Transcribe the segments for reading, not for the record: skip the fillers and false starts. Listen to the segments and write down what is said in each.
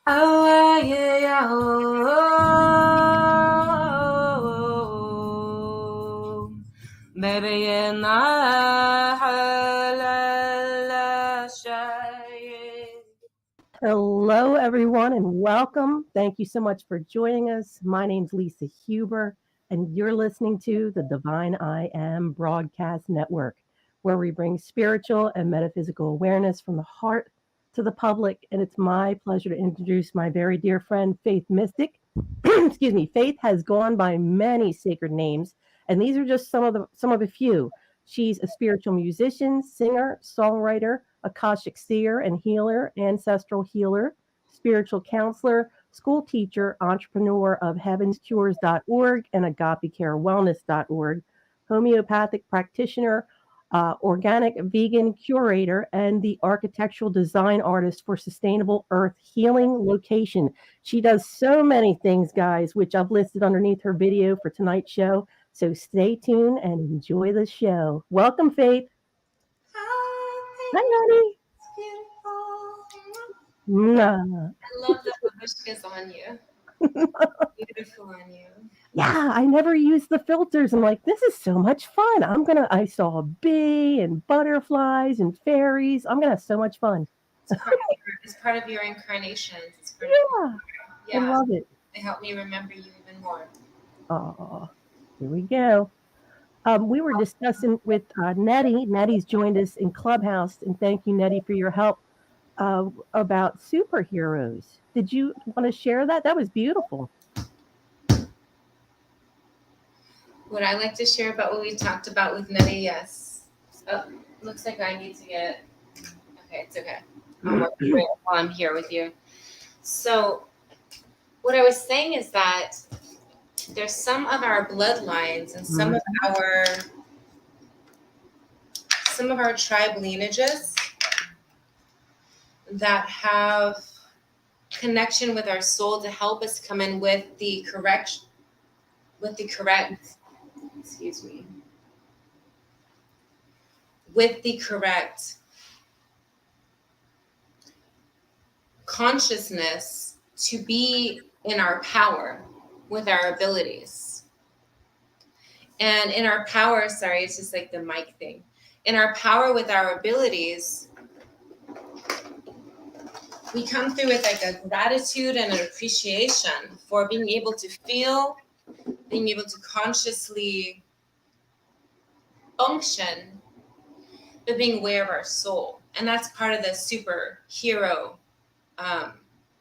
Oh, yeah, yeah, oh, baby, yeah, nah, la, shay. Hello, everyone, and welcome. Thank you so much for joining us. My name's Lisa Huber, and you're listening to the Divine I Am Broadcast Network, where we bring spiritual and metaphysical awareness from the heart to the public. And it's my pleasure to introduce my very dear friend, Faith Mystic. Excuse me. Faith has gone by many sacred names, and these are just some of a few. She's a spiritual musician, singer, songwriter, Akashic seer and healer, ancestral healer, spiritual counselor, school teacher, entrepreneur of heavenscures.org and agapecarewellness.org, homeopathic practitioner, organic vegan curator, and the architectural design artist for Sustainable Earth Healing Location. She does so many things, guys, which I've listed underneath her video for tonight's show. So stay tuned and enjoy the show. Welcome, Faith. Hi, honey. It's beautiful. Mwah. I love the babushkas on you. Beautiful on you. Yeah, I never used the filters. I'm like, this is so much fun. I saw a bee and butterflies and fairies. I'm gonna have so much fun. It's part of your incarnations. It's part of Yeah, I yeah. love it. They help me remember you even more. Oh, here we go. We were discussing with Nettie. Nettie's joined us in Clubhouse, and thank you, Nettie, for your help about superheroes. Did you want to share that? That was beautiful. Would I like to share about what we talked about with Nettie? Yes. Oh, looks like I need to get. Okay, it's okay. I'll work through it while I'm here with you. So, what I was saying is that there's some of our bloodlines and some of our tribe lineages that have connection with our soul to help us come in with the correct excuse me, with the correct consciousness to be in our power with our abilities. And in our power, sorry, it's just like the mic thing. In our power with our abilities, we come through with like a gratitude and an appreciation for being able to feel, being able to consciously function, but being aware of our soul. And that's part of the superhero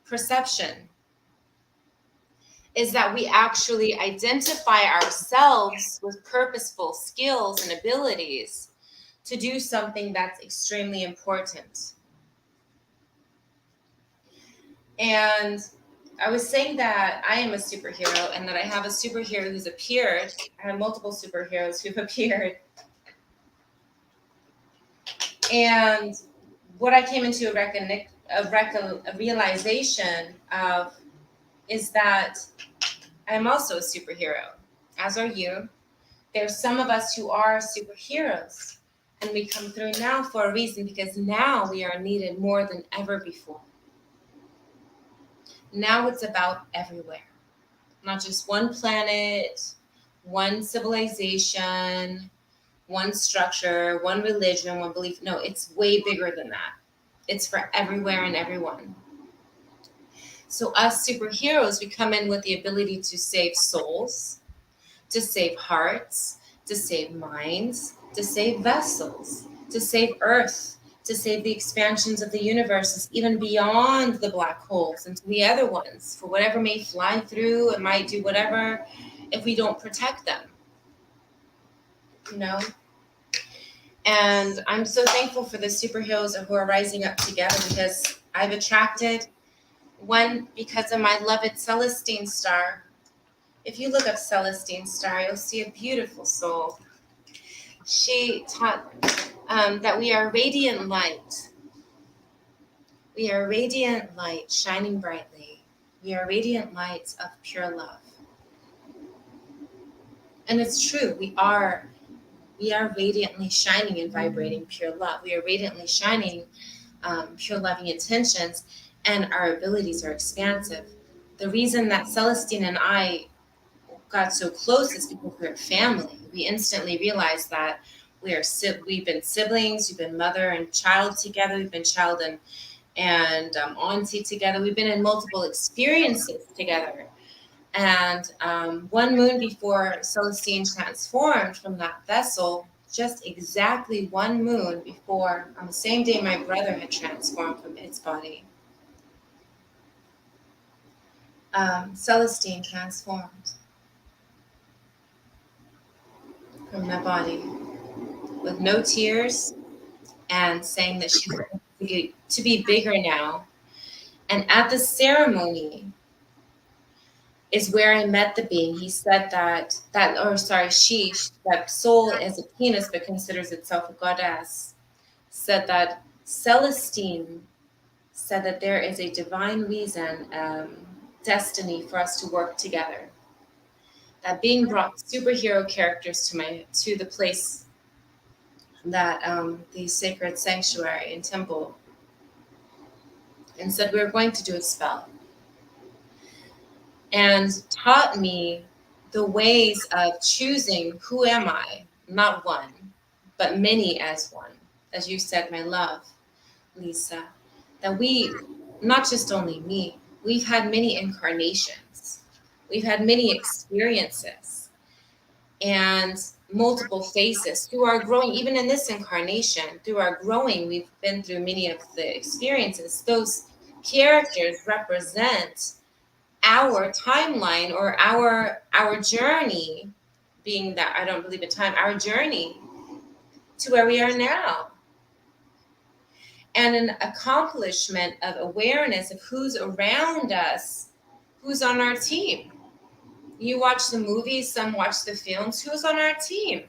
perception, is that we actually identify ourselves with purposeful skills and abilities to do something that's extremely important. And I was saying that I am a superhero and that I have a superhero who's appeared. I have multiple superheroes who've appeared. And what I came into a realization of is that I'm also a superhero, as are you. There's some of us who are superheroes, and we come through now for a reason, because now we are needed more than ever before. Now it's about everywhere, not just one planet, one civilization, one structure, one religion, one belief. No, it's way bigger than that. It's for everywhere and everyone. So us superheroes, we come in with the ability to save souls, to save hearts, to save minds, to save vessels, to save Earth, to save the expansions of the universes, even beyond the black holes and the other ones, for whatever may fly through and might do whatever if we don't protect them. You know? And I'm so thankful for the superheroes who are rising up together, because I've attracted one because of my beloved Celestine star. If you look up Celestine star, you'll see a beautiful soul. She taught that we are radiant light. We are radiant light shining brightly. We are radiant lights of pure love. And it's true, we are radiantly shining and vibrating pure love. We are radiantly shining pure loving intentions. and our abilities are expansive. The reason that Celestine and I got so close is because we're family. We instantly realized that we've been siblings, we've been mother and child together, we've been child and auntie together. We've been in multiple experiences together. And one moon before Celestine transformed from that vessel, just exactly one moon before, on the same day my brother had transformed from its body, Celestine transformed from that body with no tears and saying that she's going to be bigger now. And at the ceremony is where I met the being. He said that soul is a penis but considers itself a goddess, said that Celestine said that there is a divine reason, destiny for us to work together. That being brought superhero characters to the place, that the sacred sanctuary and temple, and said we were going to do a spell, and taught me the ways of choosing who am I, not one, but many as one. As you said, my love, Lisa, that we, not just only me, we've had many incarnations, we've had many experiences and multiple faces through our growing. Even in this incarnation, through our growing, we've been through many of the experiences. Those characters represent our timeline or our journey, being that I don't believe in time, our journey to where we are now. And an accomplishment of awareness of who's around us, who's on our team. You watch the movies, some watch the films. Who's on our team?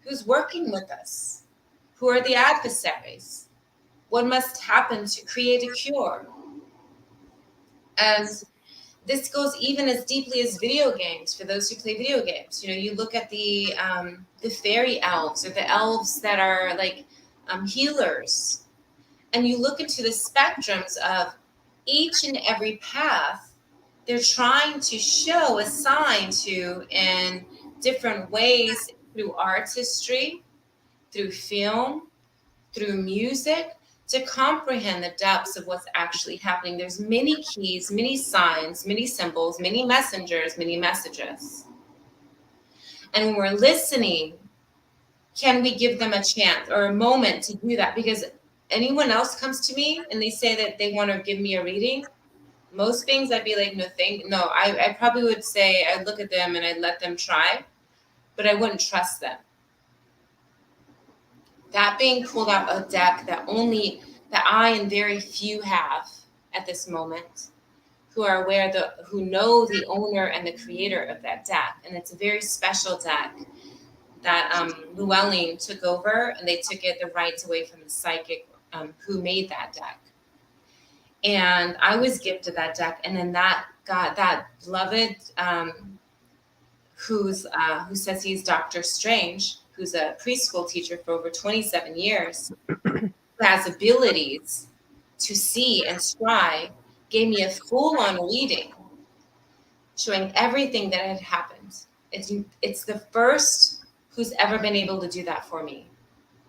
Who's working with us? Who are the adversaries? What must happen to create a cure? And this goes even as deeply as video games. For those who play video games, you look at the fairy elves or the elves that are like healers, and you look into the spectrums of each and every path they're trying to show a sign to in different ways, through artistry, through film, through music, to comprehend the depths of what's actually happening. There's many keys, many signs, many symbols, many messengers, many messages. And when we're listening, can we give them a chance or a moment to do that? Because anyone else comes to me and they say that they want to give me a reading, most things I'd be like, no, I probably would say, I'd look at them and I'd let them try, but I wouldn't trust them. That being pulled out a deck that I and very few have at this moment, who are aware, who know the owner and the creator of that deck. And it's a very special deck that Llewellyn took over, and they took the rights away from the psychic who made that deck. And I was gifted that deck, and then that beloved who says he's Dr. Strange, who's a preschool teacher for over 27 years, who has abilities to see and scry, gave me a full-on reading showing everything that had happened. It's the first who's ever been able to do that for me.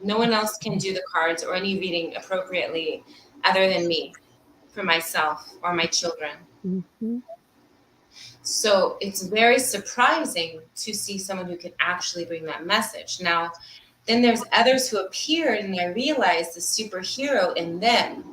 No one else can do the cards or any reading appropriately other than me, for myself or my children. Mm-hmm. So it's very surprising to see someone who can actually bring that message. Now, then there's others who appeared, and I realized the superhero in them.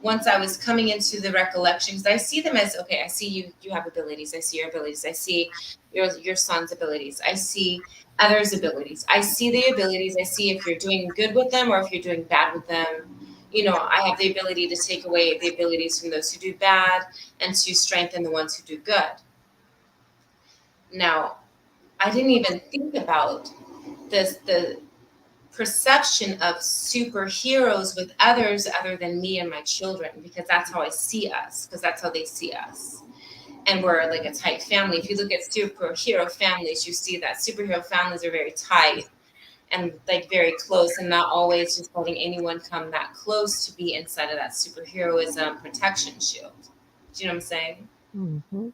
Once I was coming into the recollections, I see them as, okay, I see you have abilities. I see your abilities. I see your son's abilities. I see others' abilities. I see the abilities. I see if you're doing good with them or if you're doing bad with them. I have the ability to take away the abilities from those who do bad and to strengthen the ones who do good. Now, I didn't even think about the perception of superheroes with others other than me and my children, because that's how I see us, because that's how they see us. And we're like a tight family. If you look at superhero families, you see that superhero families are very tight. and like very close, and not always just letting anyone come that close to be inside of that superheroism protection shield. Do you know what I'm saying? Mm-hmm.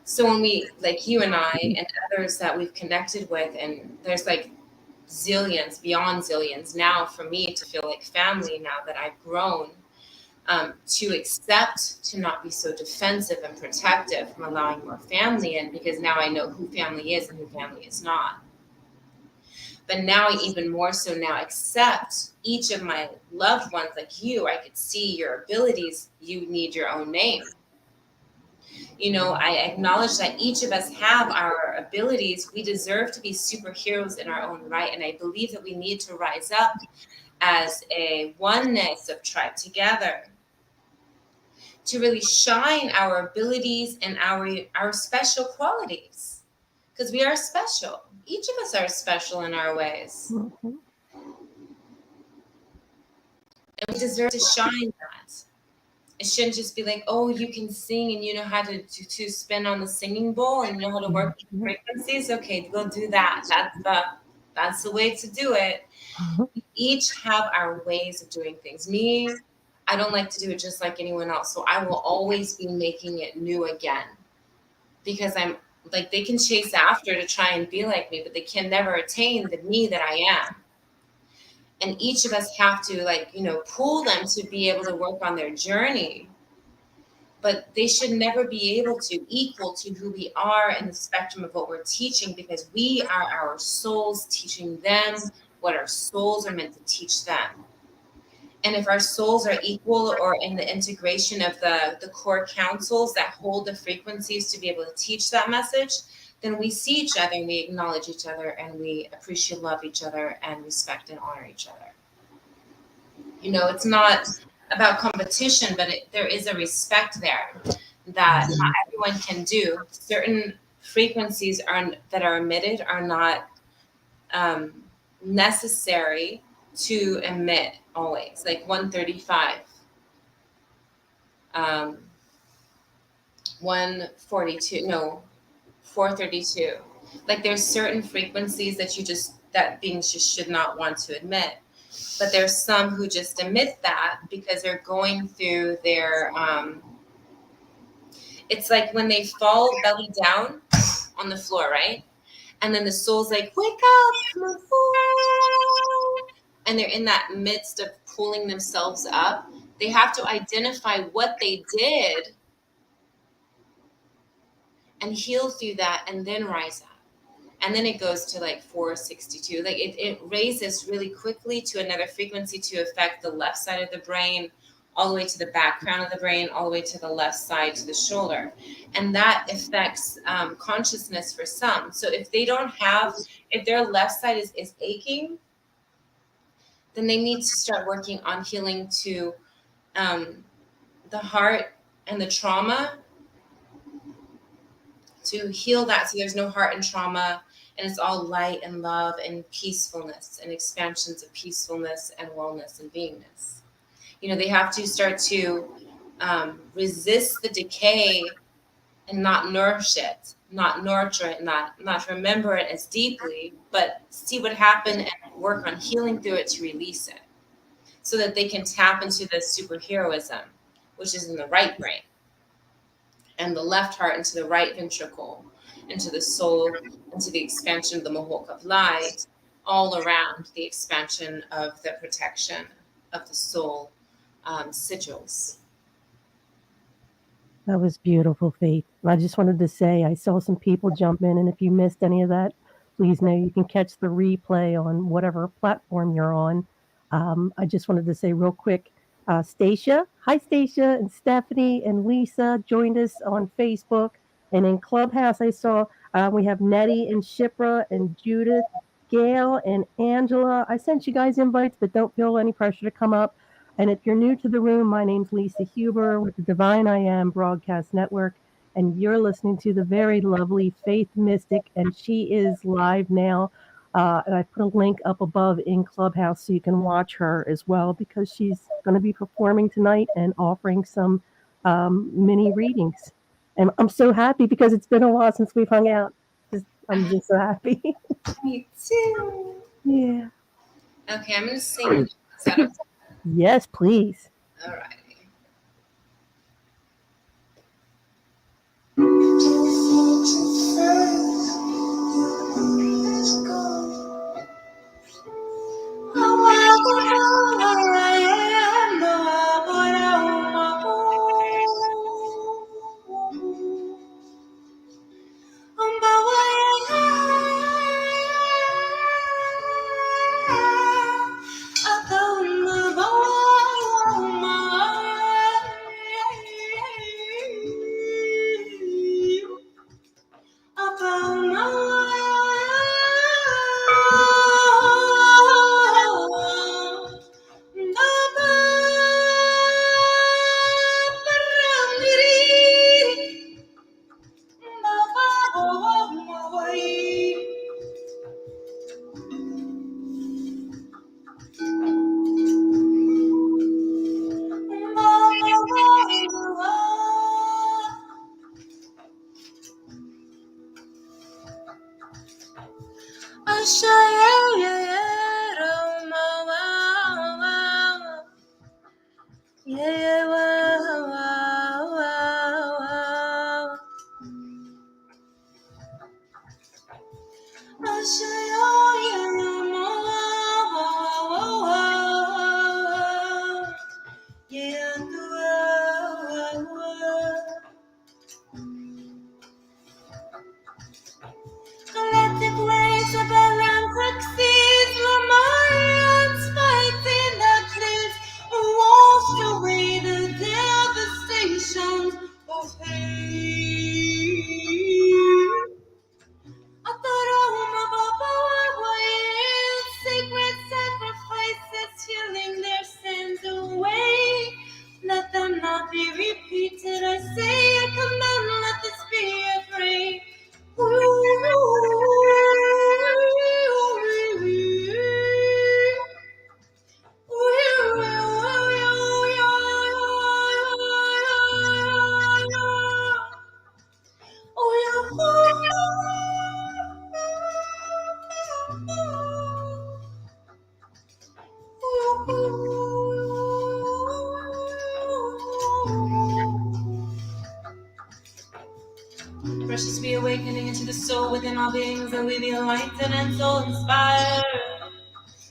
So when we, like you and I and others that we've connected with, and there's like zillions, beyond zillions now for me to feel like family now that I've grown, to accept, to not be so defensive and protective from allowing more family in, because now I know who family is and who family is not. But now I even more so now accept each of my loved ones, like you. I could see your abilities. You need your own name. You know, I acknowledge that each of us have our abilities. We deserve to be superheroes in our own right. And I believe that we need to rise up as a oneness of tribe together to really shine our abilities and our special qualities, because we are special. Each of us are special in our ways, Mm-hmm. and we deserve to shine that. It shouldn't just be like, oh, you can sing and you know how to spin on the singing bowl and you know how to work with frequencies. Okay, go do that. That's the way to do it. We each have our ways of doing things. Me, I don't like to do it just like anyone else. So I will always be making it new again, because I'm like, they can chase after to try and be like me, but they can never attain the me that I am. And each of us have to, like, you know, pull them to be able to work on their journey. But they should never be able to equal to who we are in the spectrum of what we're teaching, because we are our souls teaching them what our souls are meant to teach them. And if our souls are equal, or in the integration of the core councils that hold the frequencies to be able to teach that message, then we see each other and we acknowledge each other and we appreciate, love each other, and respect and honor each other. You know, it's not about competition, but there is a respect there that not everyone can do. Certain frequencies that are emitted are not necessary to emit always, like 135, 142, no, 432. Like, there's certain frequencies that beings just should not want to emit. But there's some who just emit that because they're going through their, it's like when they fall belly down on the floor, right? And then the soul's like, wake up, my soul. And they're in that midst of pulling themselves up. They have to identify what they did and heal through that, and then rise up. And then it goes to like 462. Like it raises really quickly to another frequency to affect the left side of the brain, all the way to the background of the brain, all the way to the left side to the shoulder. And that affects consciousness for some. So if their left side is aching, then they need to start working on healing to the heart and the trauma, to heal that so there's no heart and trauma, and it's all light and love and peacefulness and expansions of peacefulness and wellness and beingness. You know, they have to start to resist the decay and not nourish it, not nurture it, not remember it as deeply, but see what happened and work on healing through it to release it, so that they can tap into the superheroism, which is in the right brain, and the left heart into the right ventricle, into the soul, into the expansion of the Mahawk of light, all around the expansion of the protection of the soul sigils. That was beautiful, Faith. I just wanted to say I saw some people jump in, and if you missed any of that, please know you can catch the replay on whatever platform you're on. I just wanted to say real quick, Stacia, hi Stacia, and Stephanie and Lisa joined us on Facebook, and in Clubhouse I saw we have Nettie and Shipra and Judith, Gail and Angela. I sent you guys invites, but don't feel any pressure to come up. And if you're new to the room, my name's Lisa Huber with the Divine I Am Broadcast Network, and you're listening to the very lovely Faith Mystic, and she is live now. And I put a link up above in Clubhouse so you can watch her as well, because she's going to be performing tonight and offering some mini readings. And I'm so happy because it's been a while since we've hung out. Just I'm just so happy. Me too. Yeah. Okay, I'm gonna sing. Is that okay? Yes, please. All right. Galactic waves of galaxies, Lemurians fighting the cliffs, washed away the devastation of hate. Sacred sacrifices, healing their sins away. Let them not be repeated. I say, I command, let this be a prayer. Precious be awakening into the soul within our beings, that we be enlightened and soul inspired.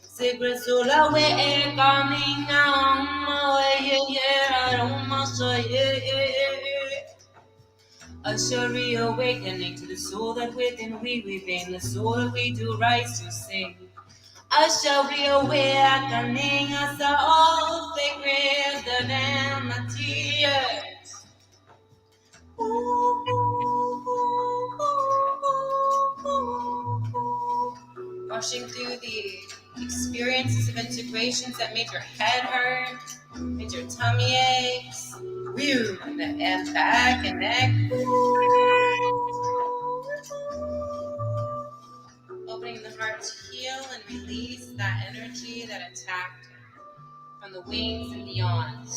Secret soul away, coming on my way, yeah, I don't must say, yeah. Usher reawakening to the soul that within we within, the soul that we do rise to sing. Usher reawakening us are all sacred than the tears. Rushing through the experiences of integrations that made your head hurt, made your tummy aches, and back and neck. Opening the heart to heal and release that energy that attacked from the wings and beyond.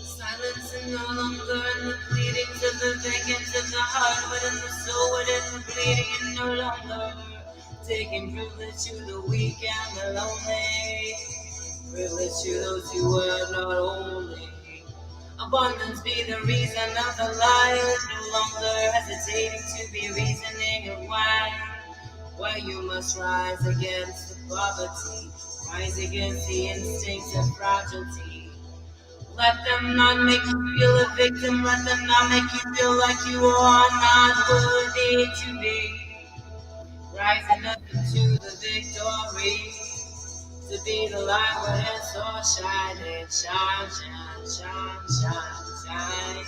Silence and no longer in the pleadings of the vacant of the heart, but in the soul, within the bleeding, and no longer taking privilege to the weak and the lonely. Privilege to those who are not only. Abundance be the reason of the life, no longer hesitating to be reasoning of why you must rise against the poverty, rise against the instincts of fragility. Let them not make you feel a victim, let them not make you feel like you are not worthy to be. Rising up into the victory, to be the light where it's all shining, shine, shine, shine, shine, shine.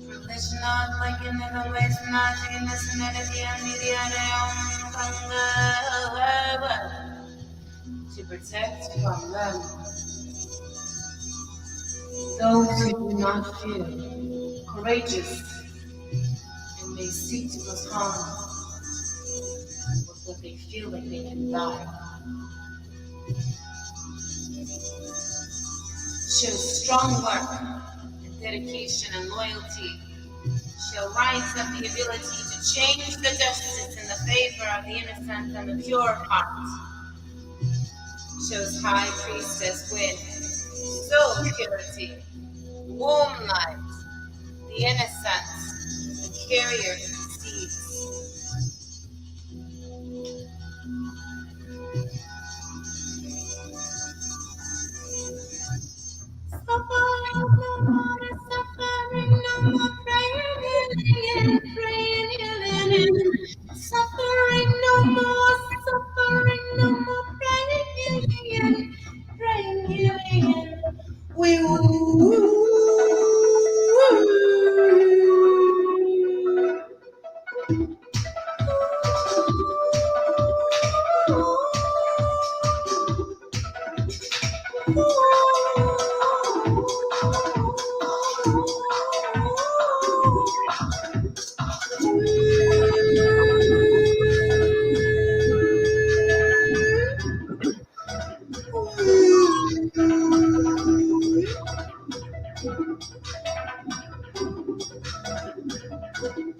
Privilege not like in other ways, not taking this and that at the end, the other, to to protect from them those who do not feel courageous and may seek to cause harm with what they feel like they can die. Show strong work and dedication and loyalty. Shall rise up the ability to change the justice in the favor of the innocent and the pure heart. Shows high priestess with soul purity, womb light, the innocence, the carrier seeds. Suffering no more, suffering no more, praying, healing, and praying, healing, and suffering no more, suffering no more, praying, healing, and praying, healing, and we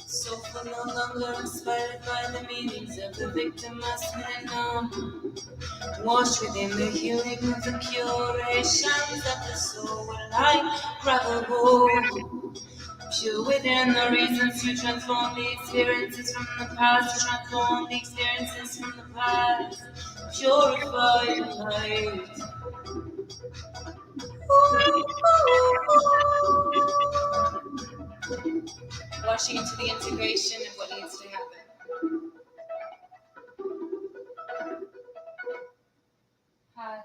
so for no longer inspired by the meanings of the victim must be known. Washed within the healing of the curations of the soul, like gravel gold. Pure within the reasons to transform the experiences from the past, to transform the experiences from the past. Purify your light. Washing into the integration of what needs to happen. Hi.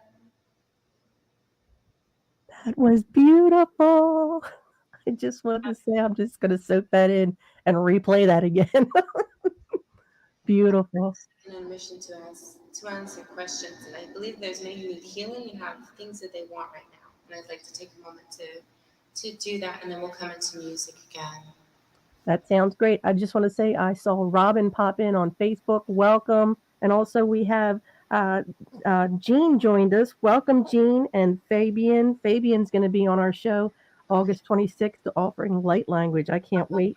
That was beautiful. I just wanted to say I'm just going to soak that in and replay that again. Beautiful. An admission to answer questions, and I believe there's many who need healing and have things that they want right now. And I'd like to take a moment to do that, and then we'll come into music again. That sounds great. I just want to say I saw Robin pop in on Facebook. Welcome. And also we have Jean joined us. Welcome, Jean and Fabian. Fabian's going to be on our show August 26th, offering light language. I can't wait.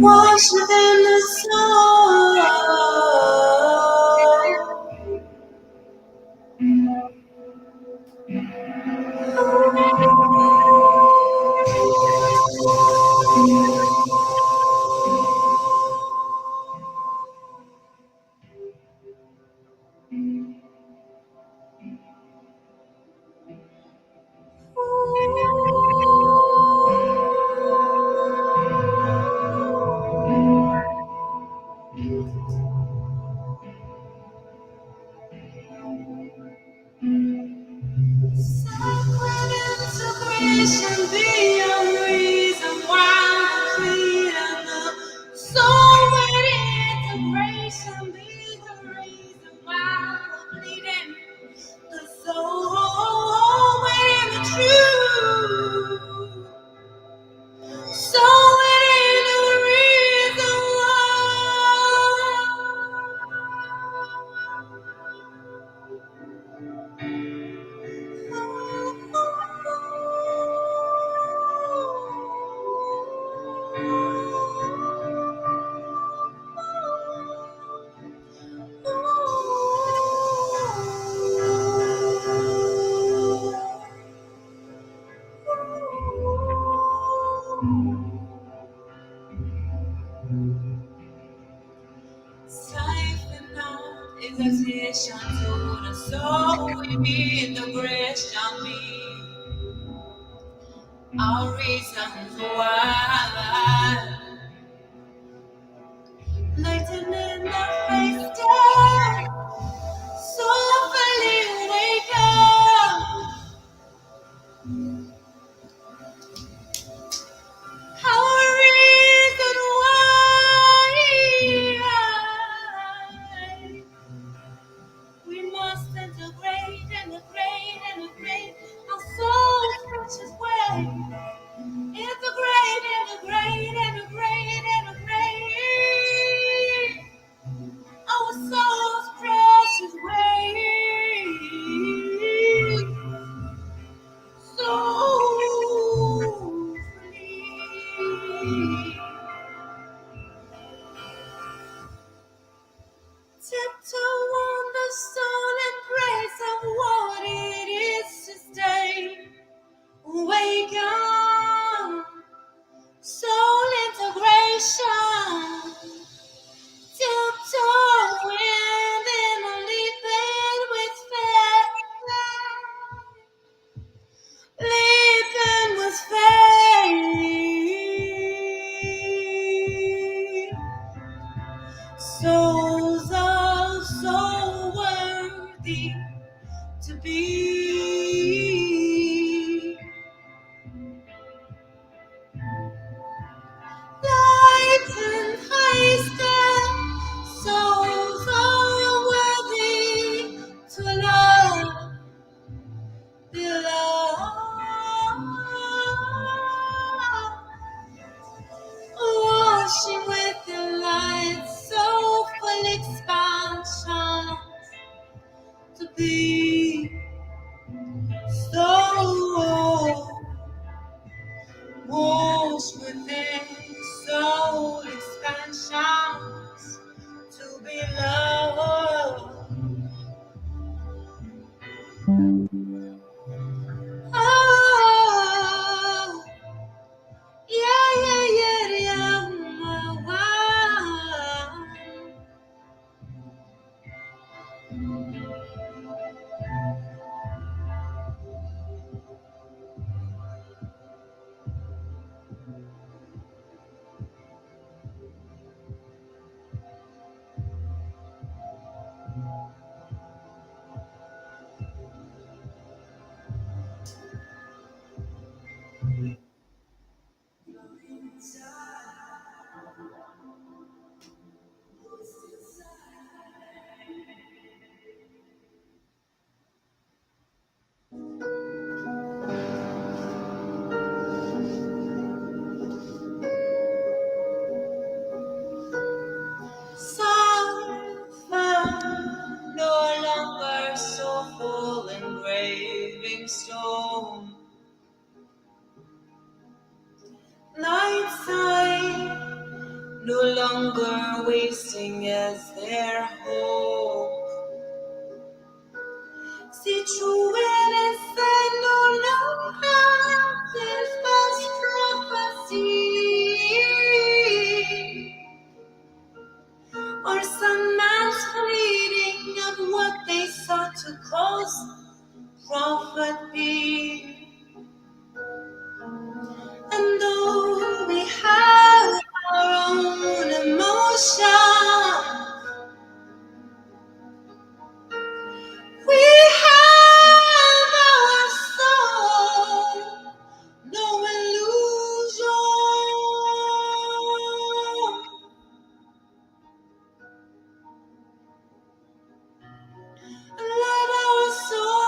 Wash within the soul. Sacred integration be a reason why I'm bleeding. The soul integration be the reason why I'm bleeding. The soul within the truth. Soul within the reason petition to the soul within the Christian be our reasons why. Lightening the face down, softly wake up. Our reason why we must integrate our soul's precious way. Integrate our soul's precious way. So free. Tiptoe on the stone embrace of what it is to stay. Wake up, soul integration. Tiptoe within a leaping with faith. Leaping with faith. Souls are so worthy to be. Light and high step, souls are worthy to love, belong. Washing with the light, soulful expansion to be so washed within soul expansions to be loved. Oh, yeah, wow. No longer so full engraving stone. Nighttime, no longer wasting as their hope. Situated and no longer this false prophecy. Or some man's pleading of what they sought to cause prophet be. And though we have our own emotion, we have our soul, no illusion. Let our soul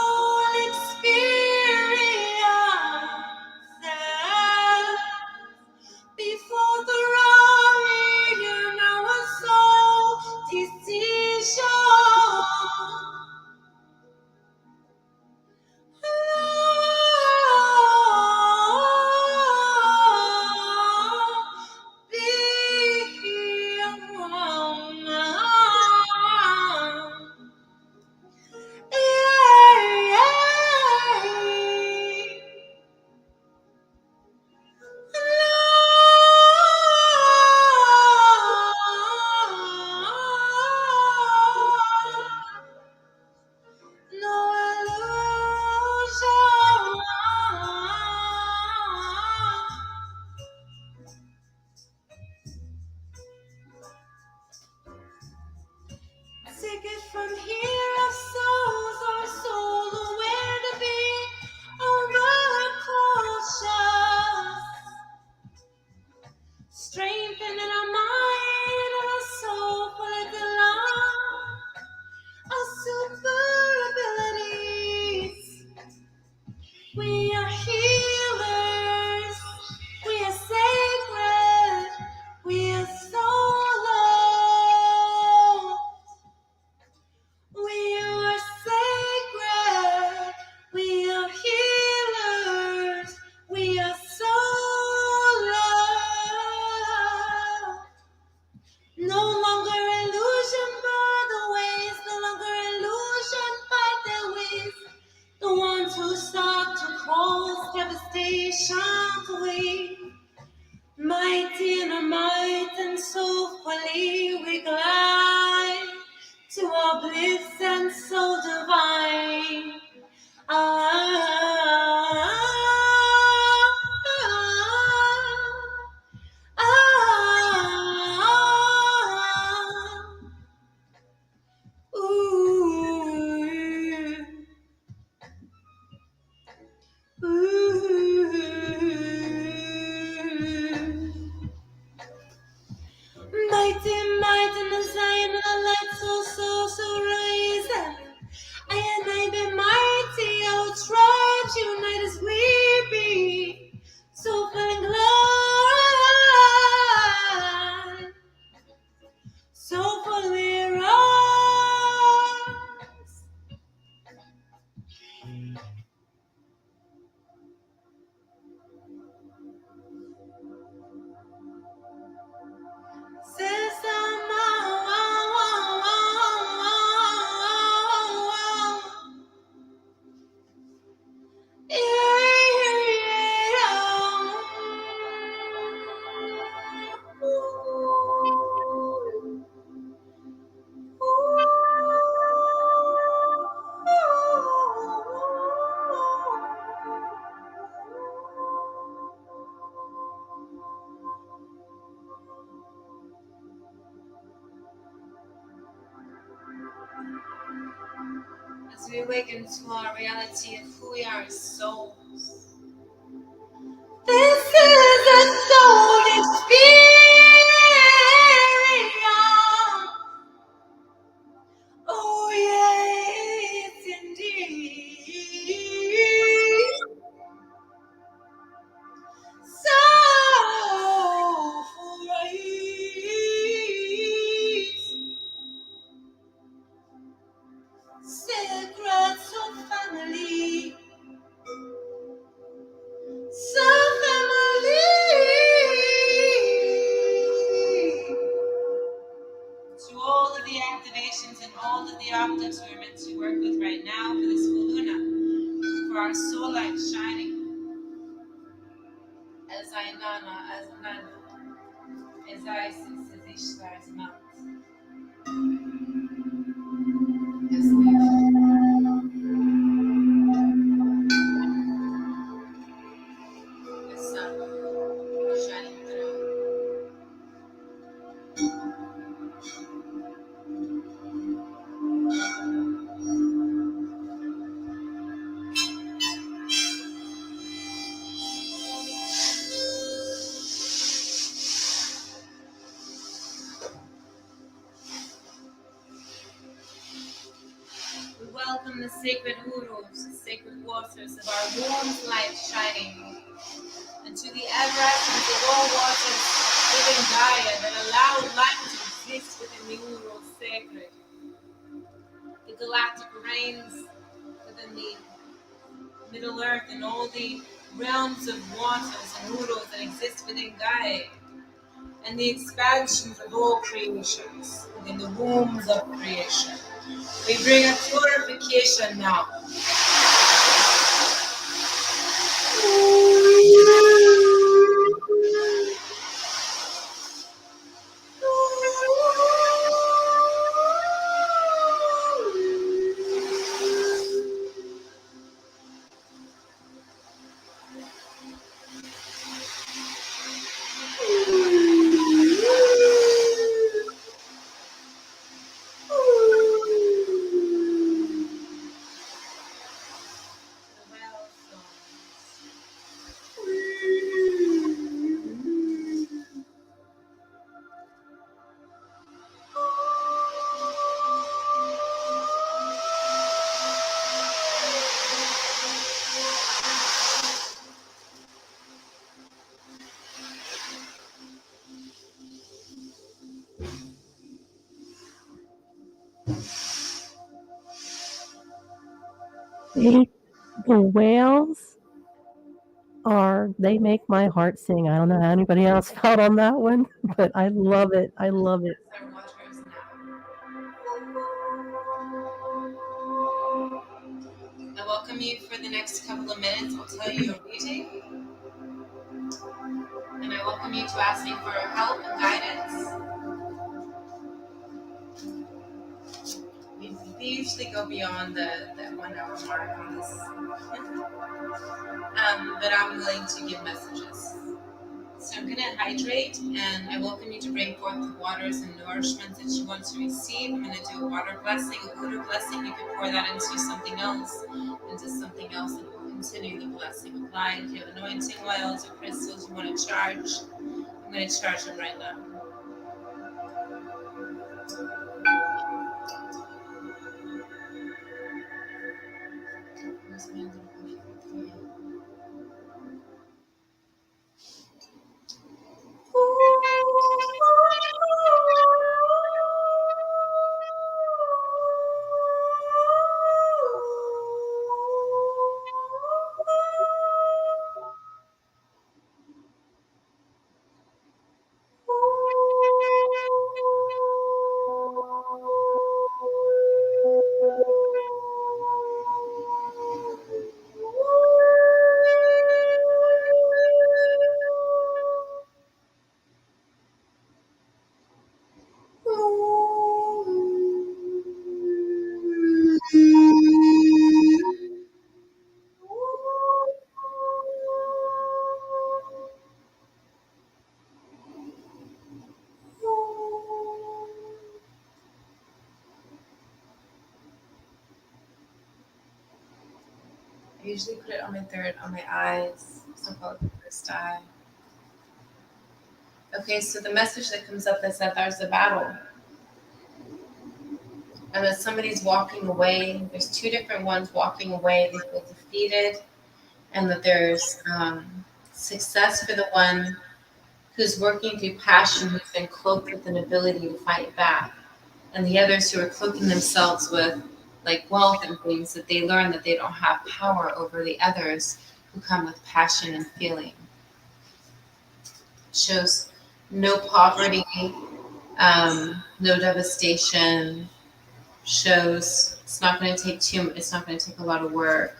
From here our souls are soul aware to be overcautious. Strengthening our mind and our soul full of the love of super abilities. We are healers. We are sacred. We are solo. We are sacred. We are healers. We are solo. No longer illusion by the ways. No longer illusion by their ways. The ones who sought to cause devastation to we. Mighty in our might and soulfully we glide to our bliss and so divine. Mighty might in the Zion and the light so rising. I and I be mighty, our tribes unite as we be. So filling glory, so fully rise. As we awaken to our reality of who we are as souls. This is a soul experience. Oh yes, indeed. Soulful rays. Sacred soul family. Soul family. To all of the activations and all of the octaves we're meant to work with right now for this full luna, for our soul light shining as I nana, as nana, as I sis, as ishtar, as mat, as leaf, as sun, shining through. We welcome the sacred urus, the sacred waters of our warm light shining into the ever-essence of all waters within Gaia that allow life to exist within the urus sacred, the galactic rains within the Middle Earth and all the realms of waters and urus that exist within Gaia, and the expansions of all creations within the wombs of creation. We bring a purification now. The whales they make my heart sing. I don't know how anybody else felt on that one, but I love it. I love it. Our waters now. I welcome you for the next couple of minutes. I'll tell you a reading. And I welcome you to ask me for help and guidance. We usually go beyond the 1 hour mark on this. But I'm willing to give messages. So I'm going to hydrate, and I welcome you to bring forth the waters and nourishments that you want to receive. I'm going to do a water blessing, a water blessing. You can pour that into something else, and we'll continue the blessing. Apply. If you have anointing oils or crystals you want to charge, I'm going to charge them right now. I usually put it on my eyes, so called the first eye. Okay, so the message that comes up is that there's a battle. And that somebody's walking away. There's two different ones walking away. They feel defeated. And that there's success for the one who's working through passion, who's been cloaked with an ability to fight back. And the others who are cloaking themselves with like wealth and things, that they learn that they don't have power over the others who come with passion and feeling. Shows no poverty, no devastation. Shows it's not going to take a lot of work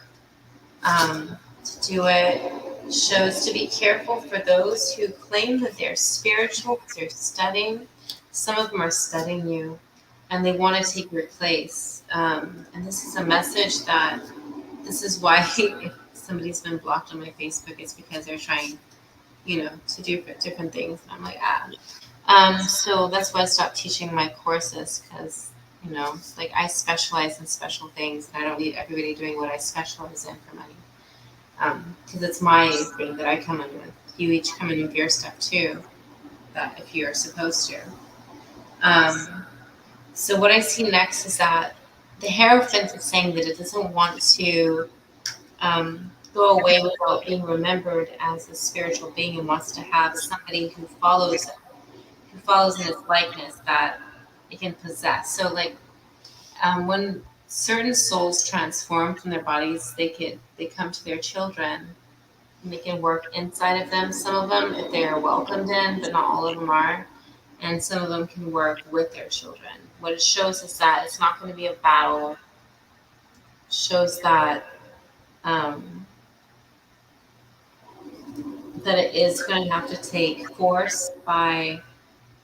to do it. Shows to be careful for those who claim that they're spiritual, they're studying. Some of them are studying you, and they want to take your place. And this is a message that this is why if somebody's been blocked on my Facebook, it's because they're trying, to do different things. And I'm like, so that's why I stopped teaching my courses, because, like I specialize in special things, and I don't need everybody doing what I specialize in for money. Because it's my thing that I come in with. You each come in with your stuff too, that if you're supposed to. So what I see next is that the Hierophant is saying that it doesn't want to go away without being remembered as a spiritual being, and wants to have somebody who follows in its likeness that it can possess. So like when certain souls transform from their bodies, they come to their children, and they can work inside of them. Some of them, if they are welcomed in, but not all of them are. And some of them can work with their children. What it shows is that it's not going to be a battle. It shows that that it is going to have to take force by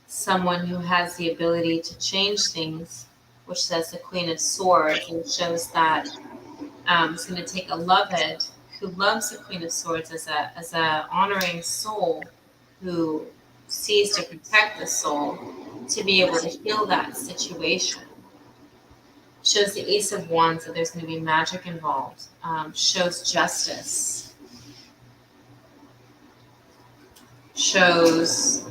someone who has the ability to change things, which says the Queen of Swords, and shows that it's going to take a loved who loves the Queen of Swords as a honoring soul who sees to protect the soul to be able to heal that situation. Shows the Ace of Wands that there's going to be magic involved. Shows justice. Shows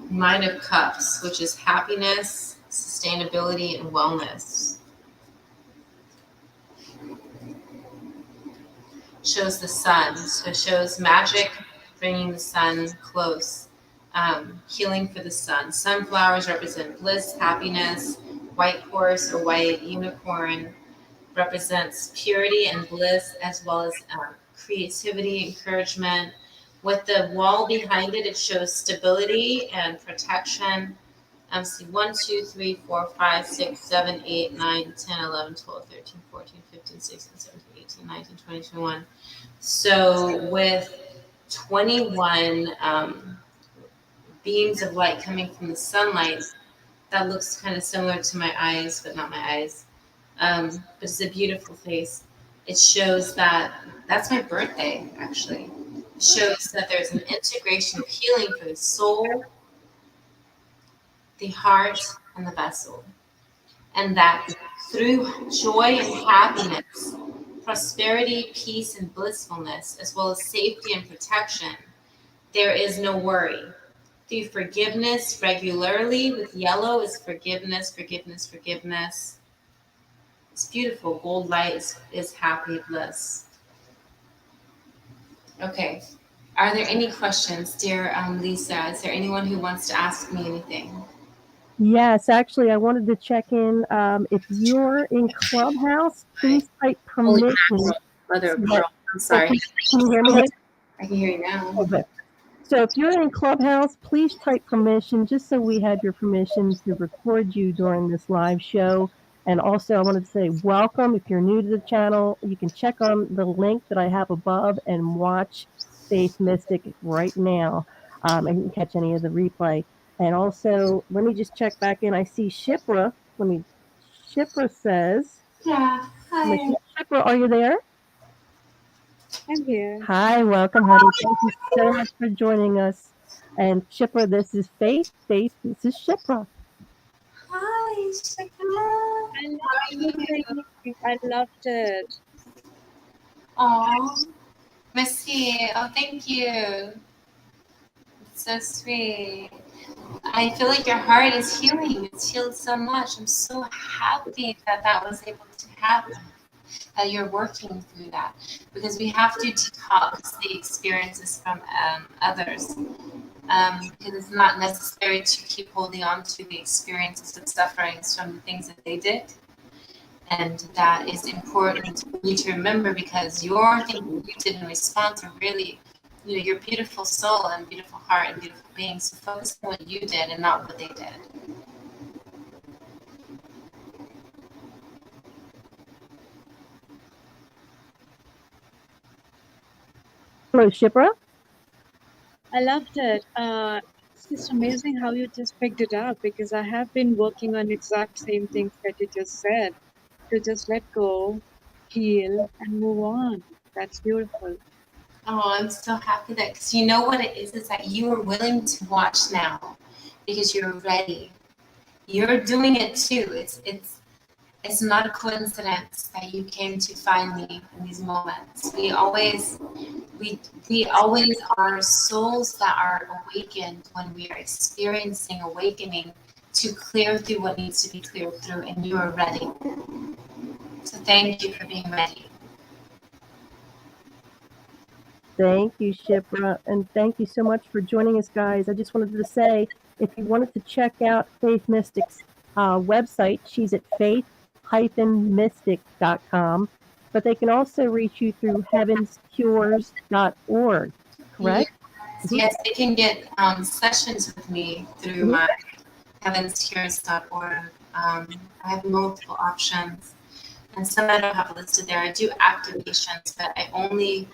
Nine of Cups, which is happiness, sustainability, and wellness. Shows the sun, so it shows magic bringing the sun close. Healing for the sun. Sunflowers represent bliss, happiness. White horse or white unicorn represents purity and bliss, as well as creativity, encouragement. With the wall behind it, it shows stability and protection. See, 1, 2, 3, 4, 5, 6, 7, 8, 9, 10, 11, 12, 13, 14, 15, 16, 17, 18, 19, 20, 21. So with 21 beams of light coming from the sunlight, that looks kind of similar to my eyes, but not my eyes. But it's a beautiful face. It shows that that's my birthday, actually. It shows that there's an integration of healing for the soul, the heart, and the vessel. And that through joy and happiness, prosperity, peace, and blissfulness, as well as safety and protection, there is no worry. Through forgiveness regularly, with yellow is forgiveness, forgiveness, forgiveness. It's beautiful. Gold light is happy bliss. Okay. Are there any questions, dear Lisa? Is there anyone who wants to ask me anything? Yes, actually, I wanted to check in. If you're in Clubhouse, please type Holy permission. mother of pearl. I'm sorry. Can you hear me? I can hear you now. Okay. So if you're in Clubhouse, please type permission just so we have your permission to record you during this live show. And also, I wanted to say welcome. If you're new to the channel, you can check on the link that I have above and watch Faith Mystic right now. And you can catch any of the replay. And also, let me just check back in. I see Shipra. Shipra says, Yeah. Hi. Shipra, are you there? I'm here. Hi, welcome, honey. Thank you so much for joining us. And Shipra, this is Faith. Faith, this is Shipra. Hi, Shakra. I loved it. Oh, merci. Oh, thank you. It's so sweet. I feel like your heart is healing. It's healed so much. I'm so happy that that was able to happen, that you're working through that, because we have to detox the experiences from others, because it's not necessary to keep holding on to the experiences of sufferings from the things that they did. And that is important for you to remember, because your thing that you did in response are really, your beautiful soul and beautiful heart and beautiful being. So focus on what you did and not what they did. Hello, Shipra. I loved it. It's just amazing how you just picked it up, because I have been working on exact same things that you just said, to just let go, heal, and move on. That's beautiful. Oh, I'm so happy that, because you know what it is that you are willing to watch now, because you're ready. You're doing it too. It's not a coincidence that you came to find me in these moments. We always are souls that are awakened when we are experiencing awakening to clear through what needs to be cleared through, and you are ready. So thank you for being ready. Thank you, Shipra. And thank you so much for joining us, guys. I just wanted to say, if you wanted to check out Faith Mystic's website, she's at faith-mystic.com. But they can also reach you through heavenscures.org, correct? Yes, they can get sessions with me through my heavenscures.org. I have multiple options, and some I don't have listed there. I do activations, but I only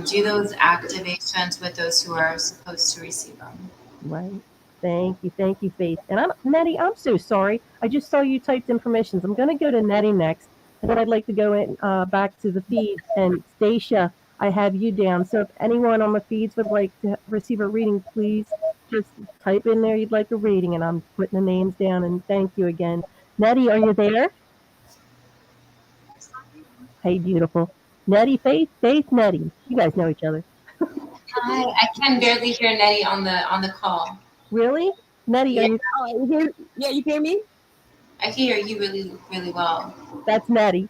do those activations with those who are supposed to receive them. Right. Thank you, Faith. And Nettie, I'm so sorry. I just saw you typed in permissions. I'm going to go to Nettie next, and then I'd like to go in back to the feed. And Stacia, I have you down. So if anyone on the feeds would like to receive a reading, please just type in there you'd like a reading, and I'm putting the names down. And thank you again. Nettie, are you there? Hey, beautiful. Nettie, Faith, Nettie. You guys know each other. Hi, I can barely hear Nettie on the call. Really? Nettie, Yeah. are you? Oh, you hear? Yeah, you hear me? I can hear you really, really well. That's Nettie.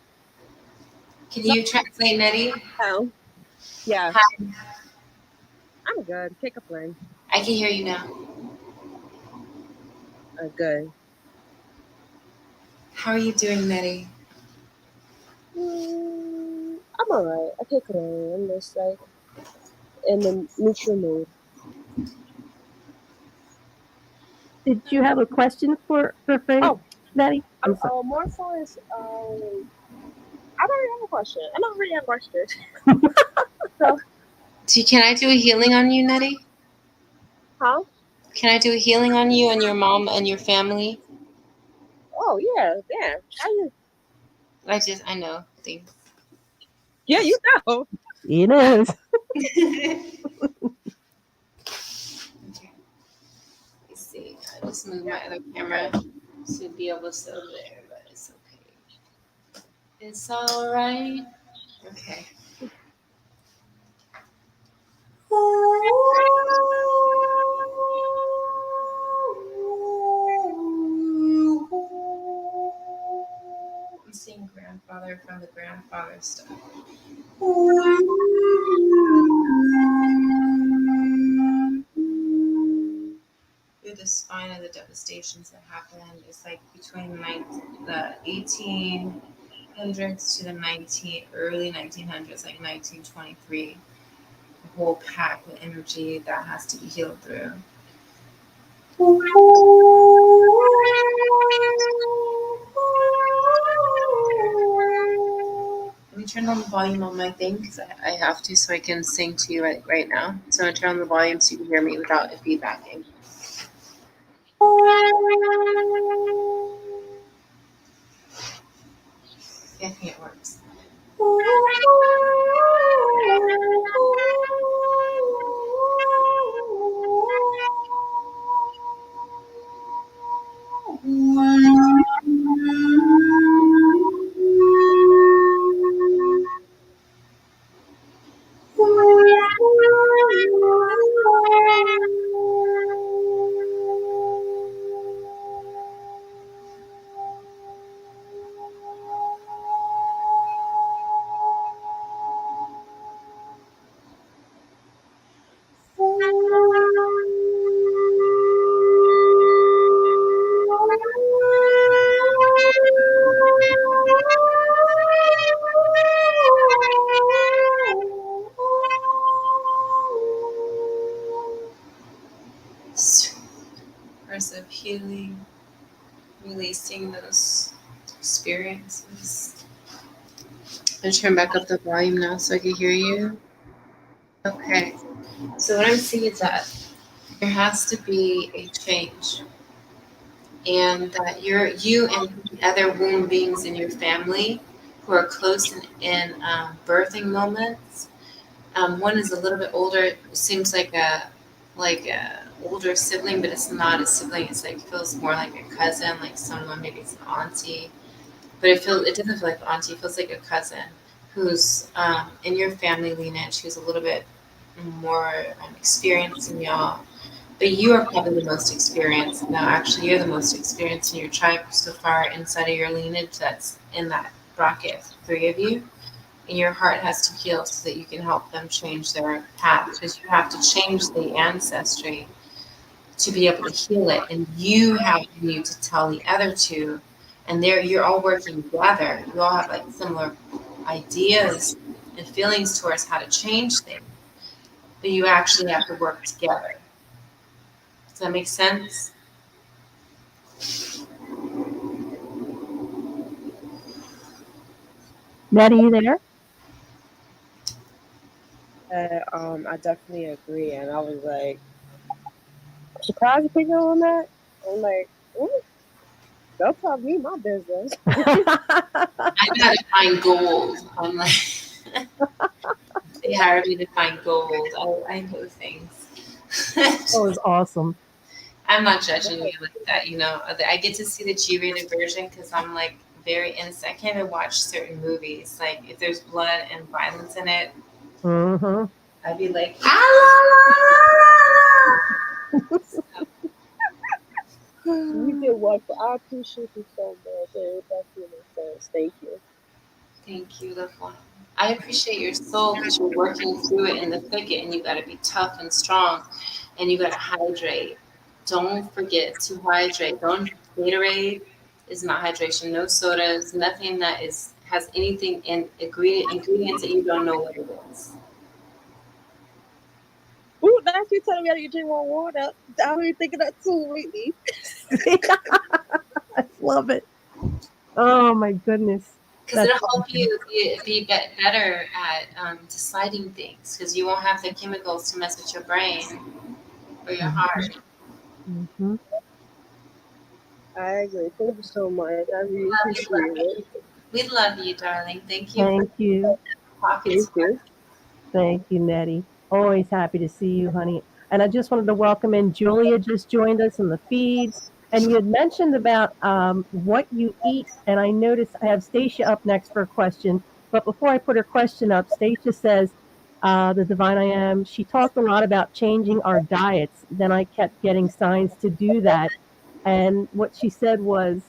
Can you translate, Nettie? Oh, yeah. Hi. I'm good. Can't complain. I can hear you now. Good. How are you doing, Nettie? I'm alright. I can't complain. I'm just like in the neutral mood. Did you have a question for Freddie, Oh, Nettie? I'm sorry. more so is I don't really have a question. I don't really have questions. So, Can I do a healing on you, Nettie? huh? Can I do a healing on you and your mom and your family? Oh yeah, yeah. How you? I know things. Yeah, you know. It is. Okay. Let's see. I just moved my other camera to be able to sit over there, but it's okay. It's all right. Okay. I'm seeing grandfather from the grandfather stuff. Through the spine of the devastations that happened, it's like between the 1800s to the early 1900s, like 1923. A whole pack of energy that has to be healed through. Let me turn on the volume on my thing because I have to so I can sing to you right now. So I'm going to turn on the volume so you can hear me without it feedbacking. Yeah, I think it works. Course of healing, releasing those experiences. I'm going to turn back up the volume now so I can hear you. Okay. So what I'm seeing is that there has to be a change, and that you and the other womb beings in your family who are close in birthing moments. One is a little bit older. It seems like a older sibling, but it's not a sibling. It's like feels more like a cousin, like someone, maybe it's an auntie. But it doesn't feel like an auntie. It feels like a cousin who's in your family lineage, who's a little bit more experienced than y'all. But you are probably the most experienced. No, actually, you're the most experienced in your tribe so far inside of your lineage. That's in that bracket, 3 of you. And your heart has to heal so that you can help them change their path, because you have to change the ancestry to be able to heal it. And you have you to tell the other two, and you're all working together. You all have like similar ideas and feelings towards how to change things, but you actually have to work together. Does that make sense? Nettie, you there? I definitely agree, and I was like surprised to pick up on that. I'm like, ooh, don't tell me my business. I gotta find gold. I'm like, they hired me to find gold. I know things. That was awesome. I'm not judging you like that, you know. I get to see the G-rated version because I'm like very innocent. I can't even watch certain movies. Like if there's blood and violence in it, Mm-hmm. I'd be like, ah! You did wonderful. I appreciate you so much. It definitely makes sense. Thank you. Thank you, loved one. I appreciate your soul because you're working through it in the thicket, and you got to be tough and strong. and you got to hydrate. Don't forget to hydrate. Don't Gatorade is not hydration. No sodas. Nothing that has anything in ingredients that you don't know what it is. Ooh, now you're telling me I need to drink more water. I've been thinking that too lately. I love it. Oh my goodness. Because it'll help you be better at deciding things. Because you won't have the chemicals to mess with your brain or your heart. Mm-hmm. I agree. Thank you so much. I really Love you, appreciate it. We love you, darling. Thank you Thank you. for talking Thank to us. you. Thank you, Nettie. Always happy to see you, honey. And I just wanted to welcome in Julia, just joined us in the feed. And you had mentioned about what you eat. And I noticed I have Stacia up next for a question. But before I put her question up, Stacia says, the Divine I Am, she talked a lot about changing our diets. Then I kept getting signs to do that. And what she said was,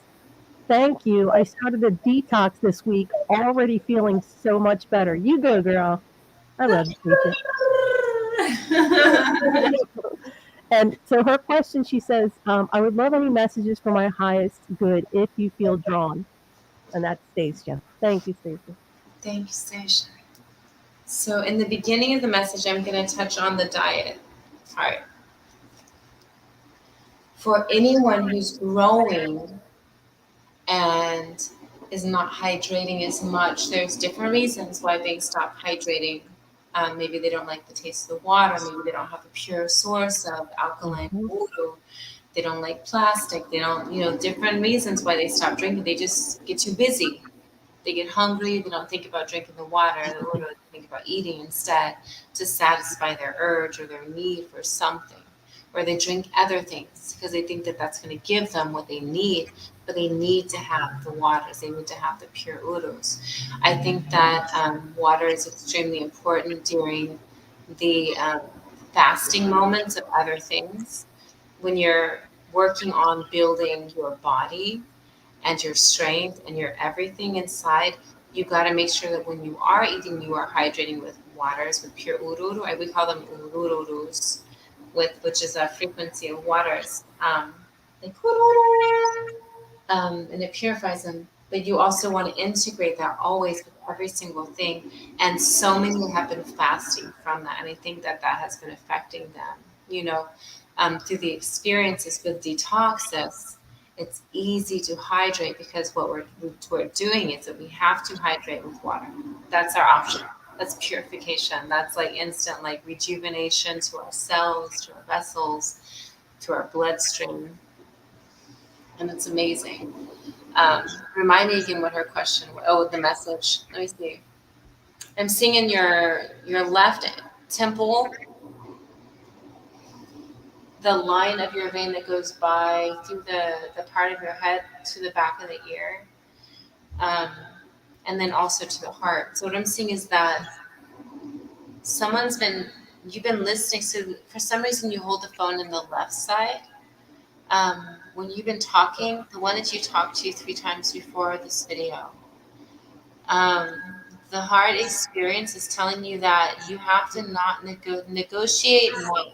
thank you. I started a detox this week, already feeling so much better. You go, girl. I love you, Stacia. And so her question, she says, I would love any messages for my highest good if you feel drawn. And that's Stacia. Thank you, Stacia. Thank you, Stacia. So in the beginning of the message, I'm going to touch on the diet part. For anyone who's growing and is not hydrating as much, there's different reasons why they stop hydrating. Maybe they don't like the taste of the water. Maybe they don't have a pure source of alkaline water. They don't like plastic. They don't, different reasons why they stop drinking. They just get too busy. They get hungry. They don't think about drinking the water. They think about eating instead to satisfy their urge or their need for something. Or they drink other things because they think that that's going to give them what they need, but they need to have the waters. They need to have the pure udus. I think that water is extremely important during the fasting moments of other things. When you're working on building your body and your strength and your everything inside, you got to make sure that when you are eating, you are hydrating with waters, with pure ururu. We call them ururus, which is a frequency of waters. Like, and it purifies them. But you also want to integrate that always with every single thing. And so many have been fasting from that. And I think that has been affecting them, through the experiences with detoxes. It's easy to hydrate because what we're doing is that we have to hydrate with water. That's our option. That's purification. That's like instant, like rejuvenation to our cells, to our vessels, to our bloodstream. And it's amazing. Remind me again what her question was. Oh, the message. Let me see. I'm seeing in your left temple the line of your vein that goes by through the part of your head to the back of the ear, and then also to the heart. So what I'm seeing is that you've been listening. So for some reason you hold the phone in the left side. When you've been talking, the one that you talked to 3 times before this video, the heart experience is telling you that you have to not negotiate more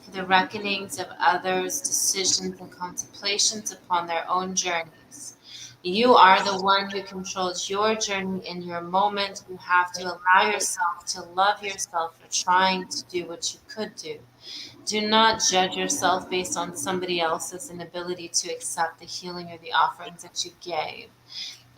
for the reckonings of others' decisions and contemplations upon their own journeys. You are the one who controls your journey in your moment. You have to allow yourself to love yourself for trying to do what you could do. Do not judge yourself based on somebody else's inability to accept the healing or the offerings that you gave.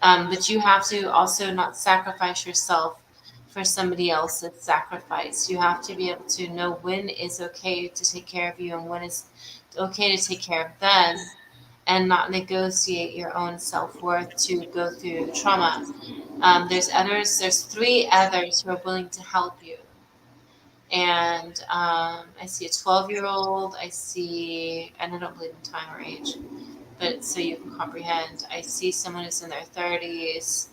But you have to also not sacrifice yourself for somebody else's sacrifice. You have to be able to know when is okay to take care of you and when is okay to take care of them, and not negotiate your own self-worth to go through trauma. There's 3 others who are willing to help you. And I see a 12-year-old. and I don't believe in time or age, but so you can comprehend. I see someone who's in their 30s.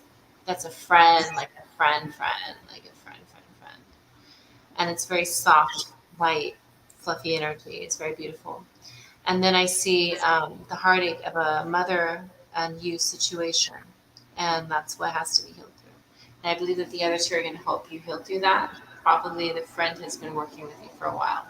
That's a friend, like a friend, like a friend. And it's very soft, light, fluffy energy. It's very beautiful. And then I see the heartache of a mother and you situation. And that's what has to be healed through. And I believe that the other 2 are going to help you heal through that. Probably the friend has been working with you for a while.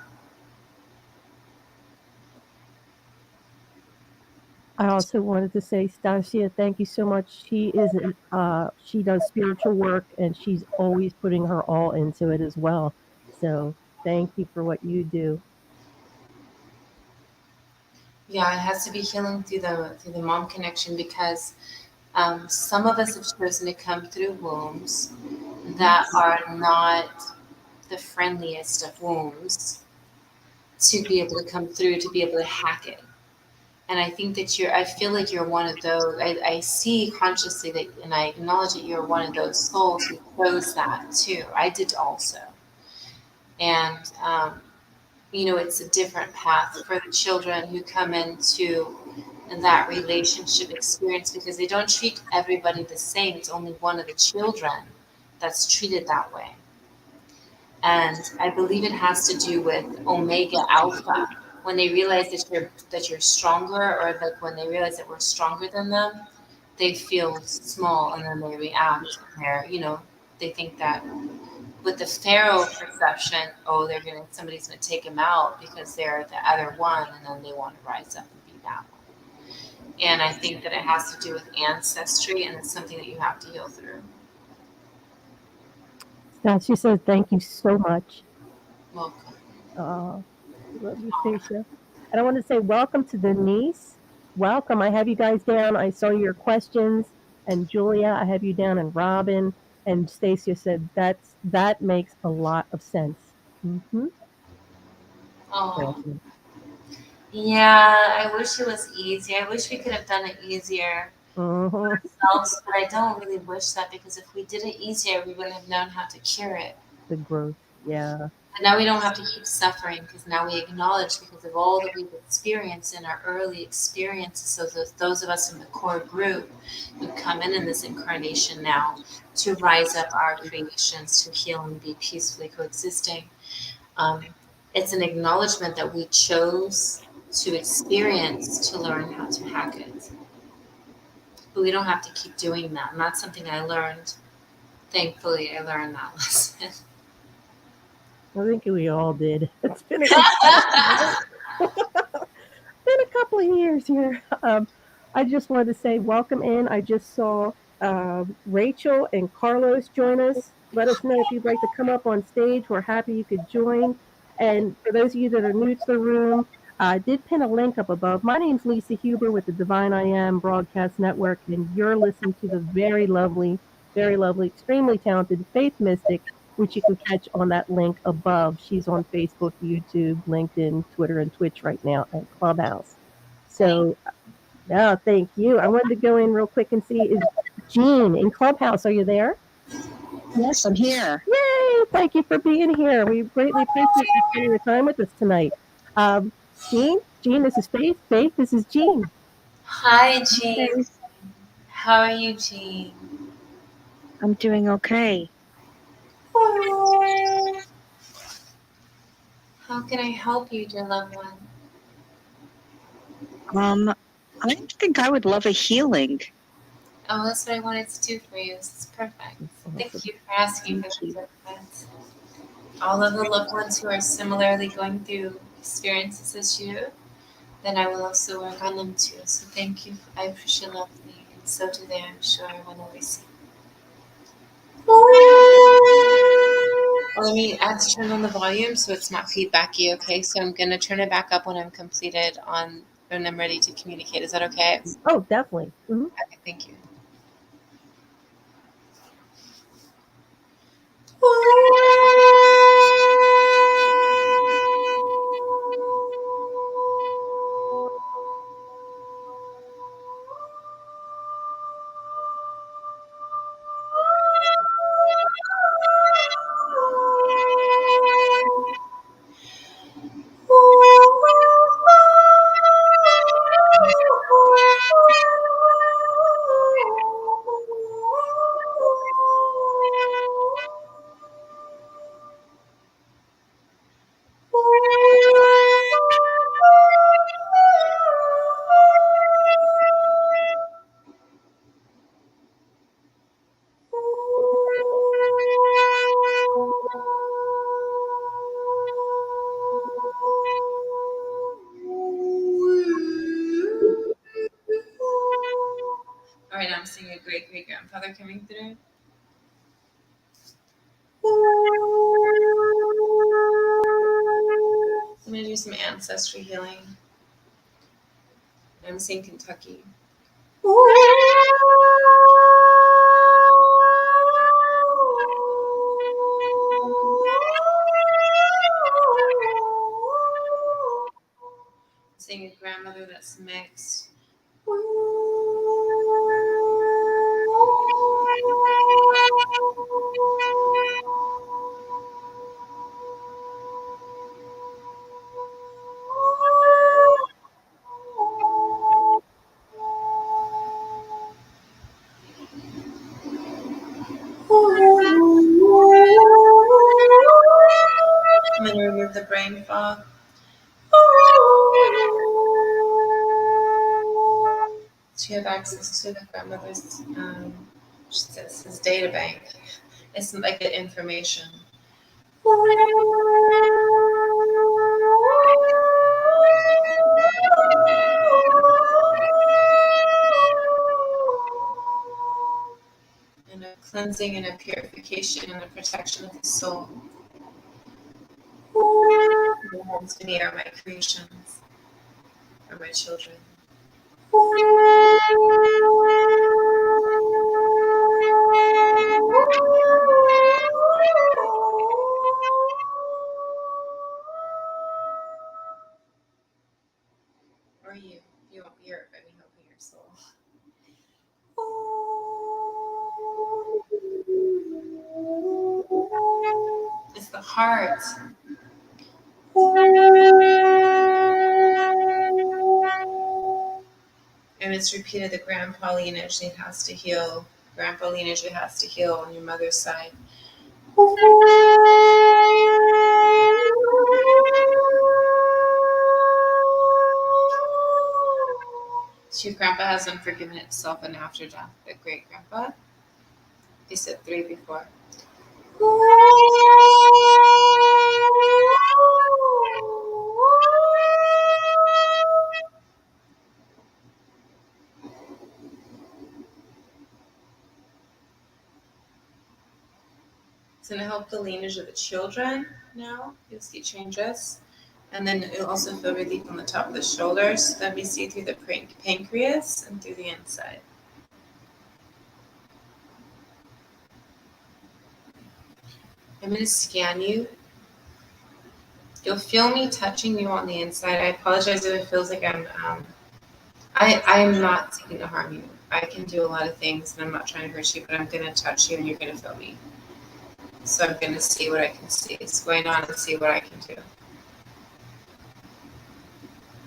I also wanted to say, Stasia, thank you so much. She does spiritual work and she's always putting her all into it as well. So thank you for what you do. Yeah, it has to be healing through the mom connection because some of us have chosen to come through wombs that are not the friendliest of wombs to be able to come through, to be able to hack it. And I think that I feel like you're one of those. I see consciously that, and I acknowledge that you're one of those souls who chose that too. I did also. And, it's a different path for the children who come into that relationship experience because they don't treat everybody the same. It's only one of the children that's treated that way. And I believe it has to do with omega alpha. When they realize that you're stronger, or like when they realize that we're stronger than them, they feel small and then they react. They think that with the pharaoh perception, oh, somebody's gonna take him out because they're the other one, and then they want to rise up and be that one. And I think that it has to do with ancestry, and it's something that you have to heal through. Stasia says, thank you so much. Welcome. Love you, Stacia. And I want to say welcome to Denise. Welcome. I have you guys down. I saw your questions. And Julia, I have you down, and Robin. And Stacia said that makes a lot of sense. Mm-hmm. Oh, yeah. I wish it was easier. I wish we could have done it easier Mm-hmm. ourselves, but I don't really wish that because if we did it easier, we wouldn't have known how to cure it. The growth. Yeah. And now we don't have to keep suffering because now we acknowledge because of all that we've experienced in our early experiences. So those of us in the core group who come in this incarnation now to rise up our creations, to heal and be peacefully coexisting. It's an acknowledgement that we chose to experience to learn how to hack it. But we don't have to keep doing that. And that's something I learned. Thankfully, I learned that lesson. I think we all did. It's been a couple of years here. I just wanted to say welcome in. I just saw Rachel and Carlos join us. Let us know if you'd like to come up on stage. We're happy you could join. And for those of you that are new to the room, I did pin a link up above. My name's Lisa Huber with the Divine I Am Broadcast Network, and you're listening to the very lovely, extremely talented Faith Mystic, which you can catch on that link above. She's on Facebook, YouTube, LinkedIn, Twitter, and Twitch right now, and Clubhouse. So, thank you. I wanted to go in real quick and see, is Jean in Clubhouse? Are you there? Yes, I'm here. Yay! Thank you for being here. We greatly appreciate you spending your time with us tonight. Jean, this is Faith. Faith, this is Jean. Hi, Jean. How are you, Jean? I'm doing okay. How can I help you, dear loved one? I think I would love a healing. Oh, that's what I wanted to do for you. This is perfect. Awesome. Thank you for asking for these requests. All of the loved ones who are similarly going through experiences as you, then I will also work on them too. So thank you. I appreciate lovely, and so do they, I'm sure, when I receive. Let me add to turn on the volume so it's not feedbacky, okay? So I'm going to turn it back up when I'm completed when I'm ready to communicate. Is that okay? Oh, definitely. Mm-hmm. Okay, thank you. great great grandfather coming through. I'm going to do some ancestry healing. I'm seeing Kentucky. Seeing a grandmother that's mixed. I'm going to remove the brain fog. So you have access to the grandmother's, his data bank. It's like an information. And a cleansing and a purification and a protection of the soul. The homes to me are my creations, are my children. Or you. You won't hear it, but we hope in your soul. It's the heart. And it's repeated that grandpa lineage has to heal. Grandpa lineage has to heal on your mother's side. So your grandpa has unforgiven itself and after death. The great grandpa. They said 3 before. It's going to help the lineage of the children now. You'll see changes. And then you'll also feel relief on the top of the shoulders. Then we see through the pancreas and through the inside. I'm going to scan you. You'll feel me touching you on the inside. I apologize if it feels like I'm not seeking to harm you. I can do a lot of things and I'm not trying to hurt you, but I'm going to touch you and you're going to feel me. So I'm going to see what I can see. It's going on and see what I can do.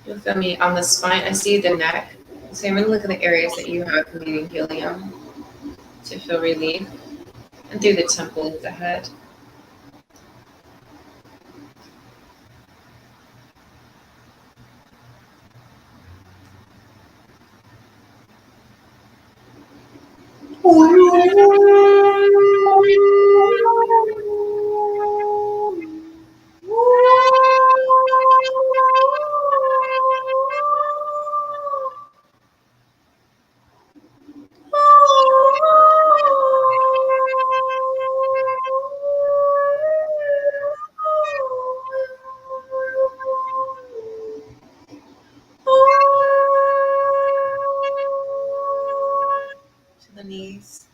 You'll feel me on the spine. I see the neck. So I'm going to look at the areas that you have needing helium to feel relief. And through the temple of the head. To the knees.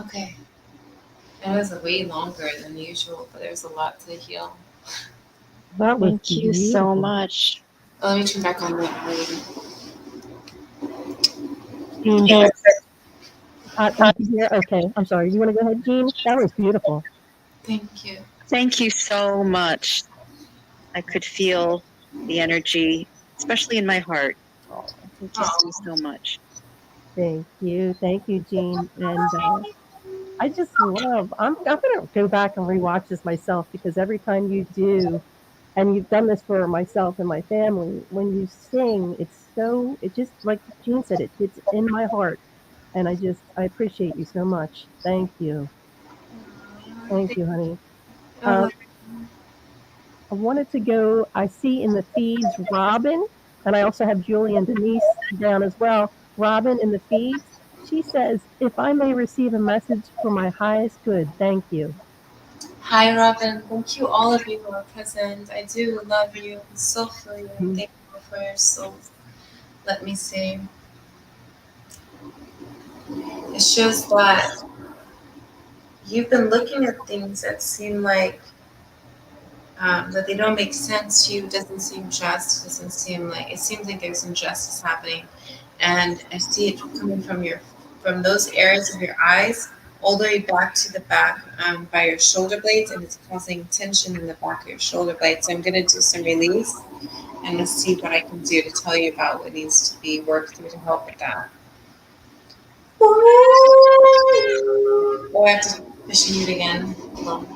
Okay. It was way longer than usual, but there's a lot to heal. That was Thank you so beautiful. much. Oh, let me turn back on the volume. Jean, thank you, dear. Okay, I'm sorry. You want to go ahead, Jean? That was beautiful. Thank you. Thank you so much. I could feel the energy, especially in my heart. Oh, Thank you so much. thank you, Jean. And I just love. I'm gonna go back and rewatch this myself because every time you do, and you've done this for myself and my family, when you sing, it just like Jean said, it hits in my heart, and I appreciate you so much. Thank you, honey. Oh, Um, I wanted to go. I see in the feeds Robin, and I also have Julie and Denise down as well. Robin in the feeds, she says, "If I may receive a message for my highest good, thank you." hi, Robin. Thank you, all of you who are present. I do love you. I so feel you. Mhm. Thank you for your souls. Let me see. It shows that you've been looking at things that seem like that they don't make sense to you. Doesn't seem just. Doesn't seem like it seems like there's injustice happening, and I see it coming from those areas of your eyes all the way back to the back by your shoulder blades, and it's causing tension in the back of your shoulder blades. So I'm going to do some release and let's see what I can do to tell you about what needs to be worked through to help with that. Oh, I have to fish mute again. Hold on.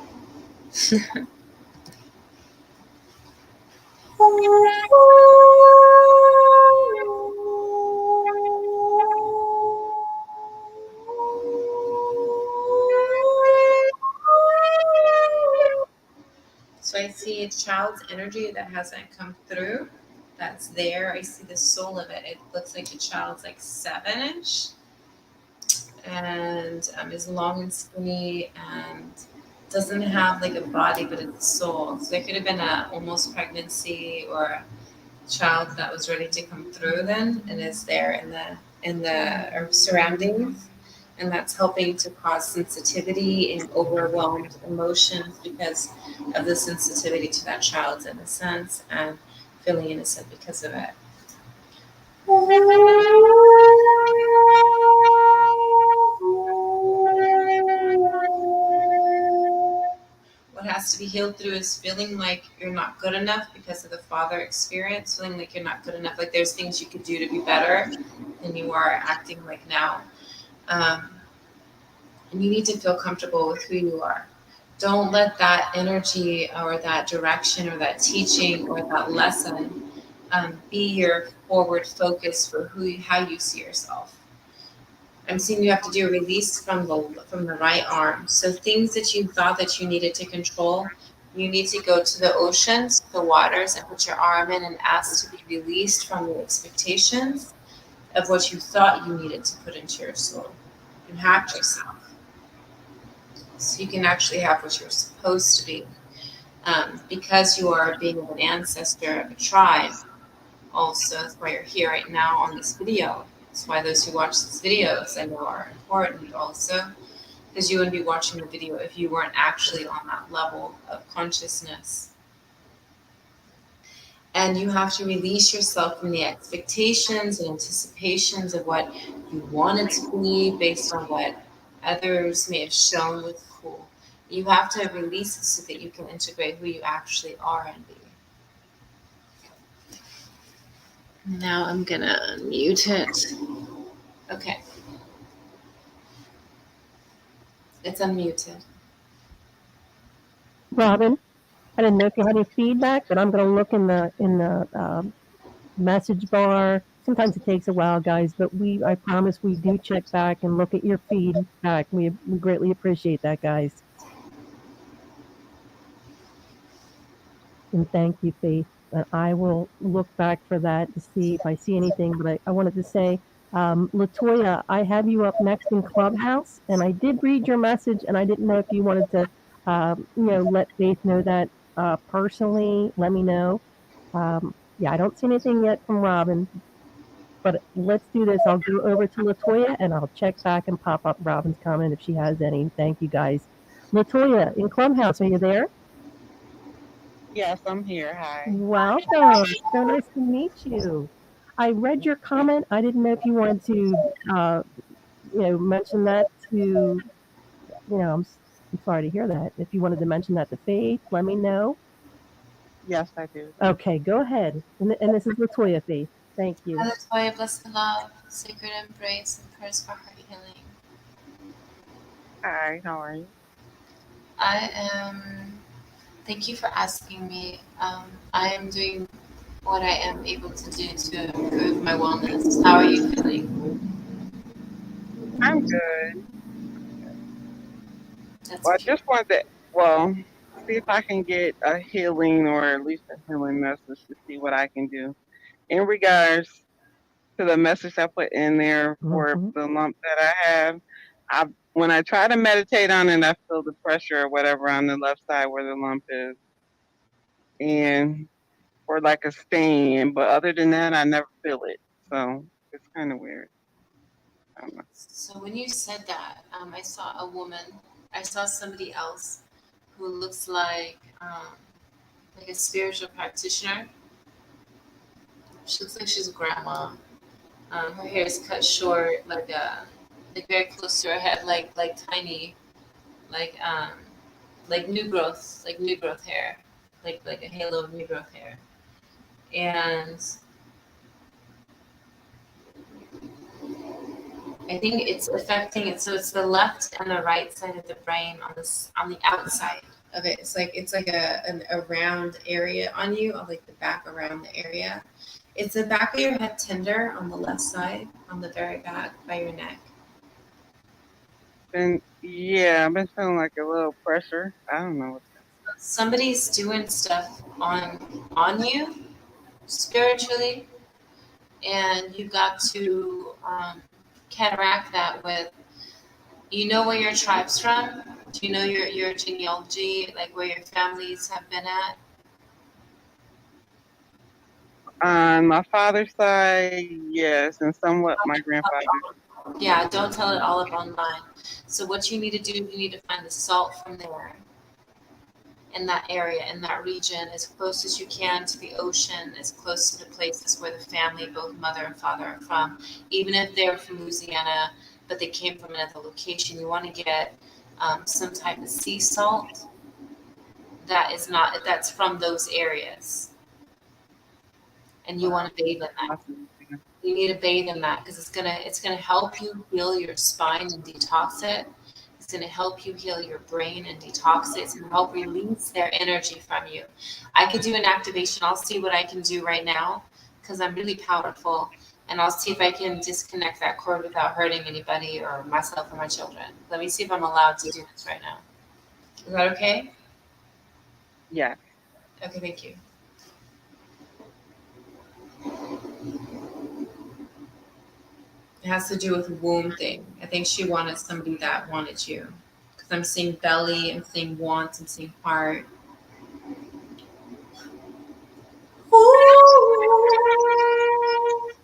So I see a child's energy that hasn't come through. That's there. I see the soul of it. It looks like the child's like 7-ish and is long and skinny and doesn't have like a body, but it's a soul. So there could have been a almost pregnancy or a child that was ready to come through then and is there in the surroundings, and that's helping to cause sensitivity and overwhelmed emotions because of the sensitivity to that child's innocence and feeling innocent because of it. What has to be healed through is feeling like you're not good enough because of the father experience, feeling like you're not good enough, like there's things you could do to be better than you are acting like now. Um, and you need to feel comfortable with who you are. Don't let that energy or that direction or that teaching or that lesson be your forward focus for how you see yourself. I'm seeing you have to do a release from the right arm. So things that you thought that you needed to control, you need to go to the oceans, the waters, and put your arm in and ask to be released from the expectations of what you thought you needed to put into your soul. You hacked yourself. So you can actually have what you're supposed to be. Because you are being an ancestor of a tribe, also, that's why you're here right now on this video. That's why those who watch these videos I know are important also, because you wouldn't be watching the video if you weren't actually on that level of consciousness. And you have to release yourself from the expectations and anticipations of what you wanted to be based on what others may have shown was cool. You have to release it so that you can integrate who you actually are and be. Now I'm gonna mute it. Okay. It's unmuted. Robin, I didn't know if you had any feedback, but I'm going to look in the message bar. Sometimes it takes a while, guys, but I promise we do check back and look at your feedback. We greatly appreciate that, guys. And thank you, Faith. And I will look back for that to see if I see anything. But I wanted to say, Latoya, I have you up next in Clubhouse, and I did read your message, and I didn't know if you wanted to, let Faith know that personally. Let me know. Yeah, I don't see anything yet from Robin. But let's do this. I'll go over to Latoya and I'll check back and pop up Robin's comment if she has any. Thank you guys. Latoya in Clubhouse, are you there? Yes, I'm here. Hi. Welcome. So nice to meet you. I read your comment. I didn't know if you wanted to, mention that to, I'm sorry to hear that. If you wanted to mention that to Faith, let me know. Yes, I do. Okay, go ahead. And this is Latoya, Faith. Thank you. Hi, Latoya, blessed love, sacred embrace, and prayers for heart healing. Hi, how are you? I am. Thank you for asking me. I am doing what I am able to do to improve my wellness. How are you feeling? I'm good. That's Well, I beautiful. just wanted to, well, see if I can get a healing or at least a healing message to see what I can do. In regards to the message I put in there for Mhm. the lump that I have, when I try to meditate on it, I feel the pressure or whatever on the left side where the lump is. And or like a stain, but other than that, I never feel it. So it's kind of weird. I don't know. So when you said that, I saw a woman. I saw somebody else who looks like a spiritual practitioner. She looks like she's a grandma. Her hair is cut short, like very close to her head, like tiny, like um, like new growth hair, like a halo of new growth hair. And I think it's affecting it. So it's the left and the right side of the brain on the outside of it. It's like a round area on you, or like the back around the area. It's the back of your head tender on the left side, on the very back by your neck. And yeah, I've been feeling like a little pressure. I don't know. Somebody's doing stuff on you spiritually, and you got to counteract that with, you know, where your tribe's from. Do you know your genealogy, like where your families have been at? On my father's side, yes, and somewhat my grandfather. Yeah, don't tell it all up online. So what you need to do, you need to find the salt from there, in that area, in that region, as close as you can to the ocean, as close to the places where the family, both mother and father, are from. Even if they're from Louisiana, but they came from another location, you want to get some type of sea salt that's from those areas, and you want to bathe in that. You need to bathe in that because it's gonna help you heal your spine and detox it. It's gonna help you heal your brain and detox it. It's gonna help release their energy from you. I could do an activation. I'll see what I can do right now because I'm really powerful, and I'll see if I can disconnect that cord without hurting anybody or myself or my children. Let me see if I'm allowed to do this right now. Is that okay? Yeah. Okay, thank you. It has to do with womb thing. I think she wanted somebody that wanted you. Because I'm seeing belly, I'm seeing wants, I'm seeing heart.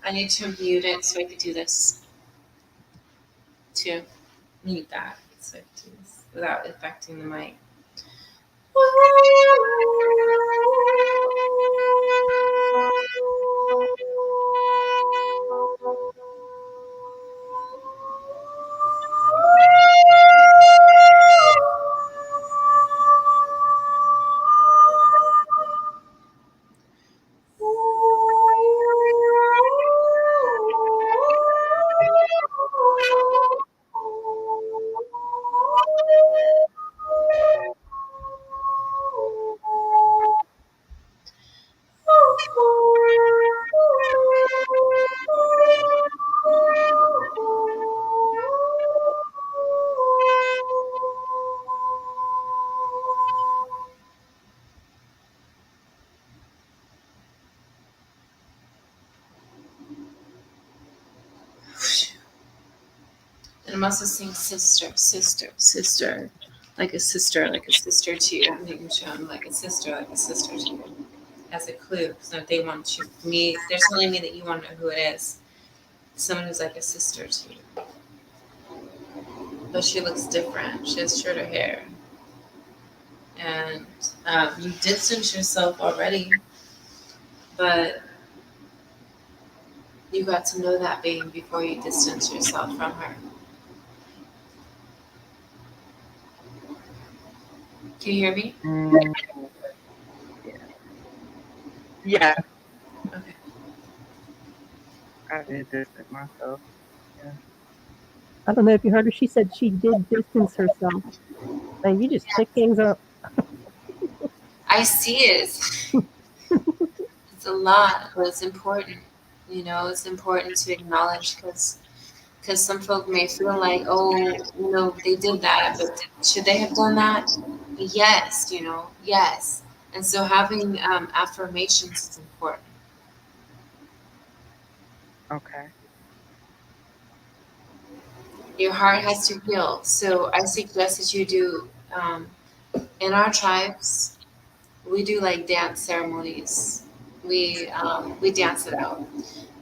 I need to mute it so I could do this. To mute that so I could do this without affecting the mic. And I'm also seeing sister, like a sister to you. I'm making sure I'm like a sister to you, as a clue. So they want you, me, they're telling me that you want to know who it is. someone who's like a sister to you. But she looks different. She has shorter hair. And you distance yourself already, but you got to know that being before you distance yourself from her. Can you hear me? Yeah. Okay. I did distance myself. Yeah. I don't know if you heard her. She said she did distance herself. And you just pick things up. I see it. It's a lot, but it's important. You know, it's important to acknowledge because some folk may feel like, oh, you know, they did that, but should they have done that? Yes, you know, yes. And so having affirmations is important. Okay. Your heart has to heal. So I suggest that you do, in our tribes, we do like dance ceremonies. We dance it out.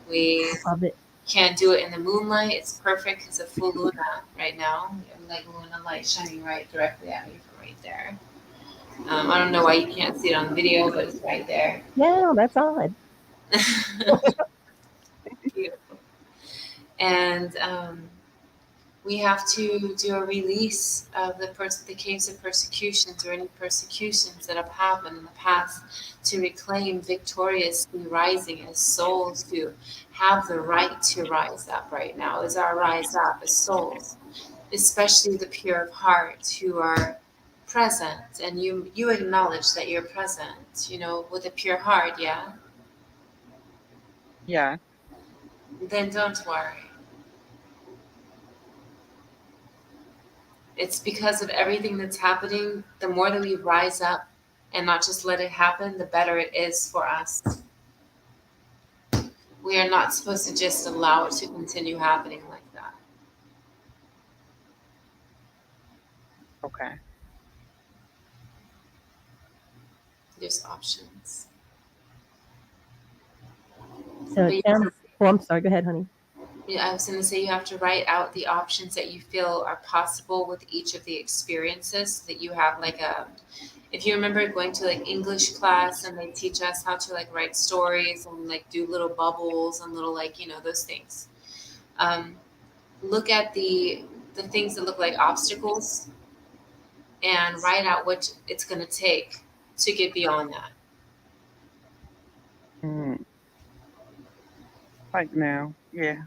We Love it. can't do it in the moonlight. It's perfect because of full luna right now. We have like luna light shining right directly at me from right there. I don't know why you can't see it on the video, but it's right there. Yeah, that's odd. Beautiful. And we have to do a release of the caves of persecutions or any persecutions that have happened in the past to reclaim victoriously rising as souls to have the right to rise up right now as our rise up as souls, especially the pure of heart who are present, and you acknowledge that you're present, you know, with a pure heart. Yeah, Yeah. then don't worry. It's because of everything that's happening. The more that we rise up and not just let it happen, the better it is for us. We are not supposed to just allow it to continue happening like that. Okay. There's options. So But it sounds. Oh, I'm sorry. Go ahead, honey. I was going to say you have to write out the options that you feel are possible with each of the experiences so that you have like a, if you remember going to like English class and they teach us how to like write stories and like do little bubbles and little like, you know, those things. Look at the things that look like obstacles and write out what it's going to take to get beyond that. Like now. Yeah.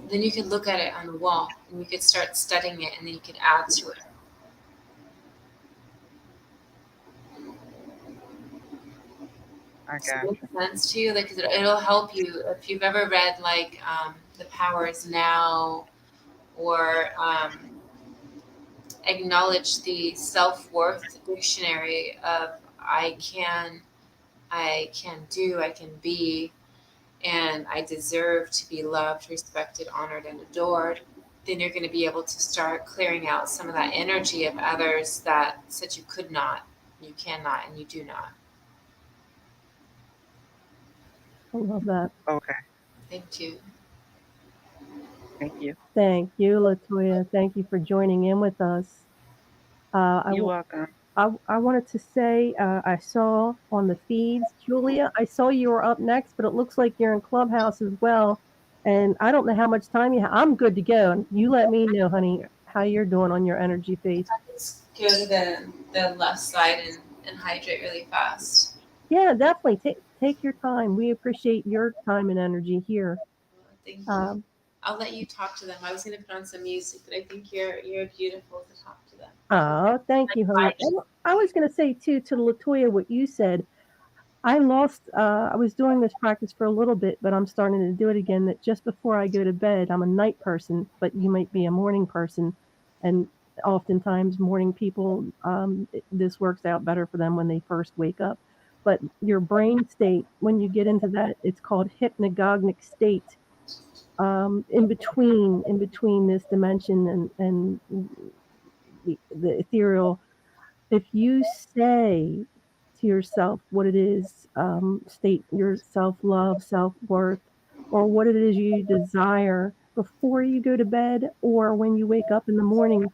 Then you can look at it on the wall and you could start studying it and then you could add to it. I Does that got make you. sense to you? Like it'll help you if you've ever read like The Power Is Now or acknowledge the self-worth dictionary of I can do, I can be, and I deserve to be loved, respected, honored, and adored, then you're going to be able to start clearing out some of that energy of others that said you could not, you cannot, and you do not. I love that. Okay. Thank you. Thank you. Thank you, Latoya. Thank you for joining in with us. You're welcome. I wanted to say I saw on the feeds, Julia, I saw you were up next, but it looks like you're in Clubhouse as well. And I don't know how much time you have. I'm good to go. You let me know, honey, how you're doing on your energy phase. Let's go to the left side and hydrate really fast. Yeah, definitely. Take your time. We appreciate your time and energy here. Thank you. I'll let you talk to them. I was going to put on some music, but I think you're beautiful to talk to them. Oh, thank you, honey. And I was going to say, too, to Latoya, what you said. I was doing this practice for a little bit, but I'm starting to do it again, that just before I go to bed, I'm a night person, but you might be a morning person. And oftentimes morning people, this works out better for them when they first wake up. But your brain state, when you get into that, it's called hypnagogic state. In between this dimension and the ethereal, if you say to yourself what it is, state your self love, self worth, or what it is you desire before you go to bed or when you wake up in the morning.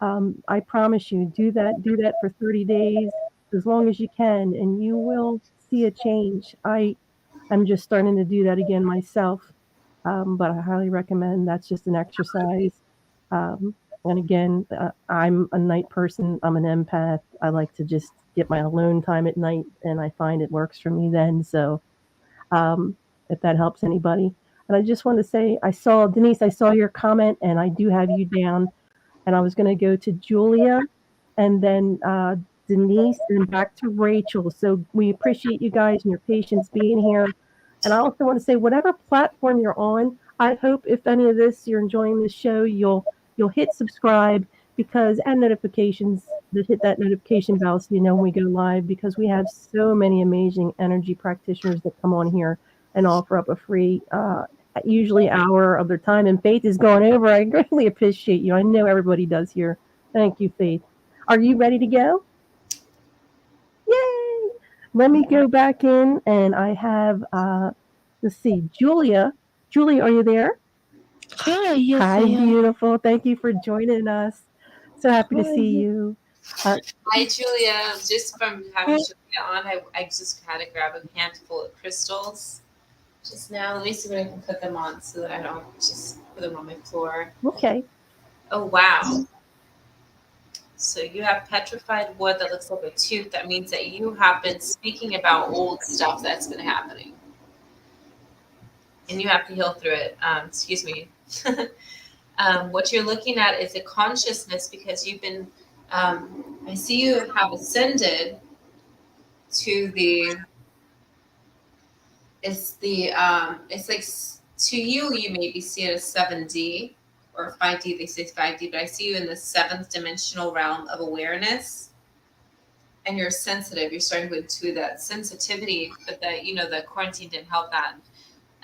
I promise you, do that for 30 days, as long as you can, and you will see a change. I'm just starting to do that again myself, but I highly recommend. That's just an exercise. And again, I'm a night person. I'm an empath. I like to just get my alone time at night, and I find it works for me then. So, um, if that helps anybody. And I just want to say, I saw Denise, I saw your comment, and I do have you down. And I was going to go to Julia, and then Denise, and back to Rachel. So we appreciate you guys and your patience being here. And I also want to say, whatever platform you're on, I hope if any of this you're enjoying this show, you'll hit subscribe because and notifications. Hit that notification bell so you know when we go live, because we have so many amazing energy practitioners that come on here and offer up a free usually hour of their time. And Faith is going over. I greatly appreciate you. I know everybody does here. Thank you, Faith. Are you ready to go? Yay! Let me go back in, and I have let's see, Julia. Julia, are you there? Hi, yes, Hi, I am. beautiful. Thank you for joining us. So happy to see you. Hi, Julia. Just from having Hi. Julia on, I just had to grab a handful of crystals just now. Let me see what I can put them on so that I don't just put them on my floor. Okay. Oh, wow. So you have petrified wood that looks like a tooth. That means that you have been speaking about old stuff that's been happening. And you have to heal through it. Excuse me. What you're looking at is a consciousness because you've been, I see you have ascended to it's like to you maybe see it as 7D or 5D. They say 5D, but I see you in the 7th dimensional realm of awareness. And you're sensitive. You're starting to intuit that sensitivity, but that, the quarantine didn't help that.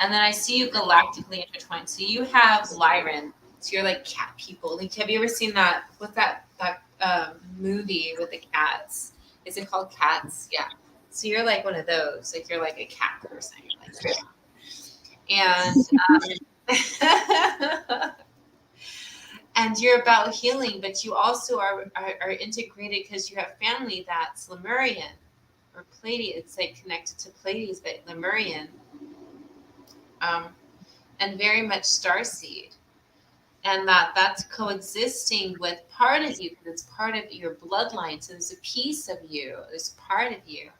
And then I see you galactically intertwined. So you have Lyran. So you're like cat people. Like, have you ever seen that? What's that movie with the cats? Is it called Cats? Yeah. So you're like one of those. Like you're like a cat person. You're like, and and you're about healing, but you also are integrated because you have family that's Lemurian or Pleiades. It's like connected to Pleiades, but Lemurian. And very much starseed, and that's coexisting with part of you because it's part of your bloodline. So there's a piece of you, there's a part of you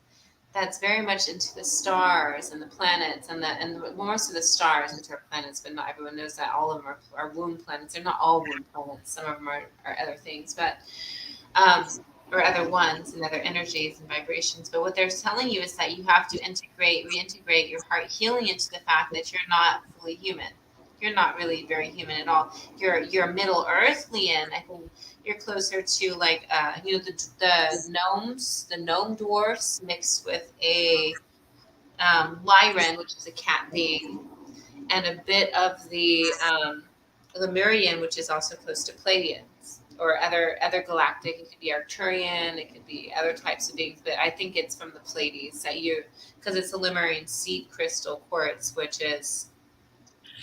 that's very much into the stars and the planets and most of the stars, which are planets, but not everyone knows that all of them are womb planets. They're not all womb planets. Some of them are other things, but or other ones and other energies and vibrations. But what they're telling you is that you have to reintegrate your heart healing into the fact that you're not fully human. You're not really very human at all. You're Middle Earthlian. I think you're closer to like the gnomes, the gnome dwarfs mixed with a Lyran, which is a cat being, and a bit of the Lemurian, which is also close to Pleiadians or other galactic. It could be Arcturian, it could be other types of beings, but I think it's from the Pleiades that because it's a Lemurian seed crystal quartz, which is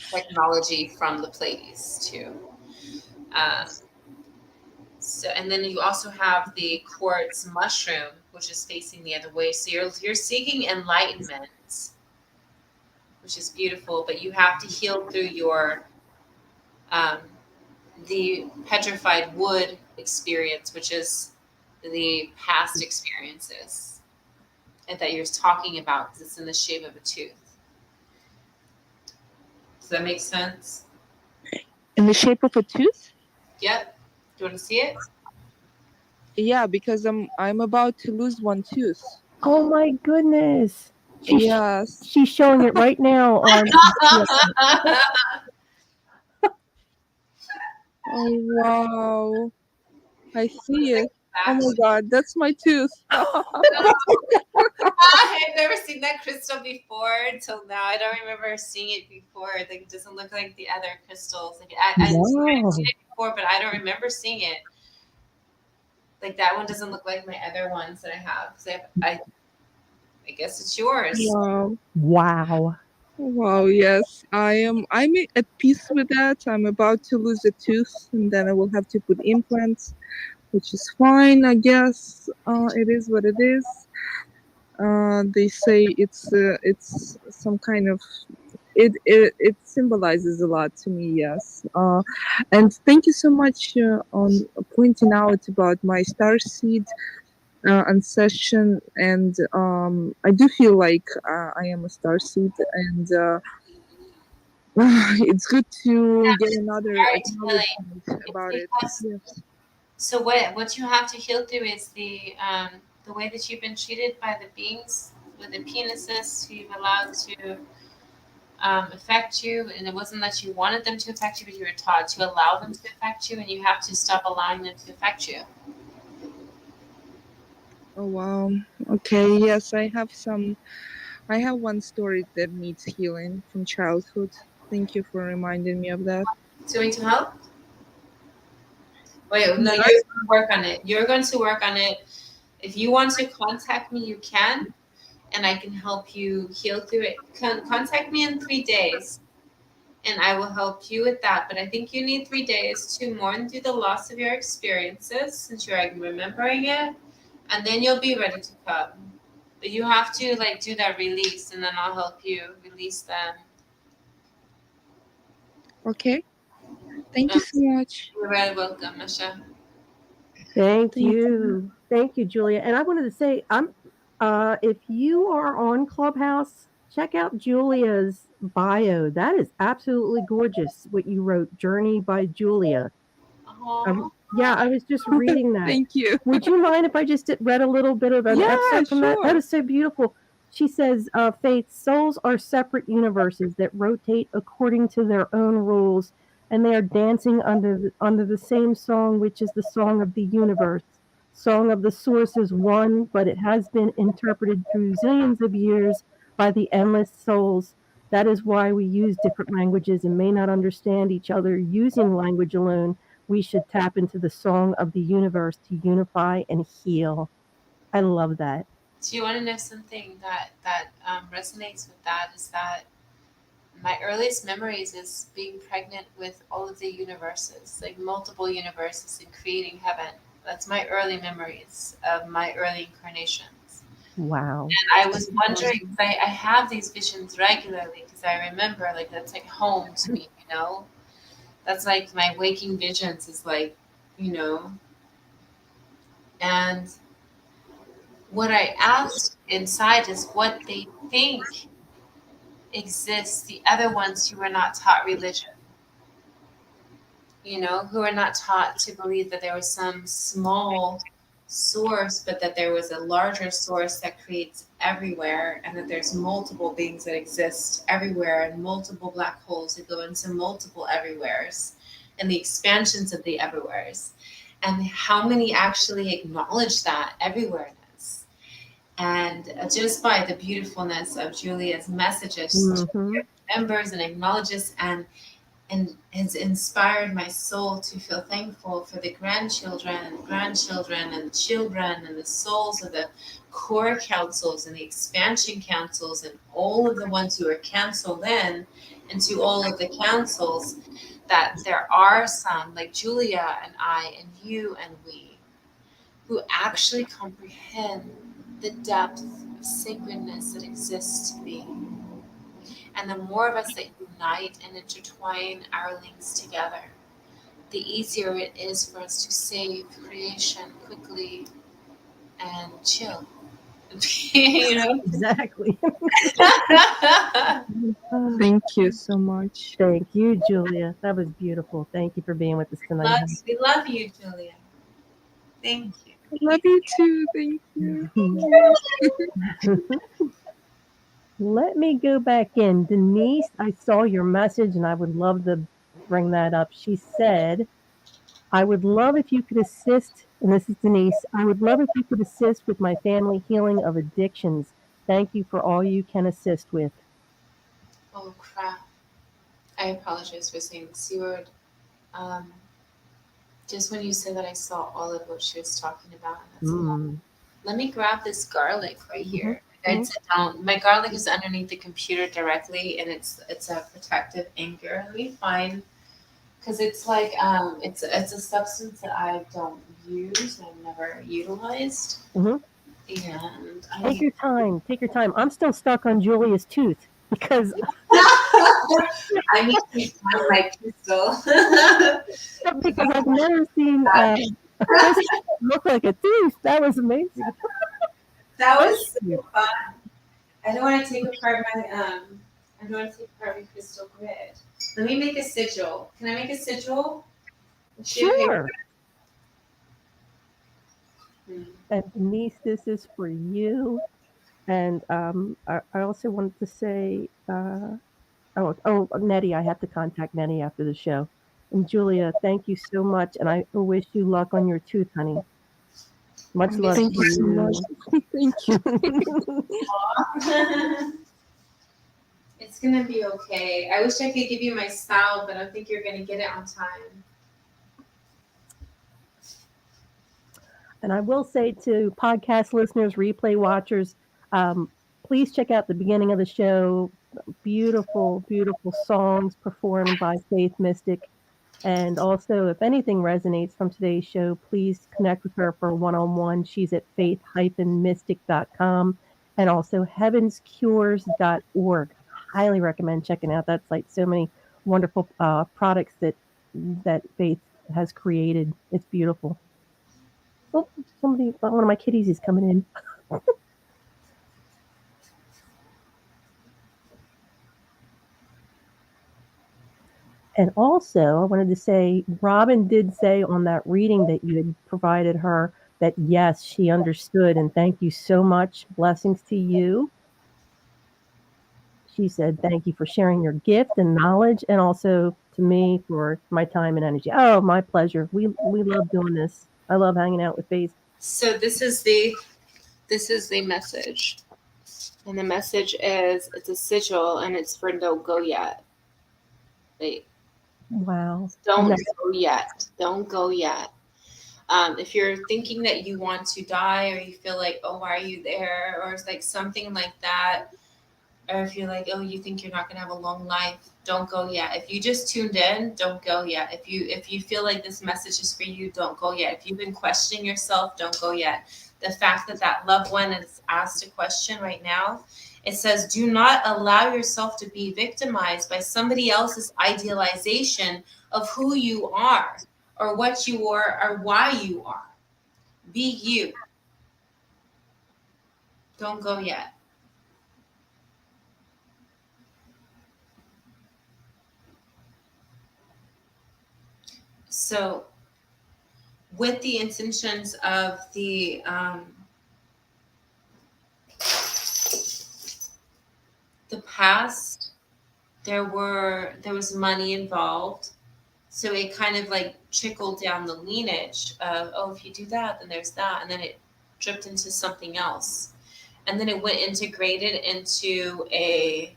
technology from the Pleiades too. So, and then you also have the quartz mushroom, which is facing the other way. So you're seeking enlightenment, which is beautiful, but you have to heal through your the petrified wood experience, which is the past experiences and that you're talking about because it's in the shape of a tooth. Does that make sense? In the shape of a tooth? Yep. Do you want to see it? Yeah, because I'm about to lose one tooth. Oh my goodness. Yes. She's showing it right now on. Oh wow. I see it. Oh my god, that's my tooth. I've never seen that crystal before until now. I don't remember seeing it before. Like, it doesn't look like the other crystals. Like I've seen it before, but I don't remember seeing it. Like that one doesn't look like my other ones that I have. I guess it's yours. Wow. Wow. Wow, yes, I'm at peace with that. I'm about to lose a tooth and then I will have to put implants, which is fine, I guess. It is what it is. They say it's some kind of it symbolizes a lot to me, yes. And thank you so much on pointing out about my star seed and session, and I do feel like I am a star seed, and it's good to get another Very acknowledgement It's about it. because Yes. so what you have to heal through is the way that you've been treated by the beings with the penises who you've allowed to affect you, and it wasn't that you wanted them to affect you, but you were taught to allow them to affect you, and you have to stop allowing them to affect you. Oh wow. Okay. Yes, I have one story that needs healing from childhood. Thank you for reminding me of that. It's going to help. Wait, no, you're Yes. going to work on it. You're going to work on it. If you want to contact me, you can, and I can help you heal through it. Contact me in 3 days, and I will help you with that. But I think you need 3 days to mourn through the loss of your experiences since you're like, remembering it, and then you'll be ready to come. But you have to like do that release, and then I'll help you release them. Okay. Thank you so much. You're very welcome, Masha. Thank Thank you. Thank you, Julia. And I wanted to say, if you are on Clubhouse, check out Julia's bio. That is absolutely gorgeous what you wrote, Journey by Julia. Oh, Yeah, I was just reading that. Thank you. Would you mind if I just read a little bit of an Yeah, excerpt from that? That sure. is so beautiful. She says, Faith, souls are separate universes that rotate according to their own rules, and they are dancing under the same song, which is the song of the universe. Song of the source is one, but it has been interpreted through zillions of years by the endless souls. That is why we use different languages and may not understand each other using language alone. We should tap into the song of the universe to unify and heal. I love that. do you want to know something that resonates with that? Is that my earliest memories is being pregnant with all of the universes, like multiple universes, and creating heaven. That's my early memories of my early incarnations. Wow. And I was wondering, 'cause I have these visions regularly because I remember, like, that's like home to me, you know? That's like my waking visions, is like, you know? And what I asked inside is what they think exists, the other ones who are not taught religion, you know, who are not taught to believe that there was some small source, but that there was a larger source that creates everywhere, and that there's multiple beings that exist everywhere, and multiple black holes that go into multiple everywheres, and the expansions of the everywheres, and how many actually acknowledge that everywhereness. And just by the beautifulness of Julia's messages, Hmm. Julia remembers and acknowledges, and has inspired my soul to feel thankful for the grandchildren and children and the souls of the core councils and the expansion councils and all of the ones who are canceled in, and to all of the councils, that there are some like Julia and I and you and we who actually comprehend the depth of sacredness that exists to be. And the more of us that unite and intertwine our links together, the easier it is for us to save creation quickly and chill. You know? Exactly. Thank you so much. Thank you, Julia. That was beautiful. Thank you for being with us tonight. We love you, Julia. Thank you. I love you too. Thank you. Let me go back in. Denise, I saw your message and I would love to bring that up. She said, I would love if you could assist, and this is Denise, I would love if you could assist with my family healing of addictions. Thank you for all you can assist with. Oh crap. I apologize for saying the C word. Um, just when you said that, I saw all of what she was talking about, and that's a lot. Mm. Let me grab this garlic right Mhm. here. It's my garlic is underneath the computer directly, and it's a protective anchor. Let me find, because it's like it's a substance that I don't use and I've never utilized. Mhm. And Take your time. Take your time. I'm still stuck on Julia's tooth because I need to find my crystal. because I've never seen a crystal look like a tooth. That was amazing. That was so fun. I don't want to take apart my I don't want to take apart my crystal grid. Let me make a sigil. Can I make a sigil? Is she okay with Sure. that? And Denise, this is for you. And I also wanted to say, Nettie, I have to contact Nettie after the show. And Julia, thank you so much. And I wish you luck on your tooth, honey. Much love to Thank you so much. you. Thank you. It's gonna be okay. I wish I could give you my style, but I don't think you're gonna get it on time. And I will say to podcast listeners, replay watchers, please check out the beginning of the show. Beautiful, beautiful songs performed by Faith Mystic. And also, if anything resonates from today's show, please connect with her for a one-on-one. She's at faith-mystic.com and also heavenscures.org. Highly recommend checking out that site. So many wonderful products that Faith has created. It's beautiful. Oh, one of my kitties is coming in. And also, I wanted to say, Robin did say on that reading that you had provided her that yes, she understood. And thank you so much. Blessings to you. She said, thank you for sharing your gift and knowledge, and also to me for my time and energy. Oh, my pleasure. We love doing this. I love hanging out with Faith. So this is the message. And the message is it's a sigil and it's for don't go yet. Wait. Wow. Don't No. go yet. Don't go yet. If you're thinking that you want to die, or you feel like, oh, why are you there? Or it's like something like that. Or if you're like, oh, you think you're not gonna have a long life, don't go yet. If you just tuned in, don't go yet. If you feel like this message is for you, don't go yet. If you've been questioning yourself, don't go yet. The fact that loved one is asked a question right now, it says, do not allow yourself to be victimized by somebody else's idealization of who you are or what you are or why you are. Be you. Don't go yet. So with the intentions of the past, there was money involved, so it kind of like trickled down the lineage of, oh, if you do that, then there's that, and then it dripped into something else, and then it went integrated into a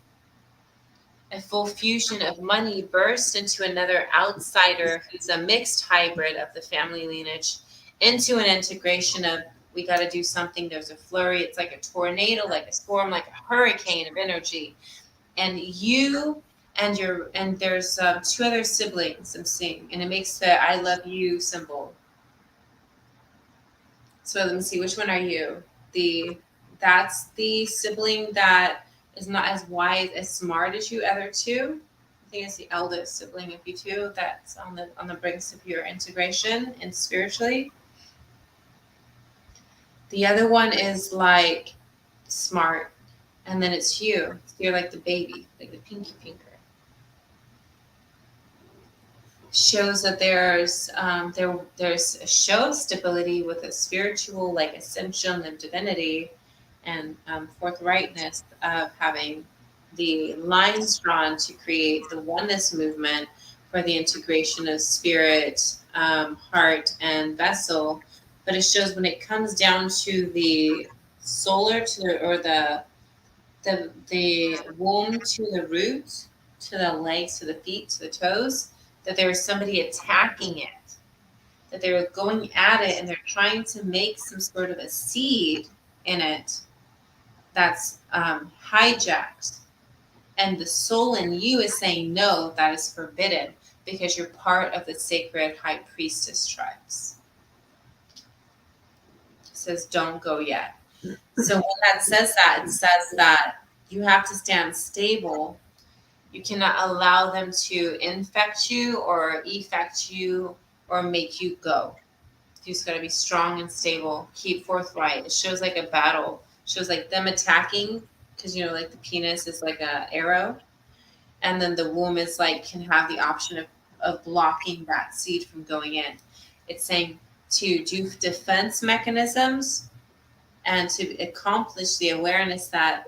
full fusion of money, burst into another outsider who's a mixed hybrid of the family lineage, into an integration of, we got to do something. There's a flurry. It's like a tornado, like a storm, like a hurricane of energy. And you and there's two other siblings I'm seeing, and it makes the I love you symbol. So let me see, which one are you? That's the sibling that is not as wise, as smart as you other two. I think it's the eldest sibling of you two that's on the brinks of your integration and spiritually. The other one is like smart, and then it's you. You're like the baby, like the pinky pinker. Shows that there's a show of stability with a spiritual like ascension of divinity, and forthrightness of having the lines drawn to create the oneness movement for the integration of spirit, heart, and vessel. But it shows when it comes down to the solar or the womb to the root, to the legs, to the feet, to the toes, that there was somebody attacking it, that they were going at it, and they're trying to make some sort of a seed in it. that's hijacked, and the soul in you is saying, no, that is forbidden, because you're part of the sacred high priestess tribes. It says, don't go yet. So when that says that, it says that you have to stand stable. You cannot allow them to infect you or effect you or make you go. You just got to be strong and stable. Keep forthright. It shows like a battle. It shows like them attacking, because like the penis is like a arrow, and then the womb is like can have the option of blocking that seed from going in. It's saying to do defense mechanisms and to accomplish the awareness that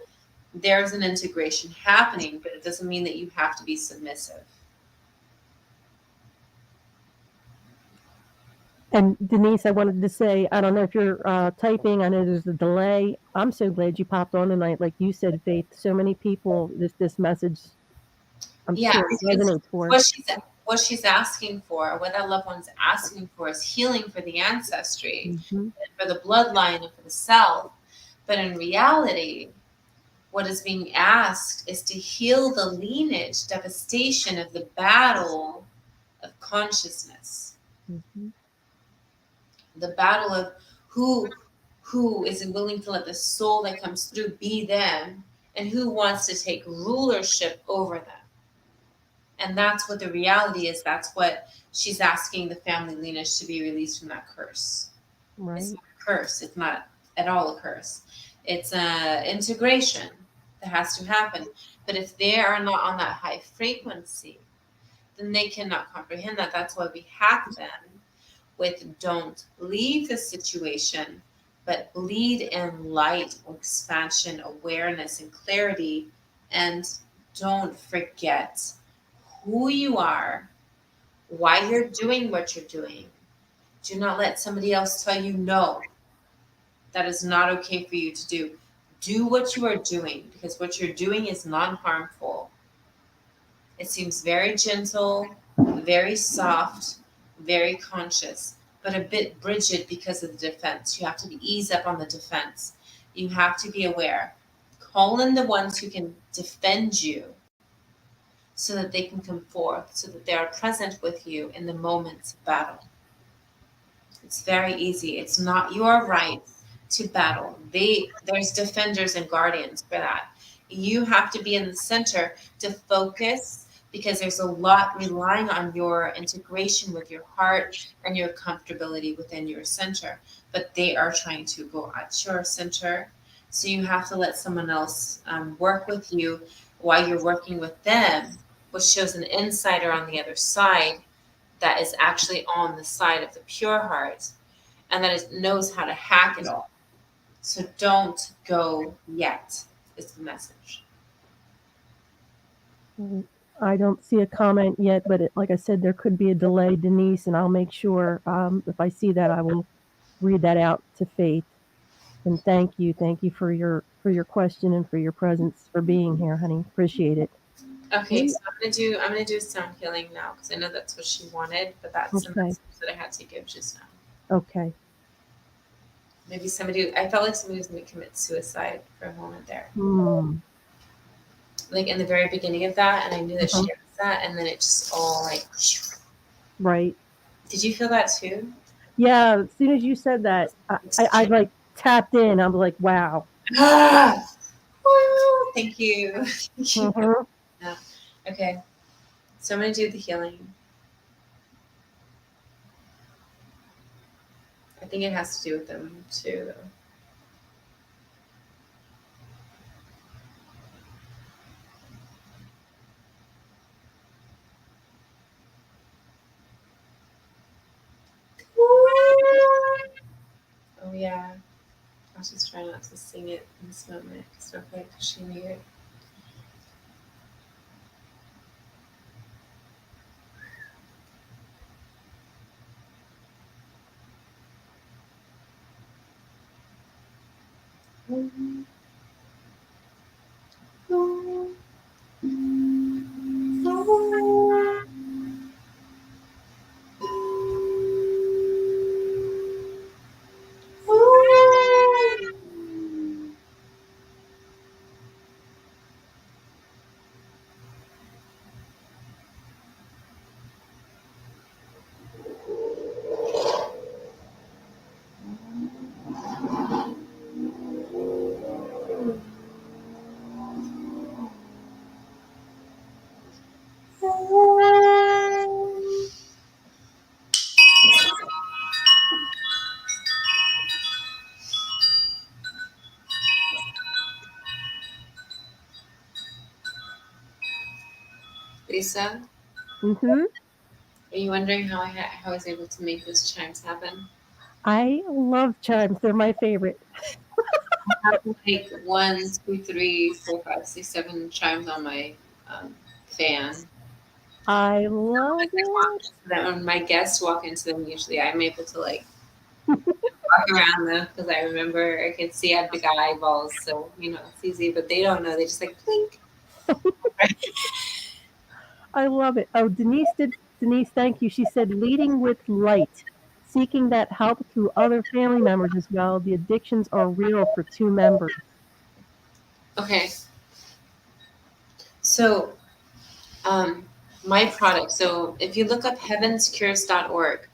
there's an integration happening, but it doesn't mean that you have to be submissive. And Denise, I wanted to say, I don't know if you're typing. I know there's a delay. I'm so glad you popped on tonight. Like you said, Faith, so many people, this message, I'm Yeah, sure it resonates for. what she's asking for, what that loved one's asking for, is healing for the ancestry, Mhm. for the bloodline, and for the self. But in reality, what is being asked is to heal the lineage devastation of the battle of consciousness, Mhm. the battle of who isn't willing to let the soul that comes through be them, and who wants to take rulership over them. And that's what the reality is. That's what she's asking the family lineage to be released from, that curse. Right. It's not a curse. It's not at all a curse. It's an integration that has to happen. But if they are not on that high frequency, then they cannot comprehend that. That's why we hack them with don't leave the situation, but lead in light, expansion, awareness, and clarity. And don't forget who you are, why you're doing what you're doing. Do not let somebody else tell you no. That is not okay for you to do. Do what you are doing, because what you're doing is non-harmful. It seems very gentle, very soft, very conscious, but a bit rigid because of the defense. You have to ease up on the defense. You have to be aware. Call in the ones who can defend you so that they can come forth, so that they are present with you in the moments of battle. It's very easy. It's not your right to battle. There's defenders and guardians for that. You have to be in the center to focus, because there's a lot relying on your integration with your heart and your comfortability within your center. But they are trying to go at your center. So you have to let someone else work with you while you're working with them, which shows an insider on the other side that is actually on the side of the pure heart, and that it knows how to hack it all. So don't go yet, is the message. I don't see a comment yet, but like I said, there could be a delay, Denise, and I'll make sure if I see that, I will read that out to Faith. And thank you for your question and for your presence, for being here, honey. Appreciate it. Okay, so I'm gonna do sound healing now, because I know that's what she wanted, but that's the message that I had to give just now. Okay. Maybe I felt like somebody was gonna commit suicide for a moment there. Like in the very beginning of that, and I knew that she asked that, and then it just all like right. Did you feel that too? Yeah, as soon as you said that, I like tapped in. I'm like, wow. Thank you. Yeah. Okay. So I'm going to do the healing. I think it has to do with them too, though. Oh, yeah. I was just trying not to sing it in this moment. It's okay, because she knew it. Lisa, Mm-hmm. are you wondering how I was able to make those chimes happen? I love chimes. They're my favorite. I have like 1, 2, 3, 4, 5, 6, 7 chimes on my fan. I love it. When my guests walk into them, usually I'm able to like walk around them because I remember I can see I have big eyeballs, so it's easy. But they don't know; they just like blink. I love it. Oh, Denise, thank you. She said leading with light, seeking that help through other family members as well. The addictions are real for 2 members. Okay, so my product. So if you look up heavenscures.org,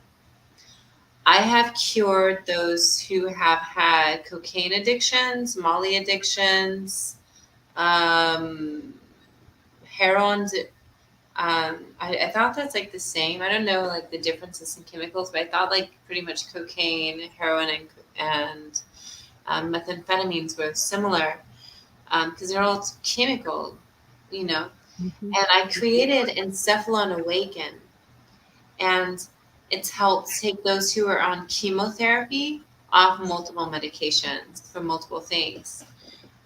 I have cured those who have had cocaine addictions, Molly addictions, heroin. I thought that's like the same. I don't know like the differences in chemicals, but I thought like pretty much cocaine, heroin, and methamphetamines were similar because they're all chemical, Mm-hmm. And I created Encephalon Awaken, and it's helped take those who are on chemotherapy off multiple medications for multiple things.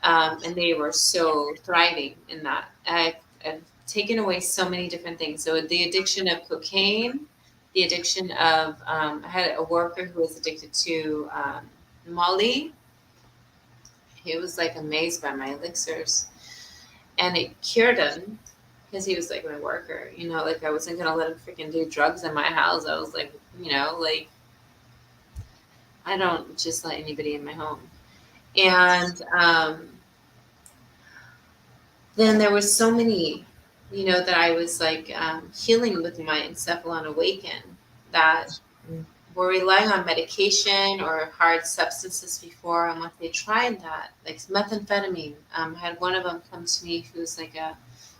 And they were so thriving in that. I've taken away so many different things. So the addiction of cocaine, the addiction of, I had a worker who was addicted to Molly. He was like amazed by my elixirs, and it cured him because he was like my worker. Like I wasn't gonna let him freaking do drugs in my house. I was like, like I don't just let anybody in my home. And then there was so many, that I was like healing with my Encephalon Awaken that were relying on medication or hard substances before. And once they tried that, like methamphetamine, I had one of them come to me who's like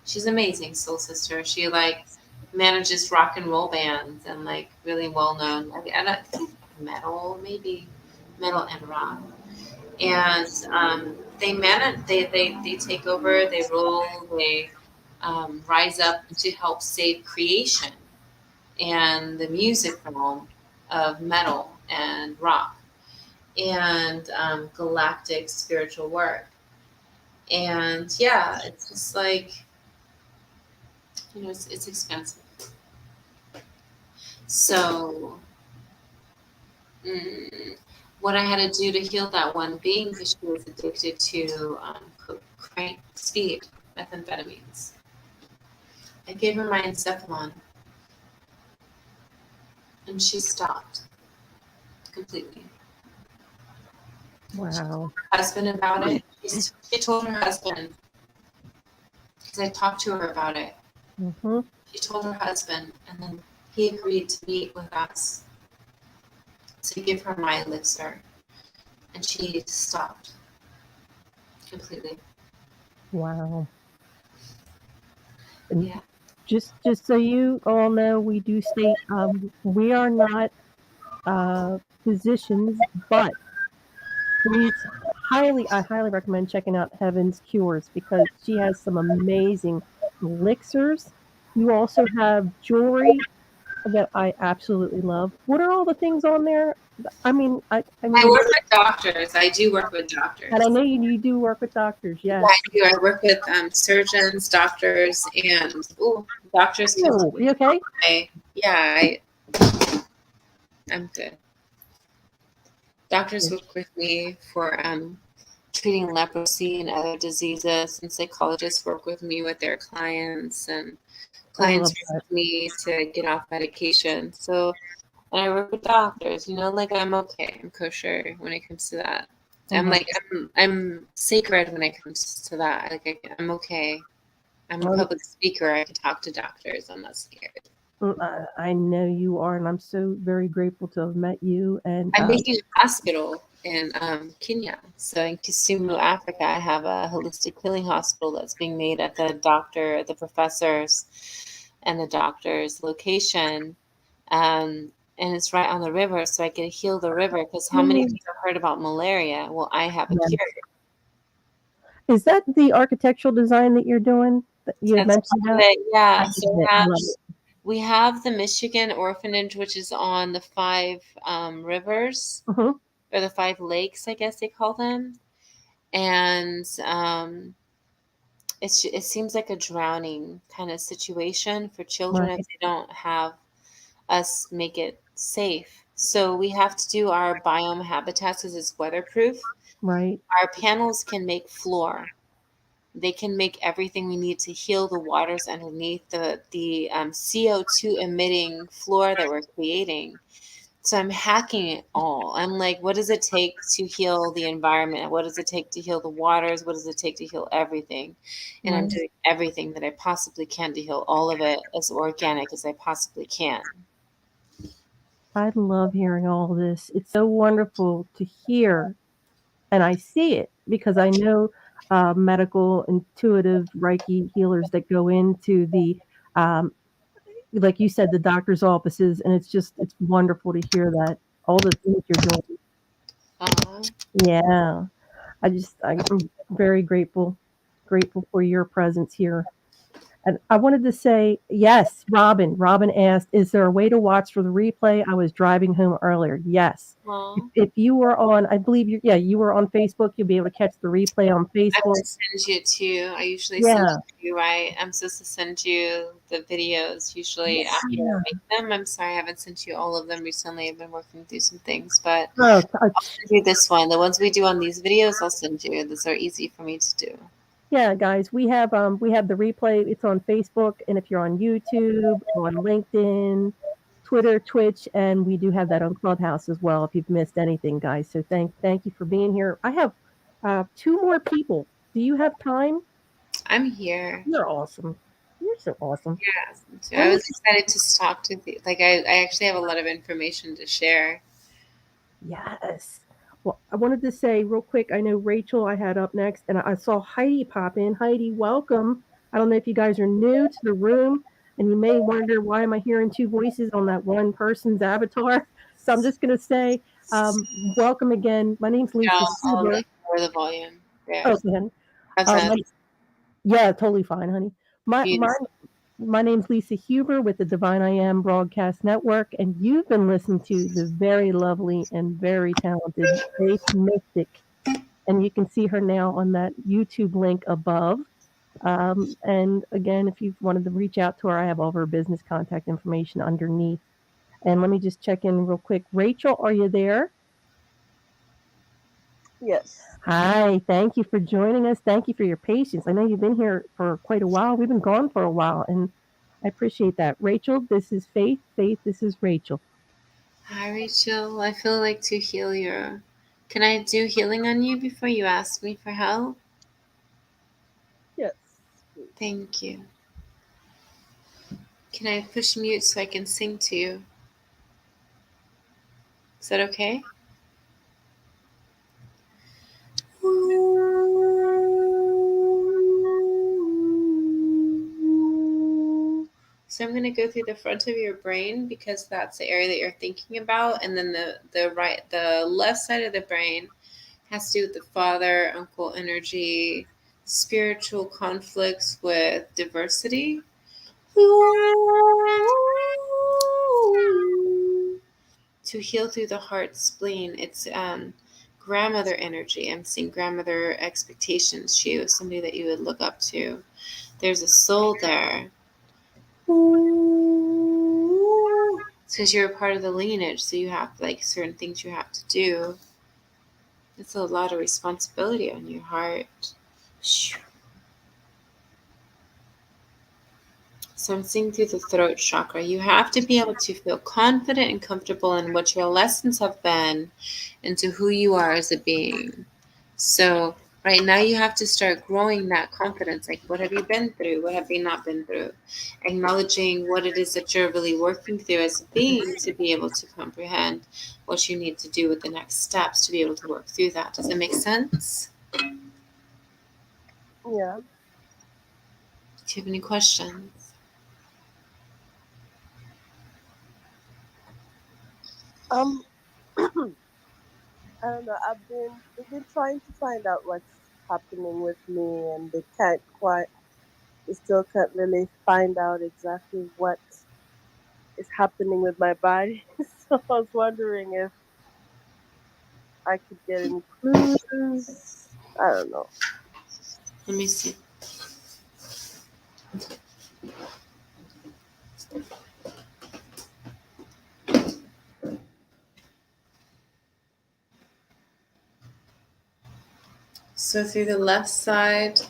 she's amazing soul sister. She like manages rock and roll bands and like really well known. I think metal, maybe metal and rock. And they take over, they roll, they rise up to help save creation and the music realm of metal and rock and galactic spiritual work. And yeah, it's just like, it's expensive. So what I had to do to heal that one being, because she was addicted to speed, methamphetamines, I gave her my Encephalon, and she stopped completely. Wow. Her husband about it. She told her husband, because I talked to her about it. Mm-hmm. She told her husband, and then he agreed to meet with us to give her my elixir, and she stopped completely. Wow. And Yeah. just so you all know, we do state we are not physicians, but please I highly recommend checking out Heaven's Cures because she has some amazing elixirs. You also have jewelry that I absolutely love. What are all the things on there? I mean, I work with doctors. I do work with doctors. And I know you do work with doctors, yes. Yeah, I do. I work with surgeons, doctors, and doctors. Oh, you okay? I'm good. Doctors work with me for treating leprosy and other diseases, and psychologists work with me with their clients, and clients work with me to get off medication. So, and I work with doctors, like I'm okay. I'm kosher when it comes to that. I'm sacred when it comes to that. Like I'm okay. I'm a public speaker. I can talk to doctors. I'm not scared. I know you are, and I'm so very grateful to have met you. And I'm making a hospital in Kenya. So in Kisumu, Africa, I have a holistic healing hospital that's being made at the professors, and the doctor's location. And it's right on the river, so I can heal the river. Because how many people have heard about malaria? Well, I have a cure. Is that the architectural design that you're doing? You had That's mentioned part of that? it. Yeah. I So love it. we have the Michigan Orphanage, which is on the 5 rivers, Mhm. or the 5 lakes, I guess they call them. And it seems like a drowning kind of situation for children if Right. they don't have us make it safe. So we have to do our biome habitats because it's weatherproof. Right. Our panels can make floor. They can make everything we need to heal the waters underneath the CO2 emitting floor that we're creating. So I'm hacking it all. I'm like, what does it take to heal the environment? What does it take to heal the waters? What does it take to heal everything? And I'm Right. doing everything that I possibly can to heal all of it as organic as I possibly can. I love hearing all this. It's so wonderful to hear, and I see it because I know medical, intuitive Reiki healers that go into the, um, like you said, the doctor's offices, and it's wonderful to hear that all the things you're doing. Uh-huh. Yeah, I'm very grateful for your presence here. And I wanted to say, yes, Robin. Robin asked, is there a way to watch for the replay? I was driving home earlier. Yes. Well, If you were on, I believe you were on Facebook, you'll be able to catch the replay on I have Facebook. to send you it too. I usually send Yeah. it to you, right? I'm supposed to send you the videos usually after I Yeah. make them. I'm sorry I haven't sent you all of them recently. I've been working through some things, but Oh, I'll send you this one. The ones we do on these videos, I'll send you. These are easy for me to do. yeah, guys, we have the replay. It's on Facebook, and if you're on YouTube, on LinkedIn, Twitter, Twitch, and we do have that on Clubhouse as well. If you've missed anything, guys, so thank you for being here. I have 2 more people. Do you have time? I'm here. You're awesome. You're so awesome. Yeah, I was excited to talk to you. Like I actually have a lot of information to share. Yes. Well, I wanted to say real quick, I know Rachel I had up next, and I saw Heidi pop in. Heidi, welcome. I don't know if you guys are new to the room, and you may wonder why am I hearing 2 voices on that one person's avatar. So I'm just going to say, welcome again. My name's Yeah, Lisa I'll Huber. lower the volume. There. Okay, honey. How's that? Yeah, totally fine, honey. My Beautiful. my name's Lisa Huber with the Divine I Am Broadcast Network, and you've been listening to the very lovely and very talented Faith Mystic. And you can see her now on that YouTube link above. And again, if you wanted to reach out to her, I have all of her business contact information underneath. And let me just check in real quick. Rachel, are you there? Yes. Hi, thank you for joining us. Thank you for your patience. I know you've been here for quite a while. We've been gone for a while, and I appreciate that. Rachel, this is Faith. Faith, this is Rachel. Hi, Rachel. I feel like to heal your. Can I do healing on you before you ask me for help? Yes. Thank you. Can I push mute so I can sing to you? Is that okay? So I'm going to go through the front of your brain because that's the area that you're thinking about, and then the left side of the brain has to do with the father, uncle energy, spiritual conflicts with diversity. To heal through the heart spleen, it's grandmother energy. I'm seeing grandmother expectations. She was somebody that you would look up to. There's a soul there. It's because you're a part of the lineage, so you have like certain things you have to do. It's a lot of responsibility on your heart. So I'm seeing through the throat chakra. You have to be able to feel confident and comfortable in what your lessons have been and to who you are as a being. So right now you have to start growing that confidence. Like, what have you been through? What have you not been through? Acknowledging what it is that you're really working through as a being to be able to comprehend what you need to do with the next steps to be able to work through that. Does it make sense? Yeah. Do you have any questions? I don't know. They've been trying to find out what's happening with me, and they can't quite. we still can't really find out exactly what is happening with my body. So I was wondering if I could get any clues. I don't know. Let me see. So through the left side,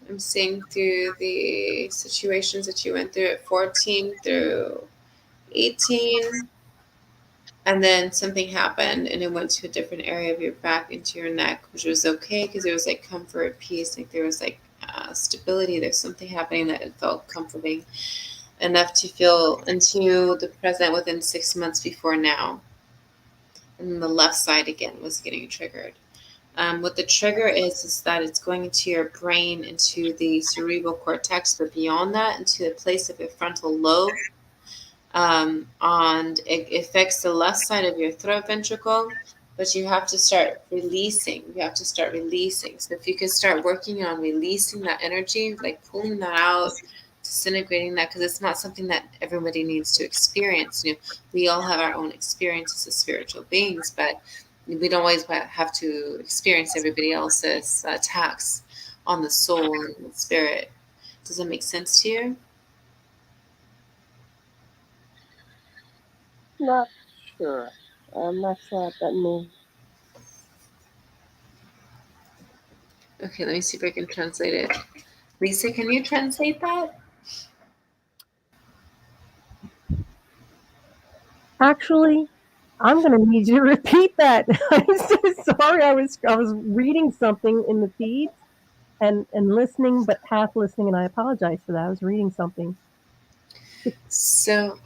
I'm seeing through the situations that you went through at 14 through 18. And then something happened and it went to a different area of your back into your neck, which was okay because there was like comfort, peace, like there was like stability. There's something happening that it felt comforting enough to feel into the present within 6 months before now. And then the left side again was getting triggered. What the trigger is that it's going into your brain, into the cerebral cortex, but beyond that, into the place of your frontal lobe. And it affects the left side of your throat ventricle, but you have to start releasing. You have to start releasing. So if you could start working on releasing that energy, like pulling that out, disintegrating that, because it's not something that everybody needs to experience. We all have our own experiences as spiritual beings, but we don't always have to experience everybody else's attacks on the soul and the spirit. Does that make sense to you? Not sure. I'm not sure what that means. Okay, let me see if I can translate it. Lisa, can you translate that? Actually, I'm going to need you to repeat that. I'm so sorry. I was reading something in the feed and listening, but half listening, and I apologize for that. I was reading something So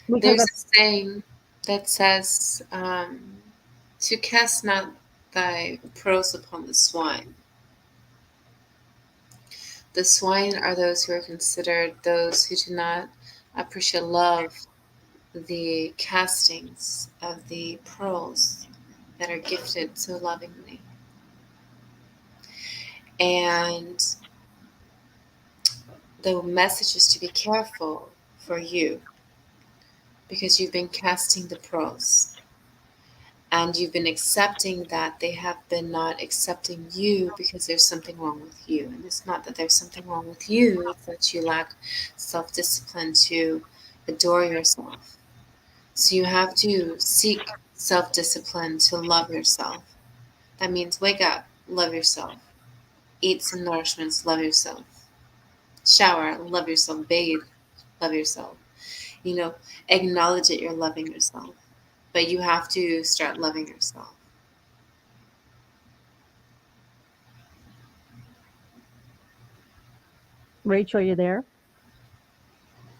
because there's a saying that says, to cast not thy pearls upon the swine. The swine are those who are considered those who do not appreciate love, the castings of the pearls that are gifted so lovingly. And the message is to be careful for you because you've been casting the pearls and you've been accepting that they have been not accepting you because there's something wrong with you. And it's not that there's something wrong with you, it's that you lack self-discipline to adore yourself. So you have to seek self-discipline to love yourself. That means wake up, love yourself. Eat some nourishments, love yourself. Shower, love yourself. Bathe, love yourself. Acknowledge that you're loving yourself. But you have to start loving yourself. Rachel, you there?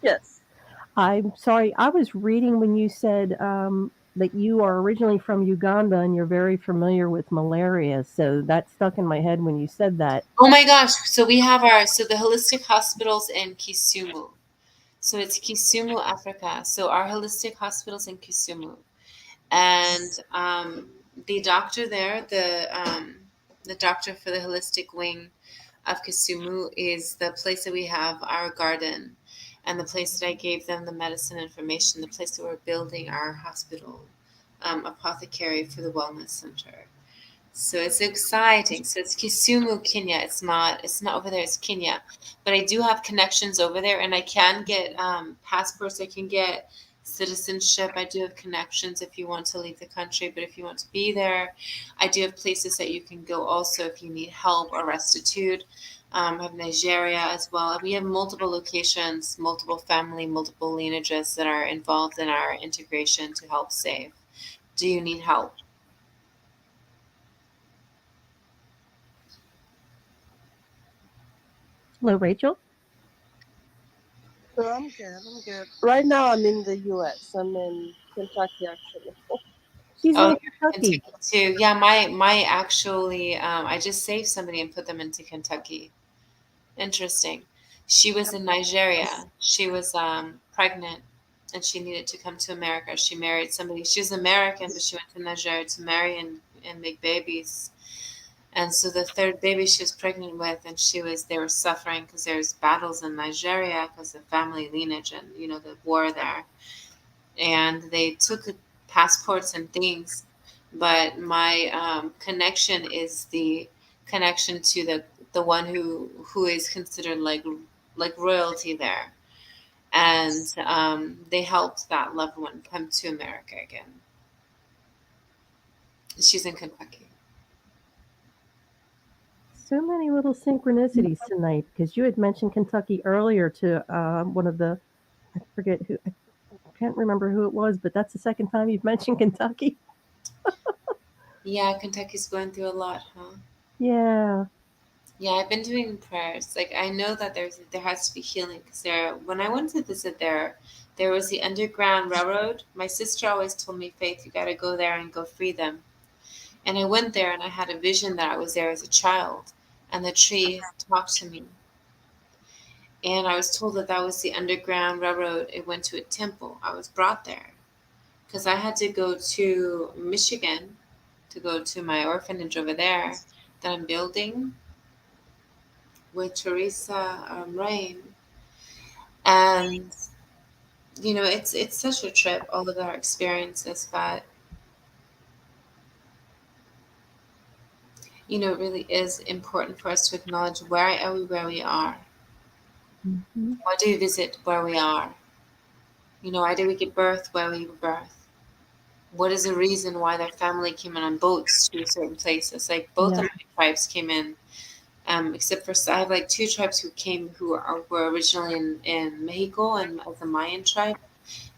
Yes. I'm sorry. I was reading when you said that you are originally from Uganda and you're very familiar with malaria. So that stuck in my head when you said that. Oh my gosh. So we have the holistic hospitals in Kisumu. So it's Kisumu, Africa. So our holistic hospitals in Kisumu. And the doctor there, the doctor for the holistic wing of Kisumu is the place that we have our garden and the place that I gave them the medicine information, the place that we're building our hospital apothecary for the wellness center. So it's exciting. So it's Kisumu, Kenya. It's not over there. It's Kenya, but I do have connections over there, and I can get passports. I can get citizenship. I do have connections if you want to leave the country, but if you want to be there, I do have places that you can go also if you need help or restitute. I have Nigeria as well. We have multiple locations, multiple family, multiple lineages that are involved in our integration to help save. Do you need help? Hello, Rachel. So I'm good. I'm good. Right now, I'm in the U.S. I'm in Kentucky, actually. She's Oh, in Kentucky. Kentucky too. Yeah, my actually, I just saved somebody and put them into Kentucky. Interesting. She was in Nigeria. She was pregnant and she needed to come to America. She married somebody. She was American, but she went to Nigeria to marry and make babies. And so the third baby she was pregnant with, and they were suffering because there's battles in Nigeria because of family lineage and, the war there. And they took passports and things. But my connection is the connection to the one who is considered like royalty there. And they helped that loved one come to America again. She's in Kentucky. So many little synchronicities tonight because you had mentioned Kentucky earlier to one of the, I forget who, I can't remember who it was, but that's the second time you've mentioned Kentucky. Yeah, Kentucky's going through a lot, huh? Yeah. Yeah, I've been doing prayers. Like I know that there has to be healing because when I went to visit there was the Underground Railroad. My sister always told me, Faith, you got to go there and go free them. And I went there and I had a vision that I was there as a child, and the tree talked to me. And I was told that that was the Underground Railroad. It went to a temple. I was brought there because I had to go to Michigan to go to my orphanage over there that I'm building with Teresa Rain. And it's such a trip, all of our experiences, but it really is important for us to acknowledge why are we where we are. Mm-hmm. Why do we visit where we are? Why did we give birth where we were birthed? What is the reason why their family came in on boats to certain places? Like both of my tribes came in, except for I have like two tribes who were originally in Mexico and as a Mayan tribe,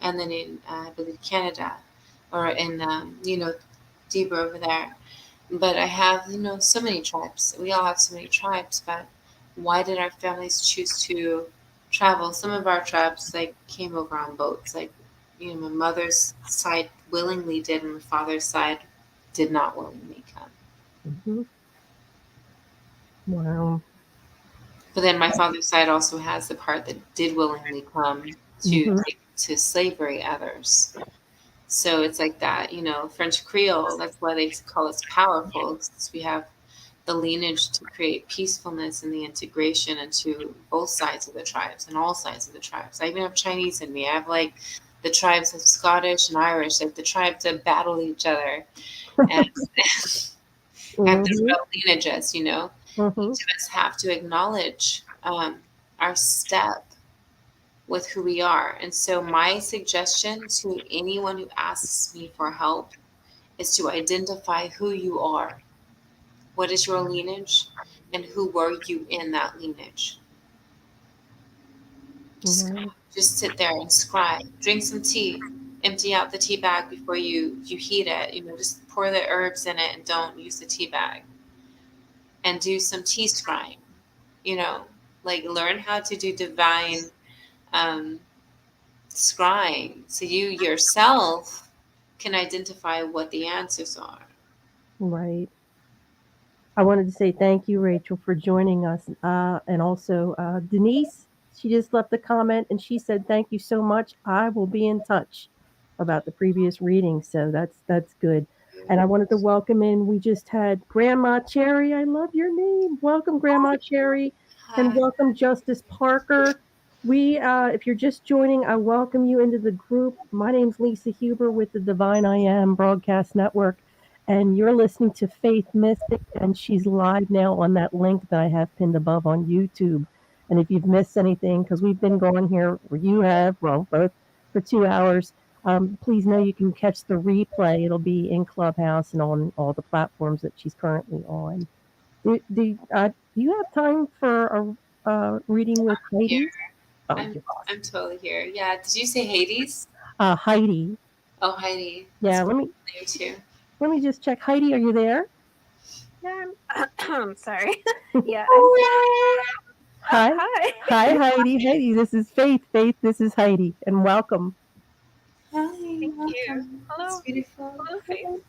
and then in I believe Canada, or in deeper over there. But I have so many tribes. We all have so many tribes, but why did our families choose to travel? Some of our tribes like came over on boats. Like my mother's side willingly did, and my father's side did not willingly come. Mm-hmm. Wow. But then my father's side also has the part that did willingly come to Mm-hmm. take to slavery others. So it's like that, French Creole. That's why they call us powerful, because we have the lineage to create peacefulness and the integration into both sides of the tribes and all sides of the tribes. I even have Chinese in me. I have like the tribes of Scottish and Irish, like the tribes that battle each other. And I have different lineages, Mm-hmm. Each of us have to acknowledge our step with who we are. And so my suggestion to anyone who asks me for help is to identify who you are. What is your lineage? And who were you in that lineage? Just sit there and scribe. Drink some tea. Empty out the tea bag before you heat it. Just pour the herbs in it and don't use the tea bag. And do some tea scrying. Like learn how to do divine scrying, so you yourself can identify what the answers are. Right. I wanted to say thank you, Rachel, for joining us. And also, Denise, she just left a comment and she said, "Thank you so much. I will be in touch about the previous reading." So that's good. And I wanted to welcome in, we just had Grandma Cherry. I love your name. Welcome, Grandma Cherry. And Hi. welcome, Justice Parker. If you're just joining, I welcome you into the group. My name's Lisa Huber with the Divine I Am Broadcast Network, and you're listening to Faith Mystic, and she's live now on that link that I have pinned above on YouTube. And if you've missed anything, because we've been going here, or you have, well, both for 2 hours, please know you can catch the replay. It'll be in Clubhouse and on all the platforms that she's currently on. Do you have time for a reading with Heidi? Here. Oh, I'm you're awesome. I'm totally here. Yeah. Did you say Hades? Heidi. Oh, Heidi. Yeah, That's name too. let me just check. Heidi, are you there? Yeah, I'm sorry. Yeah. Hi. Hi. Hi, Heidi. Heidi, this is Faith. Faith, this is Heidi, and welcome. Hi. Thank you. Welcome. Hello. It's beautiful. Hello, Faith.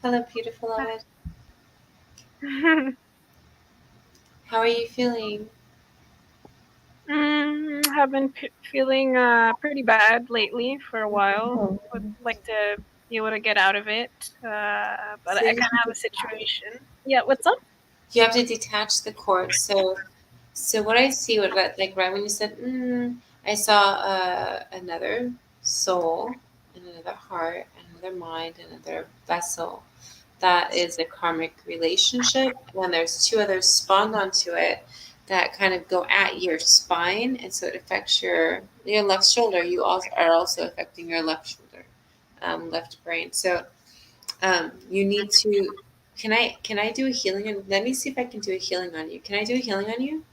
Hello, beautiful Ovid. How are you feeling? Have been feeling pretty bad lately for a while. Would like to be able to get out of it, but I kind of have a situation. Yeah, what's up? You have to detach the cord. So what I see, like right when you said, I saw another soul, and another heart, another mind, another vessel. That is a karmic relationship. And there's two others spawned onto it that kind of go at your spine, and so it affects your left shoulder. You also are also affecting your left shoulder, left brain. So you need to. Can I do a healing? And let me see if I can do a healing on you. Can I do a healing on you?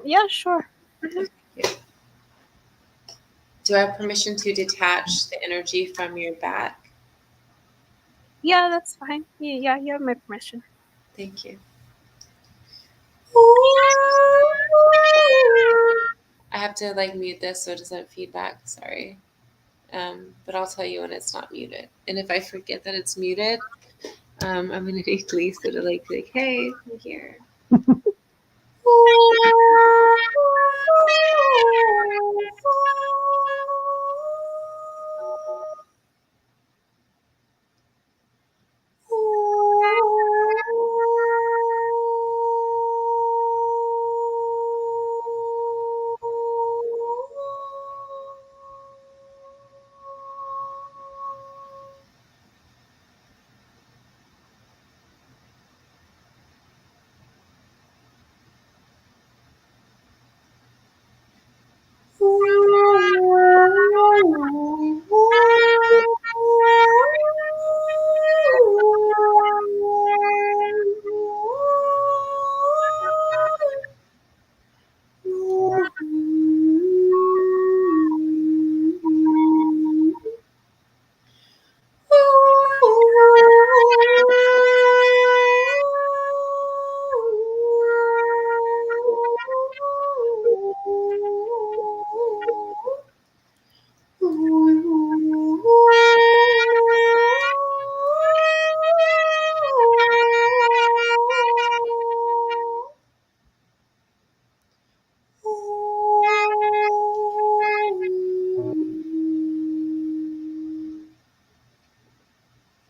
Yeah, sure. Yeah. Do I have permission to detach the energy from your back? Yeah, that's fine. Yeah, you have my permission. Thank you. I have to like mute this so it doesn't feedback. Sorry. But I'll tell you when it's not muted. And if I forget that it's muted, I'm gonna need Lisa to like, hey, I'm here.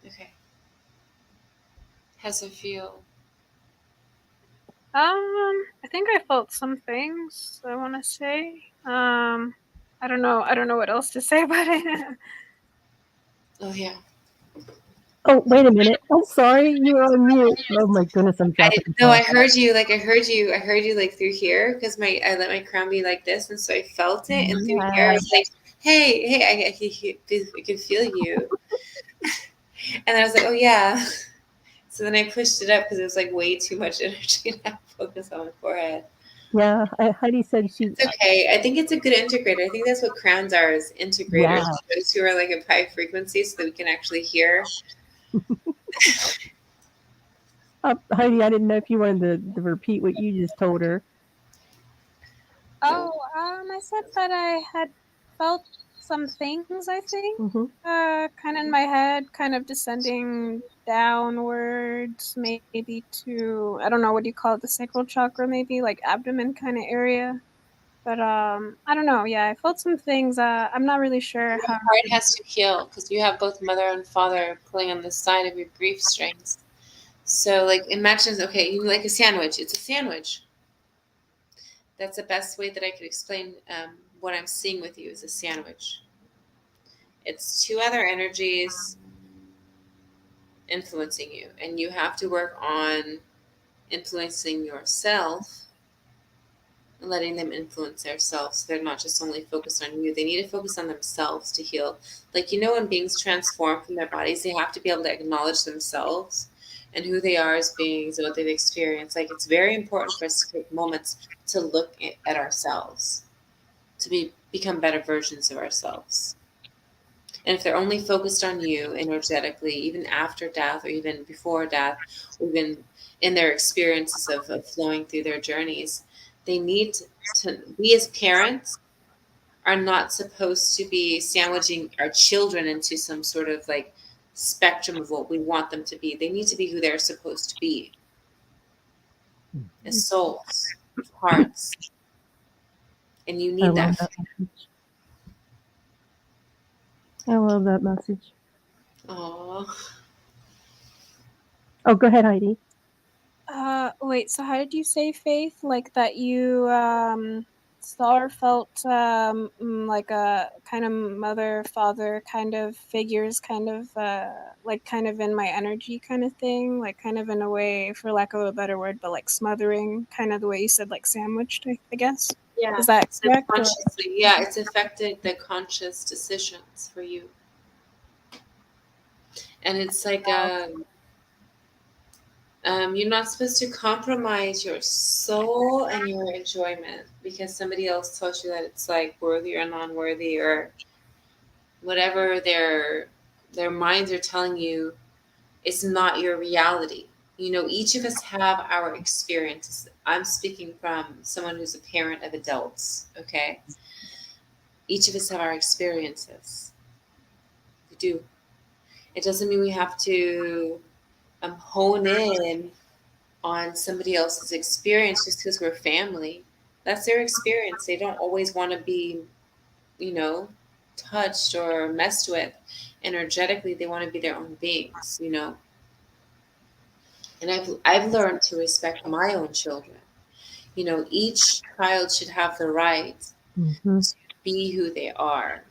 Okay. How's it feel? I think I felt some things. I want to say. I don't know. I don't know what else to say about it. Oh yeah. Oh, wait a minute. I'm sorry. You were on mute. Oh my goodness, I'm dropping the No, ball. I heard you. Like I heard you like through here because I let my crown be like this, and so I felt it, and through here I was like, hey, I could feel you, and I was like, oh yeah. So then I pushed it up because it was like way too much energy to have focus on my forehead. Yeah, Heidi said she. It's okay. I think it's a good integrator. I think that's what crowns are, is integrators. Yeah. Those who are like a high frequency, so that we can actually hear. Heidi, I didn't know if you wanted to repeat what you just told her. Oh, I said that I had felt some things, I think. Mm-hmm. Kind of in my head, kind of descending downwards, maybe to, I don't know, what do you call it, the sacral chakra, maybe, like abdomen kind of area. But I don't know. Yeah, I felt some things. I'm not really sure Your how. heart has to heal because you have both mother and father pulling on the side of your grief strings. So, like, imagine, okay, you like a sandwich. It's a sandwich. That's the best way that I could explain what I'm seeing with you is a sandwich. It's two other energies influencing you, and you have to work on influencing yourself and letting them influence themselves. So they're not just only focused on you. They need to focus on themselves to heal. Like, when beings transform from their bodies, they have to be able to acknowledge themselves and who they are as beings and what they've experienced. Like, it's very important for us to take moments to look at ourselves, to become better versions of ourselves. And if they're only focused on you energetically, even after death or even before death, or even in their experiences of flowing through their journeys, they need to, we as parents are not supposed to be sandwiching our children into some sort of like spectrum of what we want them to be. They need to be who they're supposed to be as souls, hearts. And you I need love that. that message. I love that message. Aww. Oh, go ahead, Heidi. Wait, so how did you say, Faith? Like that you saw or felt like a kind of mother, father kind of figures, kind of like kind of in my energy kind of thing, like kind of in a way, for lack of a better word, but like smothering, kind of the way you said, like sandwiched, I guess. Yeah. Is that correct? Or- Subconsciously, yeah, it's affected the conscious decisions for you. And it's like you're not supposed to compromise your soul and your enjoyment because somebody else told you that it's like worthy or non-worthy or whatever their minds are telling you. It's not your reality. You know, each of us have our experiences. I'm speaking from someone who's a parent of adults, okay? Each of us have our experiences. We do. It doesn't mean we have to hone in on somebody else's experience just because we're family. That's their experience. They don't always want to be, you know, touched or messed with energetically. They want to be their own beings, you know. And I've learned to respect my own children. You know, each child should have the right Mm-hmm. to be who they are,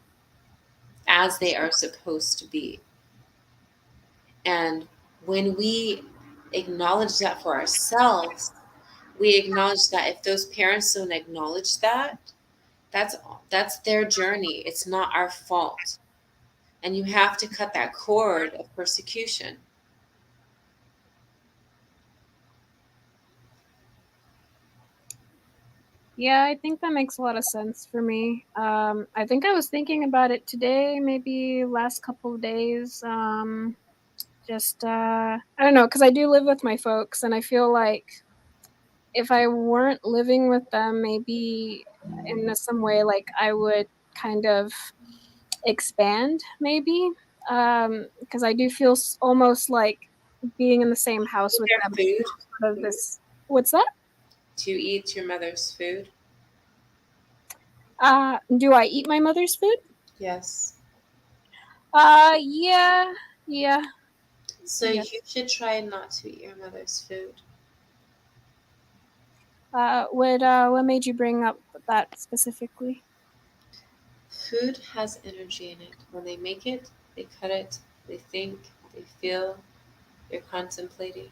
as they are supposed to be. And when we acknowledge that for ourselves, we acknowledge that if those parents don't acknowledge that, that's their journey. It's not our fault. And you have to cut that cord of persecution. Yeah, I think that makes a lot of sense for me. I think I was thinking about it today, maybe last couple of days. Just I don't know, because I do live with my folks, and I feel like if I weren't living with them, maybe in some way, like I would kind of expand, maybe, because I do feel almost like being in the same house with them. Their food. Sort of this. What's that? Do you eat your mother's food? Do I eat my mother's food? Yes. Yeah, yeah. So Yes. you should try not to eat your mother's food. What made you bring up that specifically? Food has energy in it. When they make it, they cut it, they think, they feel, they're contemplating.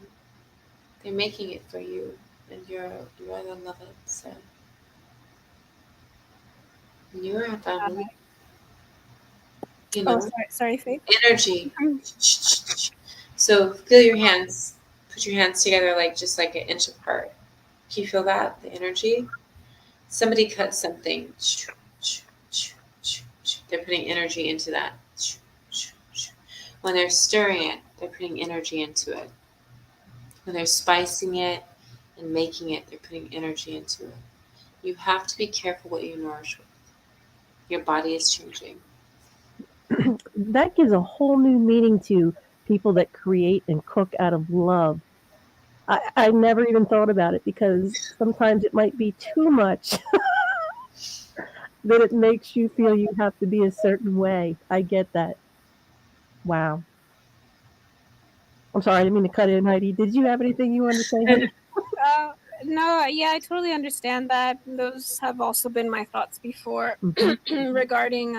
They're making it for you, and you're the love it. So you're a family. You Oh, know, sorry, Faith. energy. So feel your hands. Put your hands together, like just like an inch apart. Can you feel that? The energy. Somebody cut something. They're putting energy into that. When they're stirring it, they're putting energy into it. When they're spicing it and making it, they're putting energy into it. You have to be careful what you nourish with. Your body is changing. That gives a whole new meaning to people that create and cook out of love. I never even thought about it because sometimes it might be too much that it makes you feel you have to be a certain way. I get that. Wow. I'm sorry, I didn't mean to cut in, Heidi. Did you have anything you wanted to say, honey? No, yeah, I totally understand that. Those have also been my thoughts before Mhm. regarding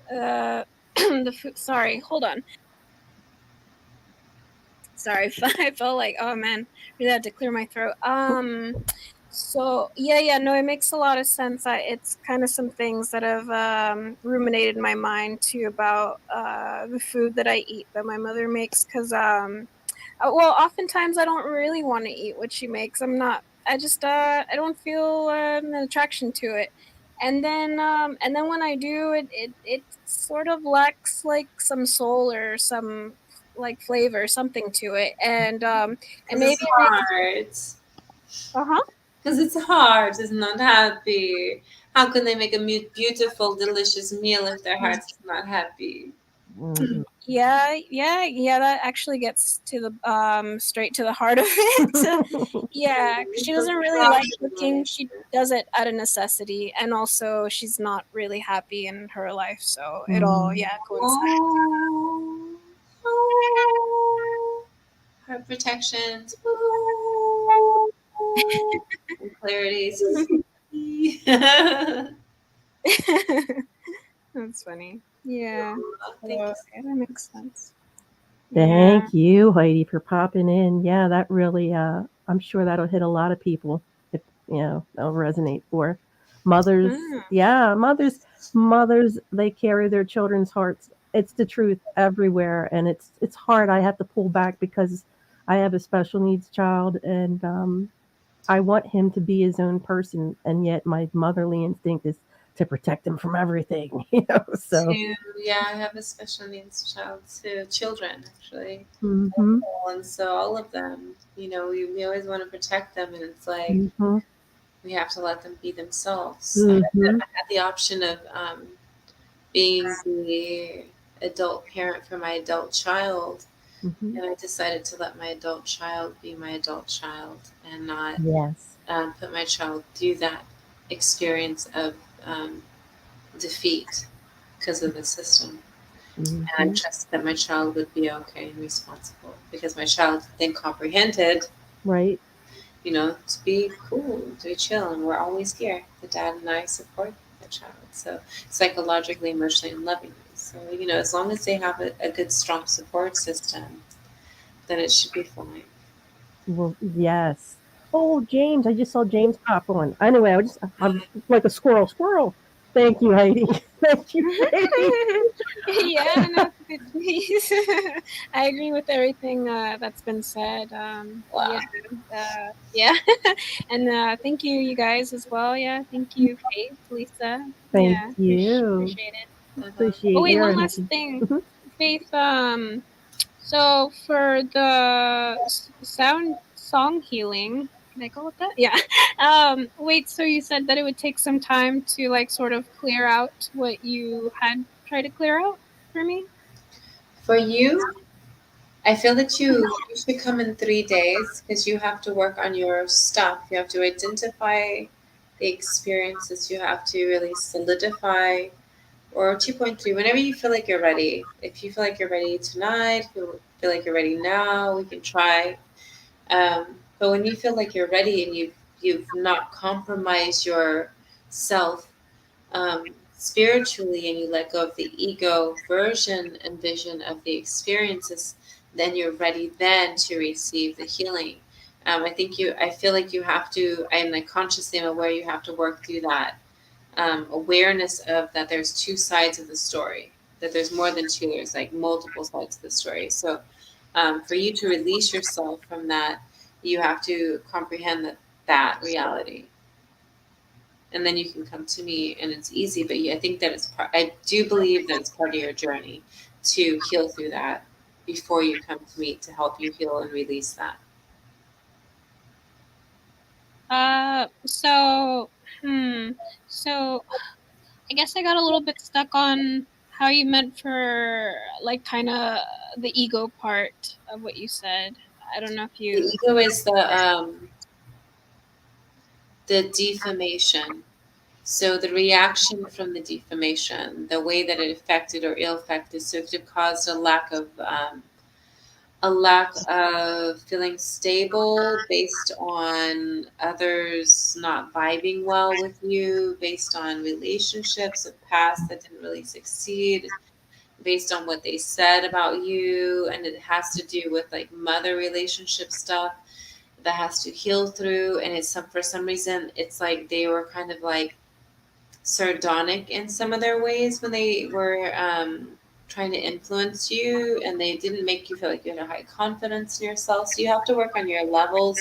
the food. Sorry, hold on. Sorry, I felt like, oh man, really had to clear my throat. So yeah, no, it makes a lot of sense. It's kind of some things that have ruminated in my mind too about the food that I eat that my mother makes, because well, oftentimes I don't really want to eat what she makes. I just I don't feel an attraction to it. And then when I do, it sort of lacks like some soul or some like flavor, something to it. And Because maybe it's hard. uh-huh. Because it's hard. It's not happy. How can they make a beautiful, delicious meal if their heart's not happy? Mhm. Yeah, that actually gets to the straight to the heart of it. Yeah, she doesn't really like cooking. She does it out of necessity, and also she's not really happy in her life, so it all coincides. Oh, oh, heart protections. Ooh. And clarity. That's funny. Yeah. Thank you. Okay, that makes sense. Thank you, Heidi, for popping in. Yeah, that really, I'm sure that'll hit a lot of people. If, that'll resonate for mothers. Mm. Yeah, mothers, they carry their children's hearts. It's the truth everywhere, and it's hard. I have to pull back because I have a special needs child, and I want him to be his own person, and yet my motherly instinct is to protect him from everything. So. Yeah, I have a special needs child too. Children, actually. Mhm. And so all of them, we always want to protect them, and it's like Mhm. we have to let them be themselves. Mhm. I had the option of being the adult parent for my adult child, Mhm. and I decided to let my adult child be my adult child and not Yes. put my child through that experience of defeat because of the system. And I Mhm. trusted that my child would be okay and responsible because my child then comprehended, Right. to be cool, to be chill, and we're always here. The dad and I support the child, so psychologically, emotionally, and lovingly. So as long as they have a good, strong support system, then it should be fine. Well, yes. Oh, James, I just saw James pop on. Anyway, I'm like a squirrel. Squirrel. Thank you, Heidi. Thank you, Heidi. Yeah, no, it's a good choice. I agree with everything that's been said. Wow. Yeah, and thank you, you guys as well. Yeah, thank you, Faith, Lisa. Thank Yeah, you. appreciate it. Oh Appreciate wait, your one last energy. thing, Mhm. Faith. So for the sound song healing, can I call it that? Yeah. Wait, so you said that it would take some time to like sort of clear out what you had tried to clear out for me? For you, I feel that you should come in 3 days because you have to work on your stuff. You have to identify the experiences. You have to really solidify, or 2.3, whenever you feel like you're ready. If you feel like you're ready tonight, if you feel like you're ready now, we can try. But when you feel like you're ready and you've not compromised yourself spiritually, and you let go of the ego version and vision of the experiences, then you're ready then to receive the healing. I feel like you have to, I'm like consciously am aware you have to work through that awareness of that there's two sides of the story, that there's more than two, there's like multiple sides of the story. So for you to release yourself from that, you have to comprehend that reality, and then you can come to me, and it's easy. But I think that I do believe that it's part of your journey to heal through that before you come to me to help you heal and release that. So, so I guess I got a little bit stuck on how you meant for like kind of the ego part of what you said. I don't know if The you. ego is the defamation. So the reaction from the defamation, the way that it affected or ill affected, so if it caused a lack of feeling stable based on others not vibing well with you, based on relationships of past that didn't really succeed, based on what they said about you, and it has to do with like mother relationship stuff that has to heal through. And for some reason it's like they were kind of like sardonic in some of their ways when they were trying to influence you, and they didn't make you feel like you had a high confidence in yourself. So you have to work on your levels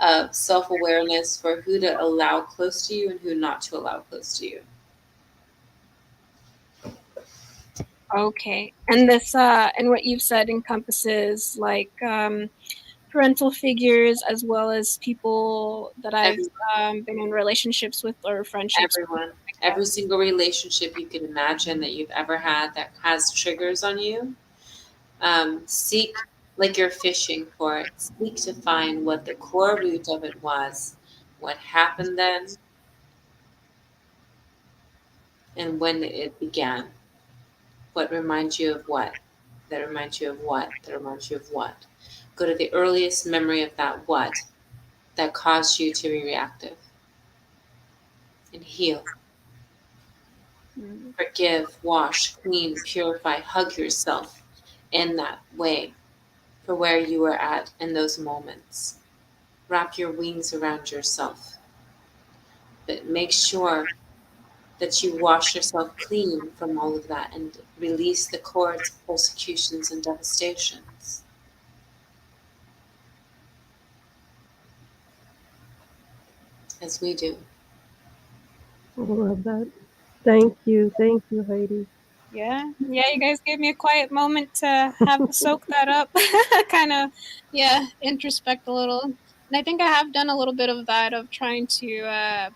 of self-awareness for who to allow close to you and who not to allow close to you. Okay, and this and what you've said encompasses like parental figures as well as people that I've been in relationships with or friendships with, Everyone, like that. every single relationship you can imagine that you've ever had that has triggers on you, seek, like you're fishing for it, seek to find what the core root of it was, what happened then, and when it began. What reminds you of what? That reminds you of what? That reminds you of what? Go to the earliest memory of that what, that caused you to be reactive. And heal. Forgive, wash, clean, purify, hug yourself in that way for where you were at in those moments. Wrap your wings around yourself. But make sure that you wash yourself clean from all of that and release the cords, persecutions, and devastations. As we do. I love that. Thank you, Heidi. Yeah, you guys gave me a quiet moment to have soak that up, kind of, introspect a little. And I think I have done a little bit of that, of trying to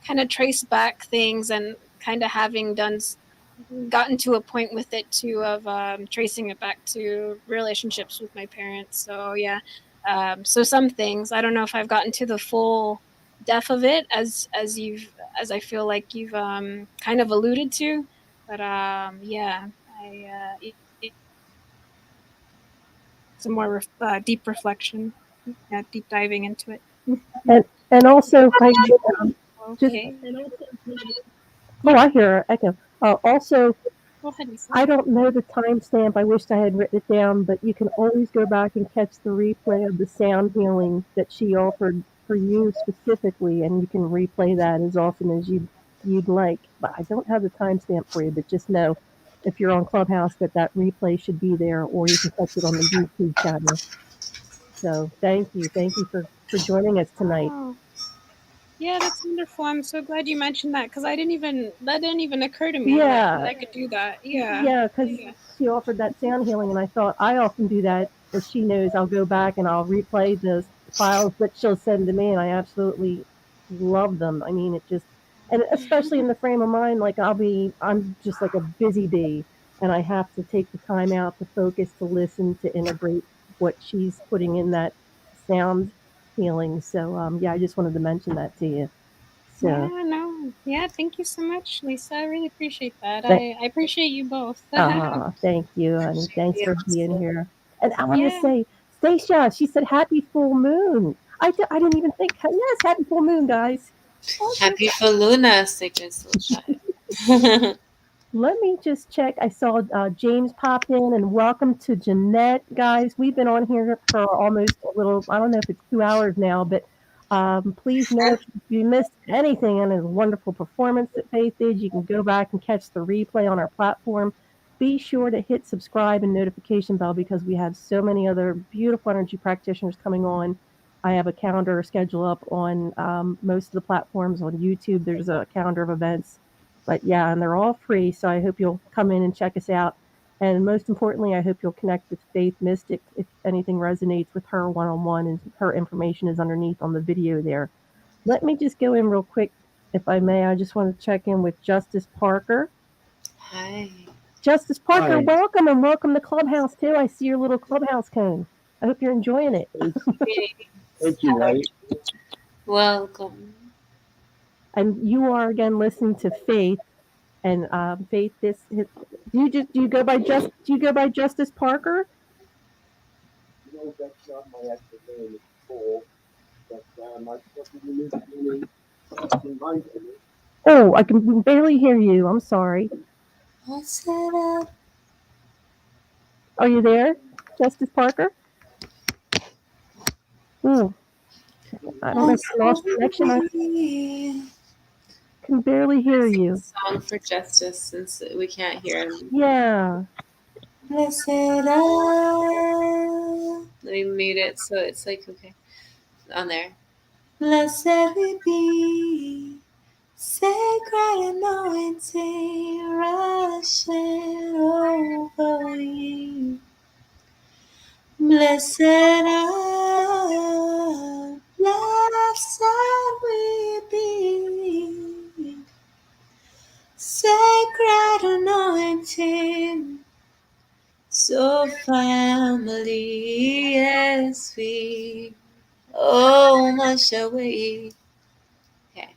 kind of trace back things, and kind of having gotten to a point with it too, of tracing it back to relationships with my parents. So yeah, so some things, I don't know if I've gotten to the full depth of it, as I feel like you've kind of alluded to. But some more deep reflection, deep diving into it. And also, Heidi, just Okay. I hear an echo. Also, Go ahead, Lisa. I don't know the timestamp. I wished I had written it down, but you can always go back and catch the replay of the sound healing that she offered for you specifically, and you can replay that as often as you'd like. But I don't have the timestamp for you, but just know if you're on Clubhouse that replay should be there, or you can catch it on the YouTube channel. So thank you for joining us tonight. Oh. Yeah, that's wonderful. I'm so glad you mentioned that, because that didn't even occur to me. Yeah. that I could do that. Yeah. Yeah, because she offered that sound healing, and I thought I often do that, as she knows. I'll go back and I'll replay the files that she'll send to me, and I absolutely love them. I mean, it just, and especially in the frame of mind, like I'm just like a busy bee, and I have to take the time out to focus, to listen, to integrate what she's putting in that sound healing. So, I just wanted to mention that to you. So. Yeah, no. Yeah, thank you so much, Lisa. I really appreciate that. I appreciate you both. Thank you, honey. Thanks for being here. And I want to say, Stacia, she said happy full moon. I didn't even think. Yes, happy full moon, guys. Happy full luna, Stacia. Let me just check. I saw James pop in, and welcome to Jeanette, guys. We've been on here for almost a little, I don't know if it's 2 hours now, but please know if you missed anything in his wonderful performance that Faith did, you can go back and catch the replay on our platform. Be sure to hit subscribe and notification bell, because we have so many other beautiful energy practitioners coming on. I have a calendar schedule up on most of the platforms. On YouTube, there's a calendar of events. But yeah, and they're all free, so I hope you'll come in and check us out. And most importantly, I hope you'll connect with Faith Mystic if anything resonates with her one-on-one, and her information is underneath on the video there. Let me just go in real quick, if I may. I just want to check in with Justice Parker. Hi. Justice Parker, Hi. welcome, and welcome to Clubhouse too. I see your little Clubhouse cone. I hope you're enjoying it. Thank you, White. Welcome. And you are again listening to Faith. And Faith, do you go by Justice Parker? No, that's not my actual name. It's Paul. But my name is Mindfulness. Oh, I can barely hear you. I'm sorry. What's that up? Are you there, Justice Parker? Ooh. I don't know if you lost connection. I can barely hear you. Song for Justice, since we can't hear him. Yeah. Blessed up. Let me mute it so it's like okay on there. Blessed we be, sacred anointing rushing over you. Blessed are, blessed we be, sacred anointing, so family as we, oh my shall we. Okay.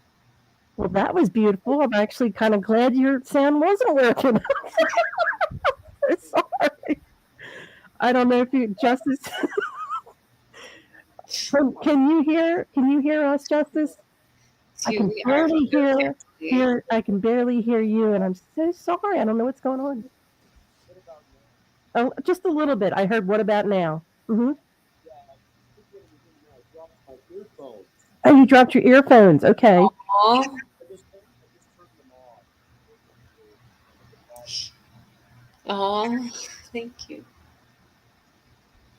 Well, that was beautiful. I'm actually kind of glad your sound wasn't working. Sorry. I don't know if you, Justice. Can you hear? Can you hear us, Justice? I Dude, can we are barely so hear sexy. I can barely hear you, and I'm so sorry. I don't know what's going on. Oh, just a little bit. I heard. What about now? Mm-hmm. My earphones. Oh, you dropped your earphones. Okay. Oh, I just turned them off. oh, thank you.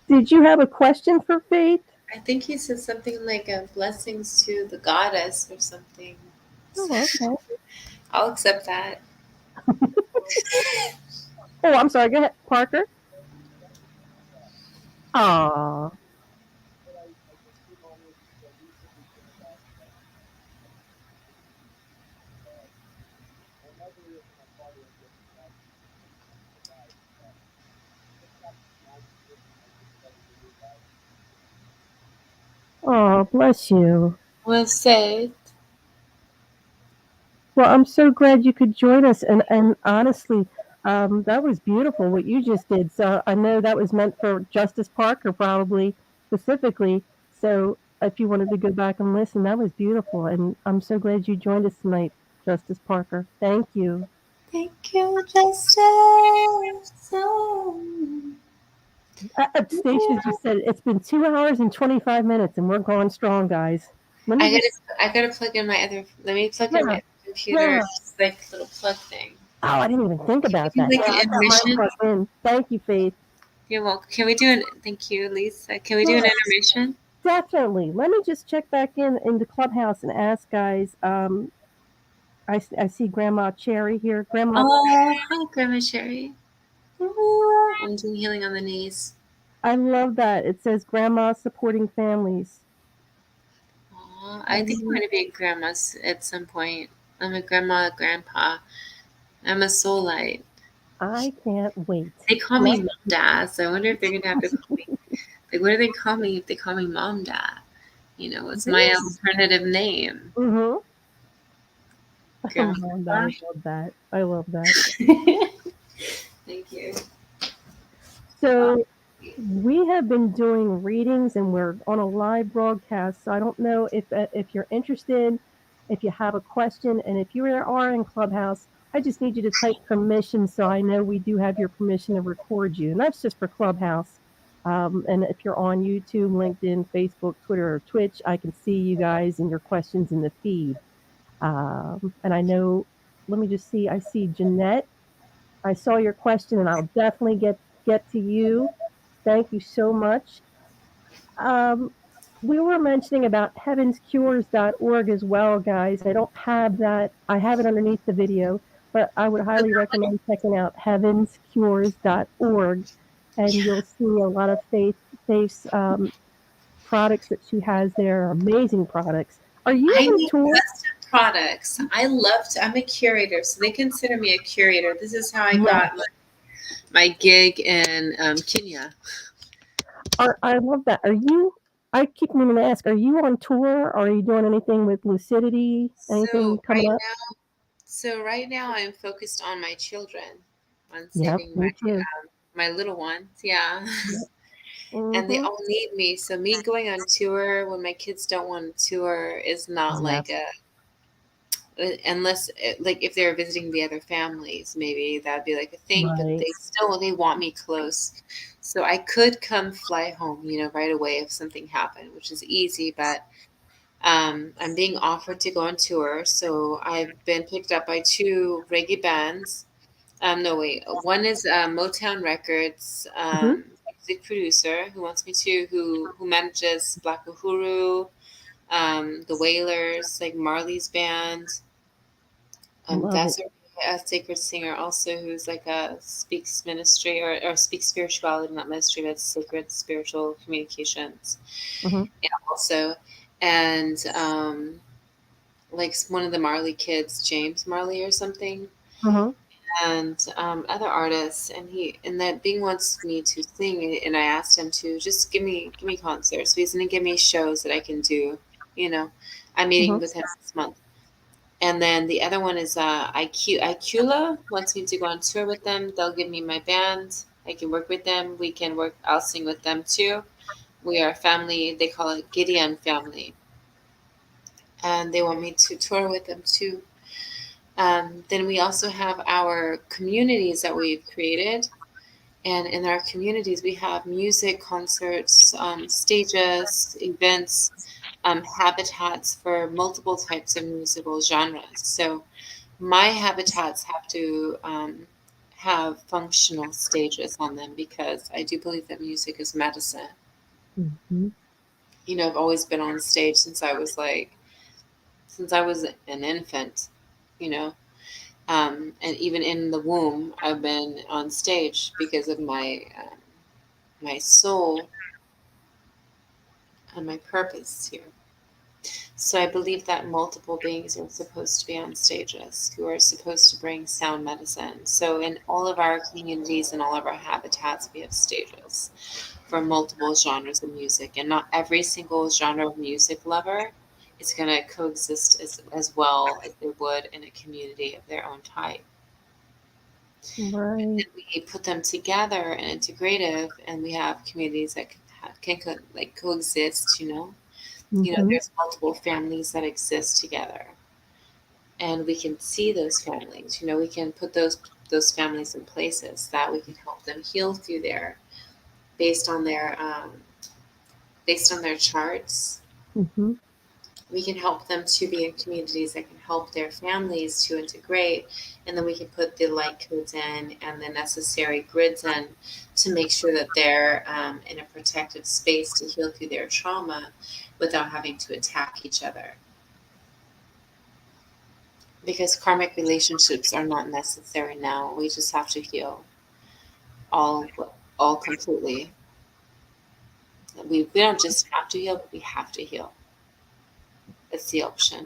Did you have a question for Faith? I think he said something like blessings to the goddess or something. Oh, okay. I'll accept that. Oh, I'm sorry. Go ahead, Parker. Aw. Oh, bless you. Well said. Well, I'm so glad you could join us. And honestly, that was beautiful what you just did. So I know that was meant for Justice Parker, probably specifically. So if you wanted to go back and listen, that was beautiful. And I'm so glad you joined us tonight, Justice Parker. Thank you. Thank you, Justice. Stacia just said it's been 2 hours and 25 minutes, and we're going strong, guys. Let me just. I gotta plug in my other. Let me plug in Yeah, my computer. yeah. It's like a little plug thing. Oh, I didn't even think about Can that. we do Yeah, like I an got mine intermission? plugged in. Thank you, Faith. You're welcome. Can we do an? Thank you, Lisa. Can we do an Yeah. intermission? Definitely. Let me just check back in the clubhouse and ask guys. I see Grandma Cherry here. Grandma, Oh, hi, Grandma Sherry. Ooh, I'm doing healing on the knees. I love that. It says Grandma supporting families. Aw, I think I'm gonna be grandmas at some point. I'm a grandma, grandpa. I'm a soulite. I can't wait. They call me mom dad, so I wonder if they're gonna have to call me. Like, what do they call me if they call me mom dad? You know, what's my alternative name? Mm-hmm. Grandma. I love that. I love that. Thank you. So we have been doing readings and we're on a live broadcast. So I don't know if you're interested, if you have a question, and if you are in Clubhouse, I just need you to type permission so I know we do have your permission to record you. And that's just for Clubhouse. And if you're on YouTube, LinkedIn, Facebook, Twitter, or Twitch, I can see you guys and your questions in the feed. And I know, let me just see, I see Jeanette. I saw your question and I'll definitely get to you. Thank you so much. Um, we were mentioning about heavenscures.org as well, guys. I don't have that. I have it underneath the video, but I would highly recommend checking out heavenscures.org, and you'll see a lot of Faith's products that she has there. Amazing products. Are you I on need tour? custom products. I love to. I'm a curator, so they consider me a curator. This is how I got my gig in Kenya. I love that. Are you? I keep meaning to ask. Are you on tour? Or are you doing anything with Lucidity? Anything coming up? Right now, I'm focused on my children, on Yep, saving me too. my little ones. Yeah. Yep. And they all need me. So me going on tour when my kids don't want to tour is not like unless like if they're visiting the other families, maybe that'd be like a thing. But Right. they want me close. So I could come fly home, right away if something happened, which is easy. But I'm being offered to go on tour. So I've been picked up by two reggae bands. No, wait. One is Motown Records music producer who wants me to, who manages Black Uhuru, the Wailers, like Marley's band. Love That's it. a sacred singer also who's like a speaks ministry or speaks spirituality, not ministry, but sacred spiritual communications. Mhm. Yeah, also. And like one of the Marley kids, James Marley or something. Mhm. And other artists, and that Bing wants me to sing, and I asked him to just give me concerts. So he's gonna give me shows that I can do. I'm meeting Mhm. with him this month, and then the other one is Icula wants me to go on tour with them. They'll give me my band. I can work with them. We can work. I'll sing with them too. We are a family. They call it Gideon family, and they want me to tour with them too. Then we also have our communities that we've created. And in our communities, we have music, concerts, stages, events, habitats for multiple types of musical genres. So my habitats have to have functional stages on them because I do believe that music is medicine. Mm-hmm. You know, I've always been on stage since I was an infant, you know. And even in the womb, I've been on stage because of my soul and my purpose here. So I believe that multiple beings are supposed to be on stages who are supposed to bring sound medicine. So in all of our communities and all of our habitats, we have stages for multiple genres of music, and not every single genre of music lover is going to coexist as well as they would in a community of their own type. Right. And we put them together and integrative, and we have communities that can like coexist. You know, Mm-hmm. there's multiple families that exist together, and we can see those families. You know, we can put those families in places that we can help them heal through there, based on their charts. Mm-hmm. We can help them to be in communities that can help their families to integrate, and then we can put the light codes in and the necessary grids in to make sure that they're in a protected space to heal through their trauma without having to attack each other. Because karmic relationships are not necessary now. We just have to heal all completely. We don't just have to heal, but we have to heal. It's the option.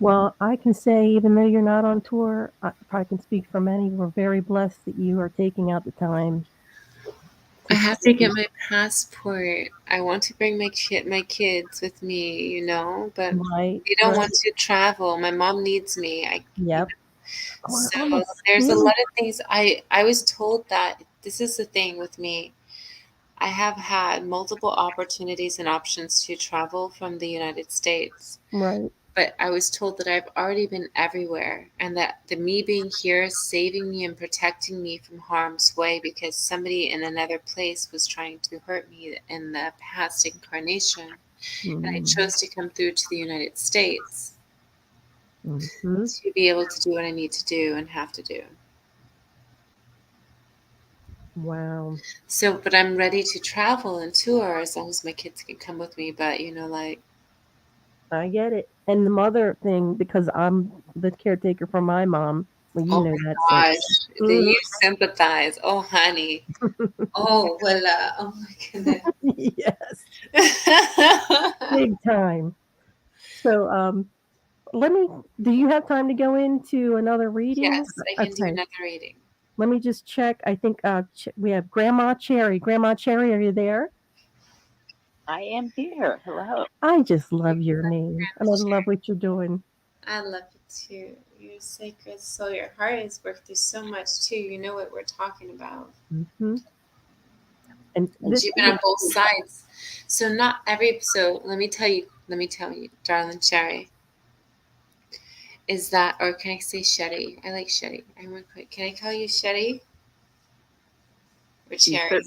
Well, I can say, even though you're not on tour, I probably can speak for many. We're very blessed that you are taking out the time. I have to get my passport. I want to bring my kids with me, you know, but Right. they don't Right. want to travel. My mom needs me. Yep. So there's a lot of things. I was told that this is the thing with me. I have had multiple opportunities and options to travel from the United States. Right. But I was told that I've already been everywhere, and that me being here is saving me and protecting me from harm's way because somebody in another place was trying to hurt me in the past incarnation. And I chose to come through to the United States to be able to do what I need to do and have to do. Wow. So, but I'm ready to travel and tour as long as my kids can come with me. But, I get it. And the mother thing, because I'm the caretaker for my mom. Well, you know that. Gosh, So. do you sympathize? Oh, honey. Oh, well, oh my goodness. Yes. Big time. So, do you have time to go into another reading? Yes, I can do another reading. Let me just check. I think we have Grandma Cherry. Grandma Cherry, are you there? I am here. Hello. I just love your name, and I love what you're doing. I love you too. You're sacred soul. Your heart has worked through so much too. You know what we're talking about. Mm-hmm. And you've been on both sides. So let me tell you, darling Sherry. Is that, or can I say Shetty? I like Shetty. I want quick. Can I call you Shetty? Or Cherry?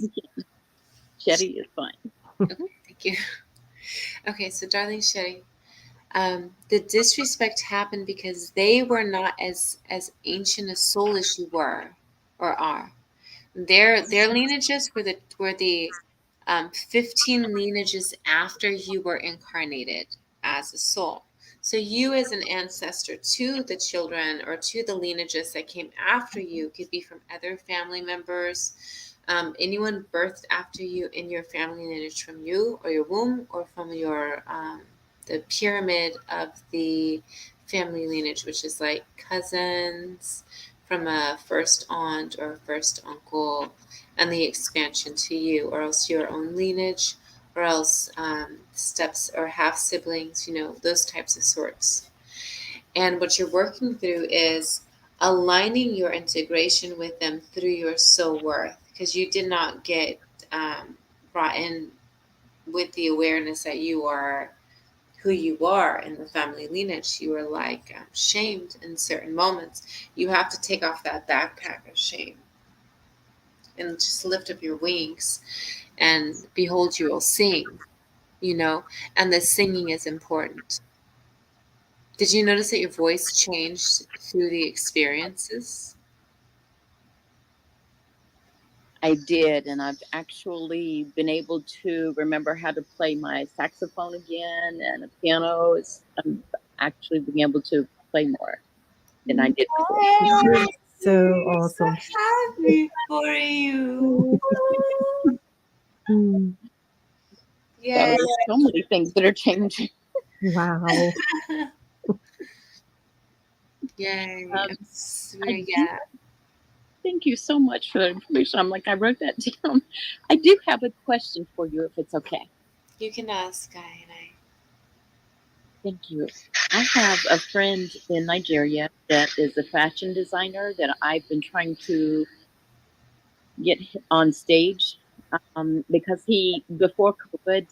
Shetty is fine. Okay, thank you. Okay, so darling Shetty, the disrespect happened because they were not as ancient a soul as you were or are. Their lineages were the 15 lineages after you were incarnated as a soul. So you as an ancestor to the children or to the lineages that came after you could be from other family members, anyone birthed after you in your family lineage from you or your womb or from your the pyramid of the family lineage, which is like cousins from a first aunt or first uncle, and the expansion to you, or else your own lineage, or else steps or half siblings, those types of sorts. And what you're working through is aligning your integration with them through your soul worth, because you did not get brought in with the awareness that you are who you are in the family lineage, you are like shamed in certain moments. You have to take off that backpack of shame and just lift up your wings, and behold, you will sing, and the singing is important. Did you notice that your voice changed through the experiences? I did, and I've actually been able to remember how to play my saxophone again, and the piano is. I'm actually being able to play more than I did before. Oh, So I'm so awesome. happy for you. Mm, So Yeah. there's so many things that are changing. wow. Yay. Um, I do Yeah. thank you so much for the information. I'm like, I wrote that down. I do have a question for you, if it's okay. You can ask Guy and I. Thank you. I have a friend in Nigeria that is a fashion designer that I've been trying to get on stage because he, before COVID,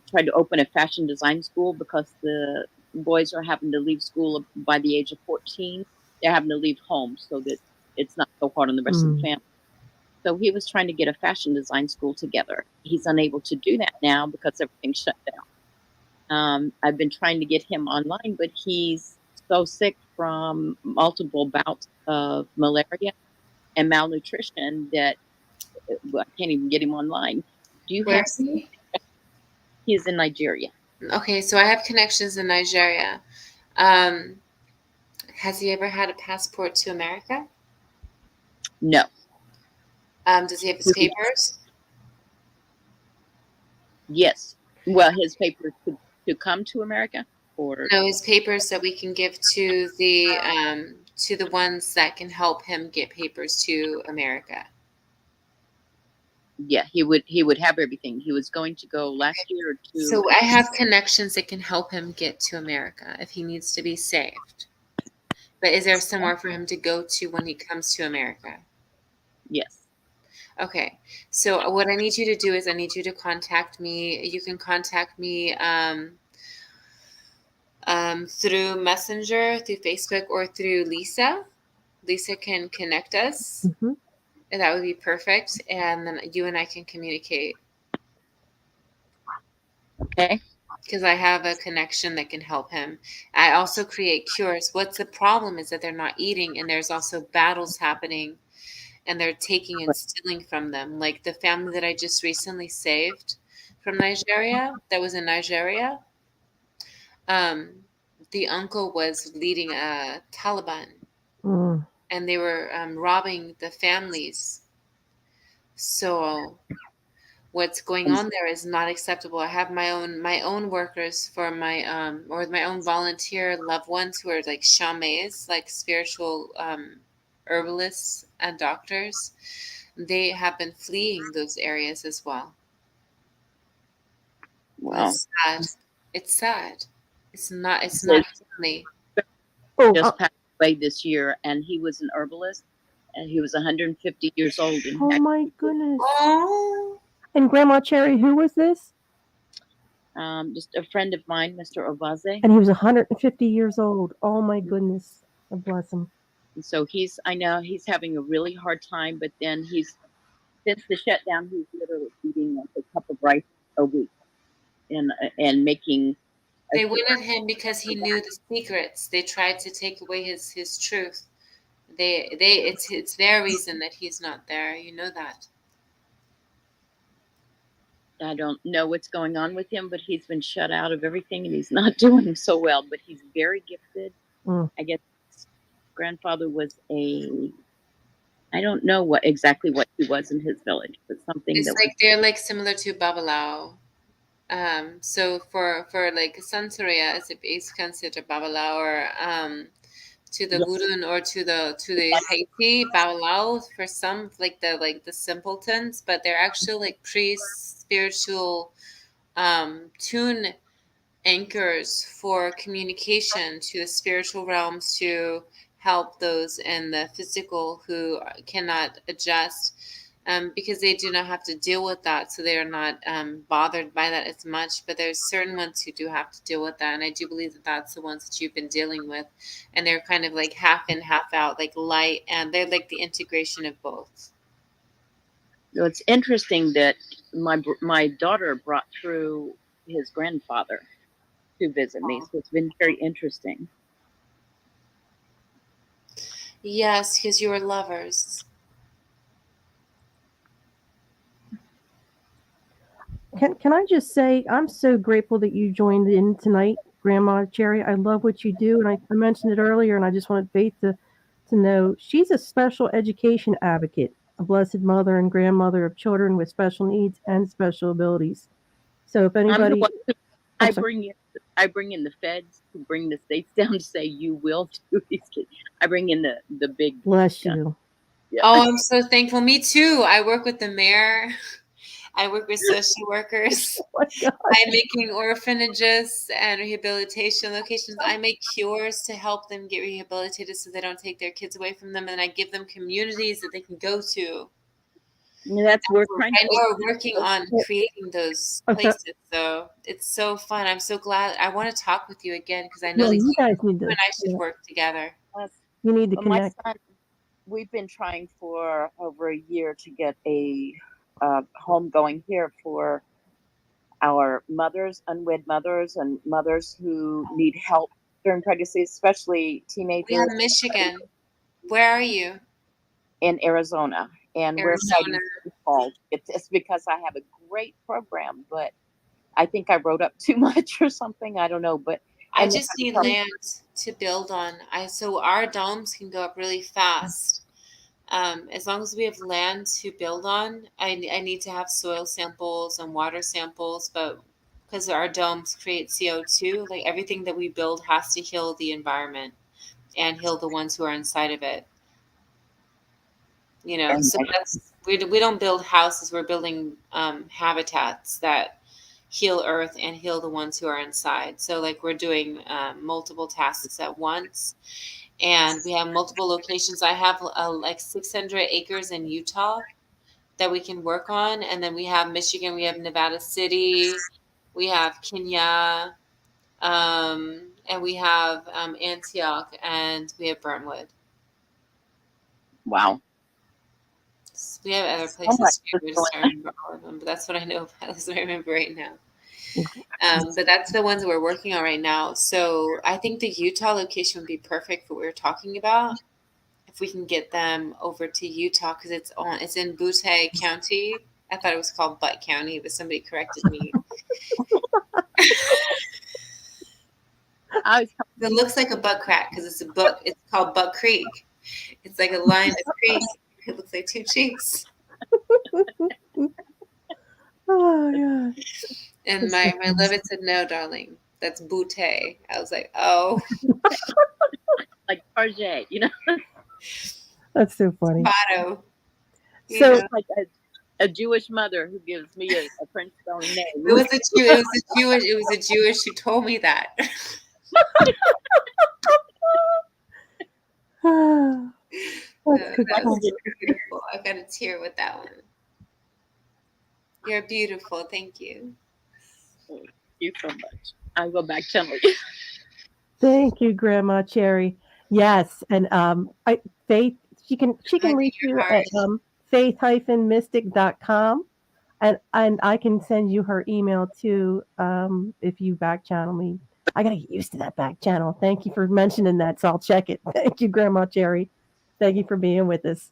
tried to open a fashion design school because the boys are having to leave school by the age of 14. They're having to leave home so that it's not so hard on the rest of the Mm, family. So he was trying to get a fashion design school together. He's unable to do that now because everything's shut down. I've been trying to get him online, but he's so sick from multiple bouts of malaria and malnutrition that I can't even get him online. Do you have? Where's he? He's in Nigeria. Okay, so I have connections in Nigeria. Um, has he ever had a passport to America? No. Does he have his papers? Yes. Well, his papers to come to America, or No, his papers that we can give to the ones that can help him get papers to America. yeah, he would have everything. He was going to go last year to. So I have connections that can help him get to America if he needs to be saved. But is there somewhere for him to go to when he comes to America? Yes. Okay. So what I need you to do is I need you to contact me. You can contact me through Messenger, through Facebook, or through Lisa. Lisa can connect us. hmm And that would be perfect. And then you and I can communicate. Okay. Because I have a connection that can help him. I also create cures. What's the problem is that they're not eating, and there's also battles happening, and they're taking and stealing from them. Like the family that I just recently saved from Nigeria, that was in Nigeria, the uncle was leading a Taliban, Mm, and they were robbing the families. So what's going on there is not acceptable. I have my own workers for my or my own volunteer loved ones who are like shamans, like spiritual herbalists and doctors. They have been fleeing those areas as well. Wow. It's sad. It's sad. It's His not funny. oh, just passed away this year, and he was an herbalist, and he was 150 years old. And oh my goodness. Oh, And Grandma Cherry, who was this? just a friend of mine, Mr. Obaze. And he was 150 years old. Oh my goodness. God bless him. And so I know he's having a really hard time, but then since the shutdown, he's literally eating like a cup of rice a week and making. they wanted him because he knew the secrets. They tried to take away his truth. It's their reason that he's not there. You know that. I don't know what's going on with him, but he's been shut out of everything, and he's not doing so well. But he's very gifted. Mm. I guess his grandfather was I don't know exactly what he was in his village, but something It's that like they're like similar to Babalao. So for like Santeria, it's considered Babalao, or to the Wurun, or to the Haiti Babalao for some, like the simpletons, but they're actually like priests, spiritual tune anchors for communication to the spiritual realms, to help those in the physical who cannot adjust. because they do not have to deal with that, so they are not bothered by that as much. But there's certain ones who do have to deal with that, and I do believe that that's the ones that you've been dealing with, and they're kind of like half in, half out, like light, and they're like the integration of both. So it's interesting that my daughter brought through his grandfather to visit me, so it's been very interesting. Yes, because you were lovers. Can I just say, I'm so grateful that you joined in tonight, Grandma Cherry. I love what you do. And I mentioned it earlier, and I just wanted Faith to know she's a special education advocate, a blessed mother and grandmother of children with special needs and special abilities. So if I'm the anybody, one who, I'm I sorry. bring in the feds who bring the states down to say you will do these kids. I bring in the big Bless gun. you. Yeah. Oh, I'm so thankful. Me too. I work with the mayor. I work with social workers. Oh my God. I'm making orphanages and rehabilitation locations. I make cures to help them get rehabilitated so they don't take their kids away from them. And I give them communities that they can go to. And that's we're trying I know to we're working on creating those I'm sorry. places. So it's so fun. I'm so glad. I want to talk with you again because I know Yeah, that you guys need you to. and I should Yeah, work together. you need to Well, my connect. son, we've been trying for over a year to get a home going here for our mothers, unwed mothers, and mothers who need help during pregnancy, especially We have teenagers Michigan. Where are you? in Arizona. And we're Arizona. citing default. It's because I have a great program, but I think I wrote up too much or something. I don't know, but I and just need land to build on. So our domes can go up really fast. As long as we have land to build on, I need to have soil samples and water samples, but because our domes create CO2, like everything that we build has to heal the environment and heal the ones who are inside of it. You know, so that's we don't build houses. We're building habitats that heal Earth and heal the ones who are inside. So like we're doing multiple tasks at once, and we have multiple locations. I have like 600 acres in Utah that we can work on, and then we have Michigan, we have Nevada City, we have Kenya, and we have Antioch, and we have Brentwood. wow. We have other So much places too. is We going just don't remember all of them, but that's what I know about. That's what I remember right now. But that's the ones that we're working on right now. So I think the Utah location would be perfect for what we're talking about. If we can get them over to Utah, because it's in Butte County. I thought it was called Butte County, but somebody corrected me. It looks like a butt crack because it's a book. It's called Buck Creek. It's like a line of creek. It looks like two cheeks. Oh yeah. And my beloved said, "No, darling, that's Butte." I was like, "Oh." like Tarjay, you know. That's so funny. Motto. So It's like a Jewish mother who gives me a French spelling name. It was a Jewish who told me that. That's That was beautiful. I got a tear with that one. You're beautiful. Thank you. Thank you so much. I'll go back channel you. Thank you, Grandma Cherry. Yes, and Faith, she can reach you at faith-mystic.com, and I can send you her email too if you back channel me. I gotta get used to that back channel. Thank you for mentioning that, so I'll check it. Thank you, Grandma Cherry. Thank you for being with us.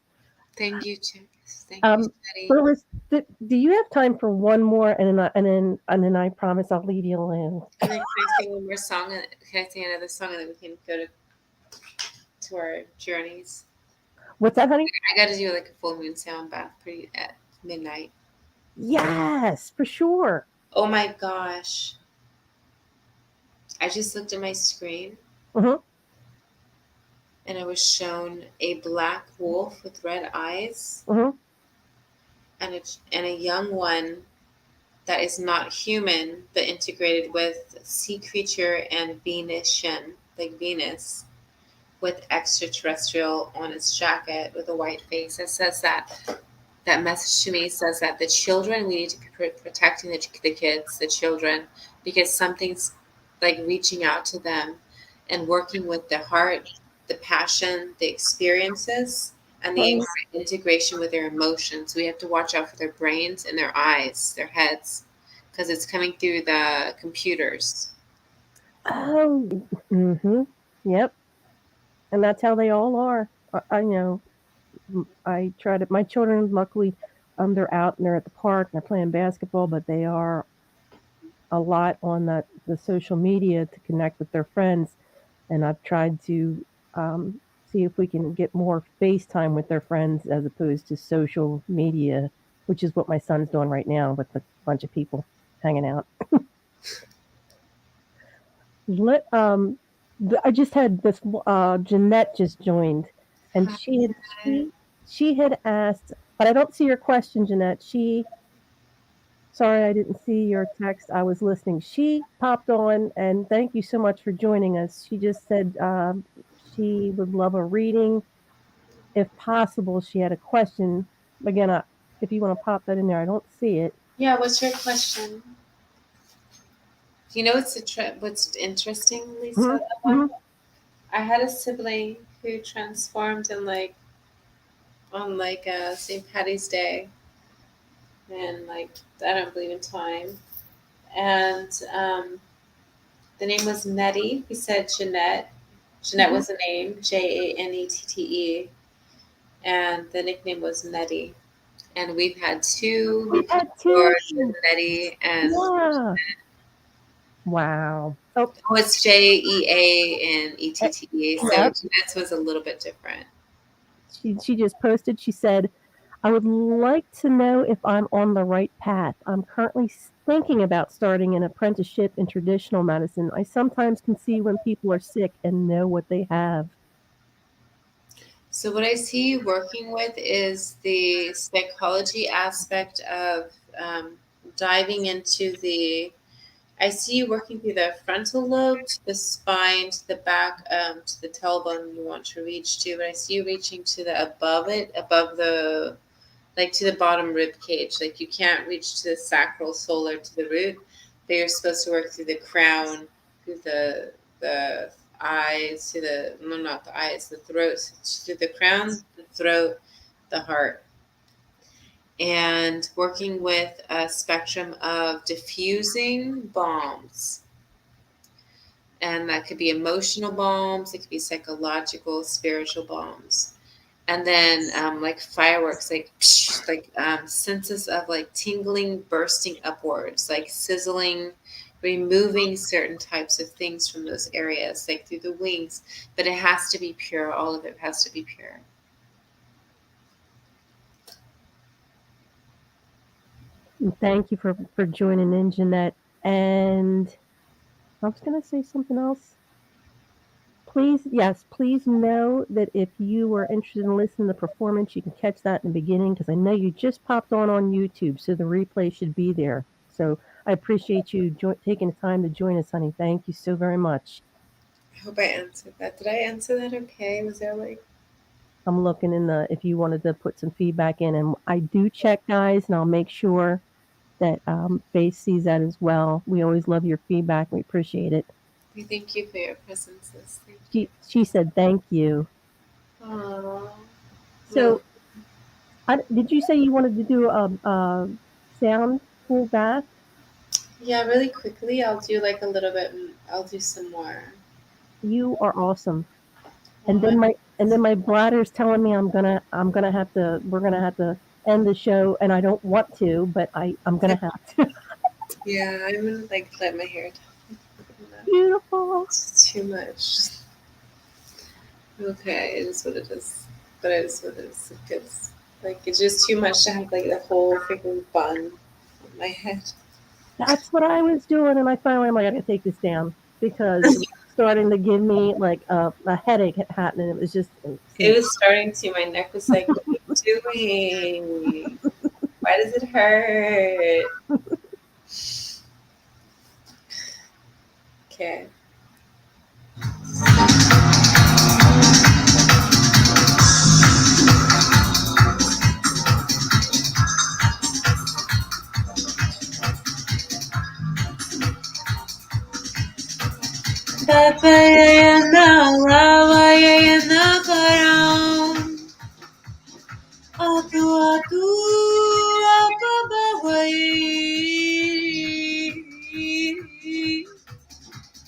Thank you, Chicks. Thank you, Betty. Phyllis, do you have time for one more, and then I promise I'll leave you alone. And then can I sing one more song? Can I sing another song, and then we can go to our journeys? What's that, honey? I got to do like a full moon sound bath at midnight. Yes, for sure. Oh my gosh! I just looked at my screen, Mm-hmm. and I was shown a black wolf with red eyes, Mm-hmm. and a young one that is not human, but integrated with sea creature and Venusian, like Venus, with extraterrestrial on its jacket with a white face. It says that that message to me says that the children, we need to be protecting the kids, the children, because something's like reaching out to them and working with the heart, the passion, the experiences, and the integration with their emotions. We have to watch out for their brains and their eyes, their heads, because it's coming through the computers. Oh, yep. And that's how they all are. I know. I try to. My children, luckily, they're out and they're at the park and they're playing basketball, but they are a lot on the social media to connect with their friends. And I've tried to see if we can get more FaceTime with their friends as opposed to social media, which is what my son's doing right now with a bunch of people hanging out. I just had this. Jeanette just joined, and she had asked, but I don't see your question, Jeanette. Sorry, I didn't see your text. I was listening. She popped on, and thank you so much for joining us. She just said she would love a reading, if possible. She had a question. Again, if you want to pop that in there, I don't see it. Yeah, what's your question? You know what's interesting, Lisa? I had a sibling who transformed on St. Patty's Day, and I don't believe in time. And the name was Nettie. He said Jeanette. Jeanette was the name, Janette, and the nickname was Nettie. And we've had two. We've had Nettie and. Yeah. Wow. Oh, it's JEA and ETTE. So Jeanette's was a little bit different. She just posted. She said, I would like to know if I'm on the right path. I'm currently thinking about starting an apprenticeship in traditional medicine. I sometimes can see when people are sick and know what they have. So what I see you working with is the psychology aspect of diving into I see you working through the frontal lobe, to the spine, to the back, to the tailbone you want to reach to. But I see you reaching to the above the, to the bottom rib cage. Like you can't reach to the sacral, solar, to the root. But you're supposed to work through the crown, through the eyes, not the eyes, the throat, through the crown, the throat, the heart. And working with a spectrum of diffusing balms. And that could be emotional balms, it could be psychological, spiritual balms. And then like fireworks, senses of tingling, bursting upwards, like sizzling, removing certain types of things from those areas, like through the wings. But it has to be pure. All of it has to be pure. Thank you for joining in, Jeanette. And I was going to say something else. Please know that if you were interested in listening to the performance, you can catch that in the beginning, because I know you just popped on YouTube, so the replay should be there. So I appreciate you taking the time to join us, honey. Thank you so very much. I hope I answered that. Did I answer that okay? Was there I'm looking if you wanted to put some feedback in, and I do check, guys, and I'll make sure that Faith sees that as well. We always love your feedback. We appreciate it. We thank you for your presences. She said thank you. Aww. So, did you say you wanted to do a sound full bath? Yeah, really quickly. I'll do a little bit. I'll do some more. You are awesome. And then my bladder's telling me we're gonna have to end the show, and I don't want to, but I'm gonna have to. Yeah, I'm gonna let my hair down. Beautiful. It's too much. Okay, it is what it is. But it is what it is. It's just too much to have the whole freaking bun on my head. That's what I was doing, and I finally I gotta take this down, because it was starting to give me a headache happening. It was just. It was starting to. My neck was like, what are you doing? Why does it hurt? Okay. Atu atu akabawai.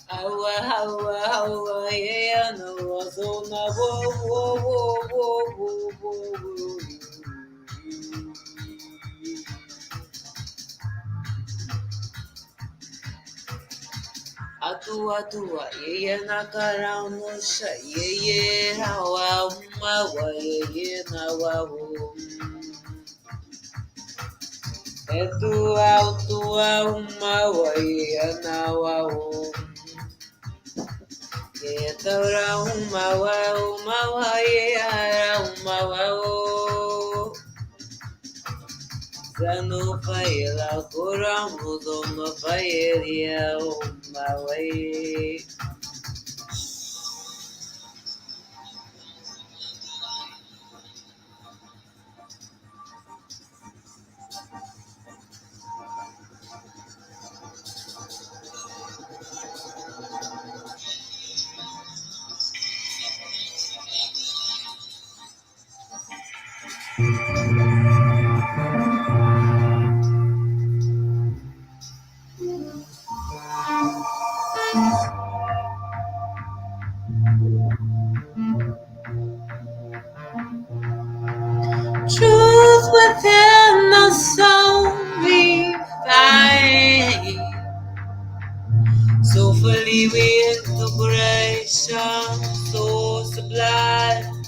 Hawa hawa hawa yeah no azona wo wo wo wo wo wo wo. Atu atua yeah nakaramusha yeah hawa umawa yeah na wa wo. Etua umawa yeah na wa wo. Yetora umawa yara umawa o. Zanu paela kuramu zono paelia umawa ye. Truth within the soul we find. So fully we integration, so sublime.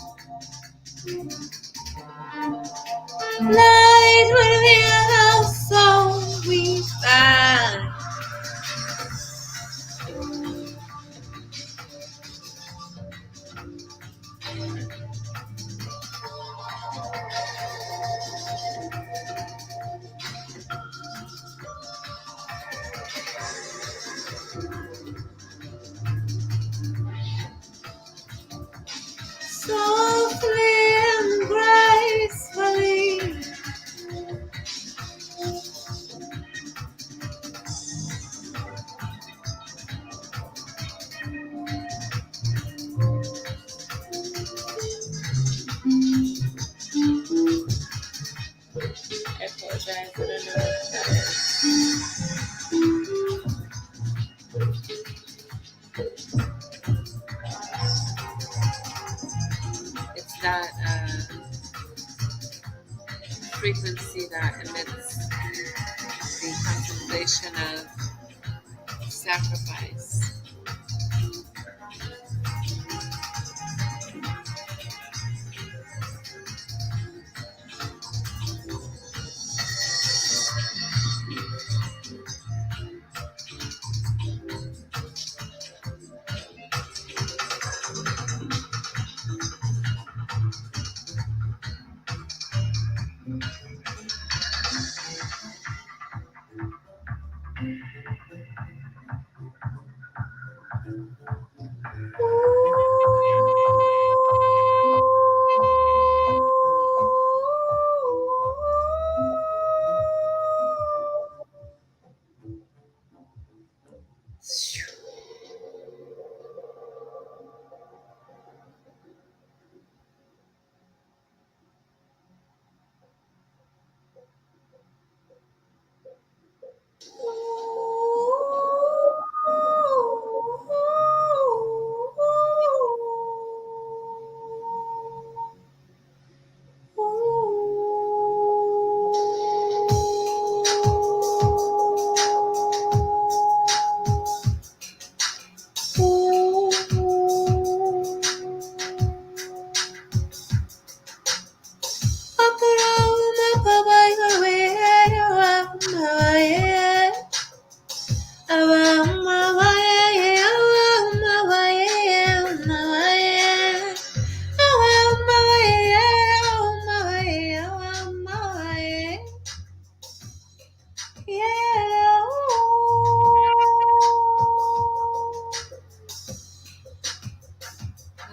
Light within our soul we find. Softly and gracefully. I apologize, I don't know what that is. It's that frequency that emits the contemplation of sacrifice.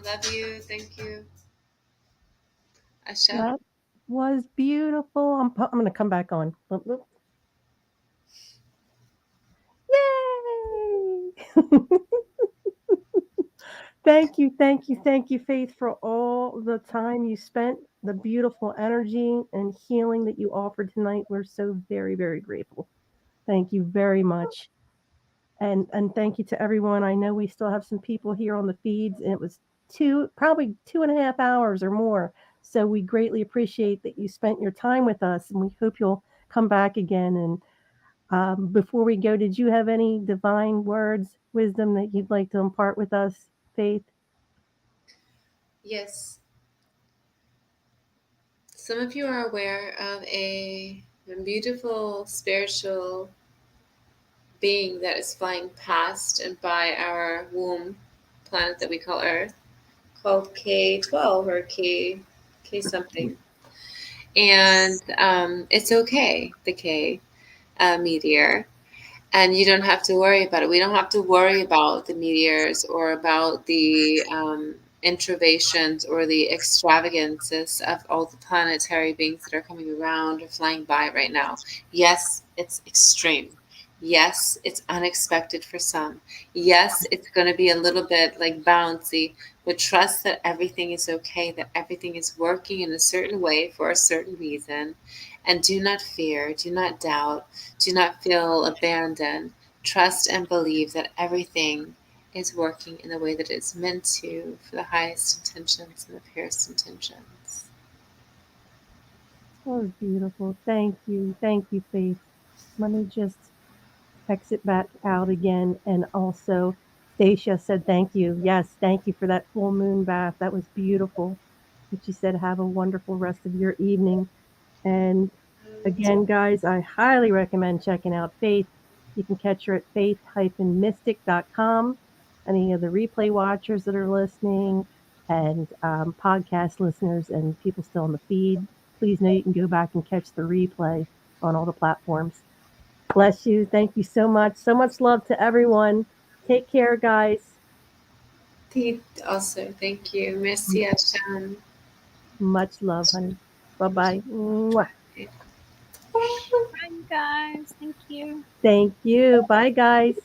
Love you. Thank you. Asha. That was beautiful. I'm going to come back on. Yay! Thank you, Faith, for all the time you spent the beautiful energy and healing that you offered tonight. We're so very, very grateful. Thank you very much. And thank you to everyone. I know we still have some people here on the feeds, and it was probably 2.5 hours or more. So we greatly appreciate that you spent your time with us, and we hope you'll come back again. And before we go, did you have any divine words, wisdom that you'd like to impart with us, Faith? Yes. Some of you are aware of a beautiful spiritual being that is flying past and by our womb planet that we call Earth, called K12 or K something. And it's okay, the K meteor. And you don't have to worry about it. We don't have to worry about the meteors or about the introvations or the extravagances of all the planetary beings that are coming around or flying by right now. Yes, it's extreme. Yes, it's unexpected for some. Yes, it's going to be a little bit like bouncy, but trust that everything is okay, that everything is working in a certain way for a certain reason. And do not fear, do not doubt, do not feel abandoned. Trust and believe that everything is working in the way that it's meant to for the highest intentions and the purest intentions. That was beautiful. Thank you. Thank you, Faith. Let me just exit back out again. And also, Stacia said thank you. Yes, thank you for that full moon bath. That was beautiful. And she said, have a wonderful rest of your evening. And again, guys, I highly recommend checking out Faith. You can catch her at faith-mystic.com. Any of the replay watchers that are listening and podcast listeners and people still on the feed, please know you can go back and catch the replay on all the platforms. Bless you. Thank you so much. So much love to everyone. Take care, guys. Also, thank you. Merci, Hashem. Much love, honey. Bye-bye. Mwah. Bye, guys. Thank you. Thank you. Bye, guys.